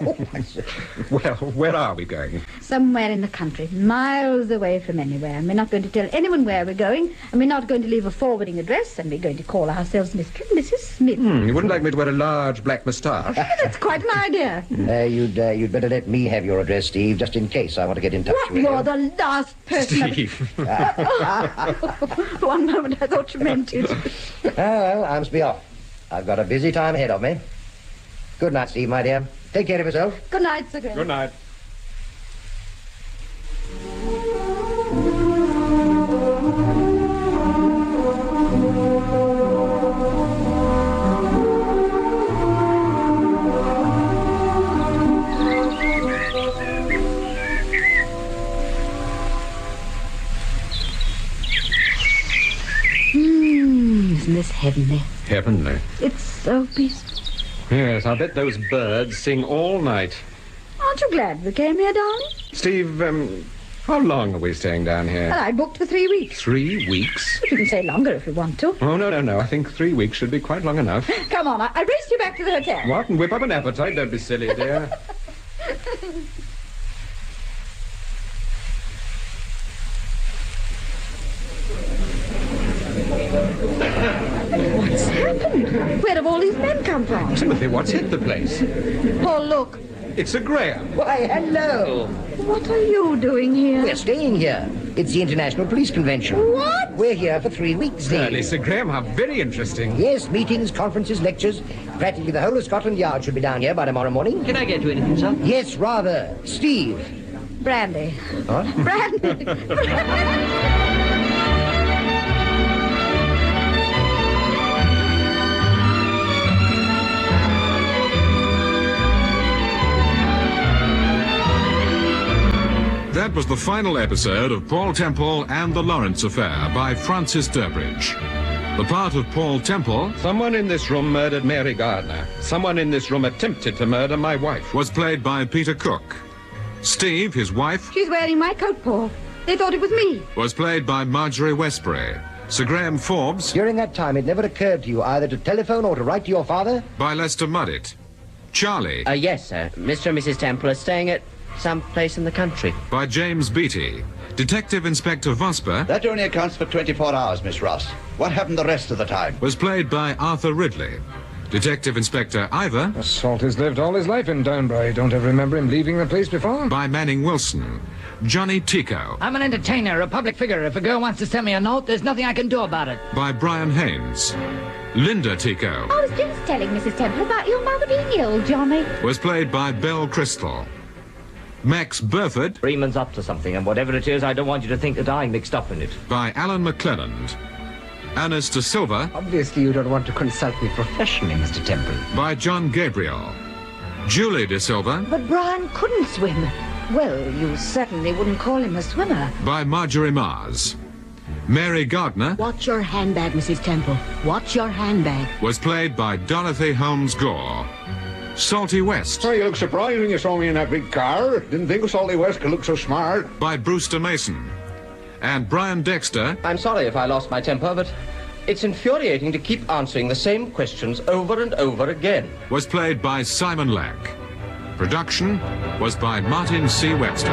Well, where are we going? Somewhere in the country, miles away from anywhere. And we're not going to tell anyone where we're going. And we're not going to leave a forwarding address. And we're going to call ourselves Mr. and Mrs. Smith. You wouldn't like me to wear a large black moustache? That's quite an idea. You'd better let me have your address, Steve, just in case I want to get in touch with you. You're the last person... Steve. For one moment, I thought you meant it. Well, I must be off. I've got a busy time ahead of me. Good night, Steve, my dear. Take care of yourself. Good night, Sir Graham. Good night. Isn't this heavenly? Heavenly. It's so peaceful. Yes, I bet those birds sing all night. Aren't you glad we came here, darling? Steve, how long are we staying down here? Well, I booked for 3 weeks. 3 weeks? But you can stay longer if you want to. Oh, no. I think 3 weeks should be quite long enough. Come on, I'll race you back to the hotel. What? And whip up an appetite? Don't be silly, dear. What's happened? Where have all these men come from? Timothy, what's hit the place? Paul, look. It's Sir Graham. Why, hello. What are you doing here? We're staying here. It's the International Police Convention. What? We're here for 3 weeks, Steve. Really, Sir Graham, how very interesting. Yes, meetings, conferences, lectures. Practically the whole of Scotland Yard should be down here by tomorrow morning. Can I get you anything, sir? Yes, rather. Steve. Brandy. What? Brandy. That was the final episode of Paul Temple and the Lawrence Affair by Francis Durbridge. The part of Paul Temple... Someone in this room murdered Mary Gardner. Someone in this room attempted to murder my wife. ...was played by Peter Cook. Steve, his wife... She's wearing my coat, Paul. They thought it was me. ...was played by Marjorie Westbury. Sir Graham Forbes... During that time, it never occurred to you either to telephone or to write to your father? ...by Lester Muddett. Charlie... Yes, sir. Mr. and Mrs. Temple are staying at some place in the country. ...by James Beattie. Detective Inspector Vosper... That only accounts for 24 hours, Miss Ross. What happened the rest of the time? ...was played by Arthur Ridley. Detective Inspector Ivor... Salt has lived all his life in Downburgh. I don't ever remember him leaving the place before. ...by Manning Wilson. Johnny Tico... I'm an entertainer, a public figure. If a girl wants to send me a note, there's nothing I can do about it. ...by Brian Haynes. Linda Tico... I was just telling Mrs. Temple about your mother being ill, Johnny. ...was played by Belle Crystal. Max Burford... Freeman's up to something, and whatever it is, I don't want you to think that I'm mixed up in it. ...by Alan McClelland. Ernest De Silva... Obviously, you don't want to consult me professionally, Mr. Temple. ...by John Gabriel. Julie De Silva... But Brian couldn't swim. Well, you certainly wouldn't call him a swimmer. ...by Marjorie Mars. Mary Gardner... Watch your handbag, Mrs. Temple. Watch your handbag. ...was played by Dorothy Holmes Gore. Salty West... Oh, you look surprised when you saw me in that big car. Didn't think Salty West could look so smart. ...by Brewster Mason. And Brian Dexter... I'm sorry if I lost my temper, but it's infuriating to keep answering the same questions over and over again. ...was played by Simon Lack. Production was by Martin C. Webster.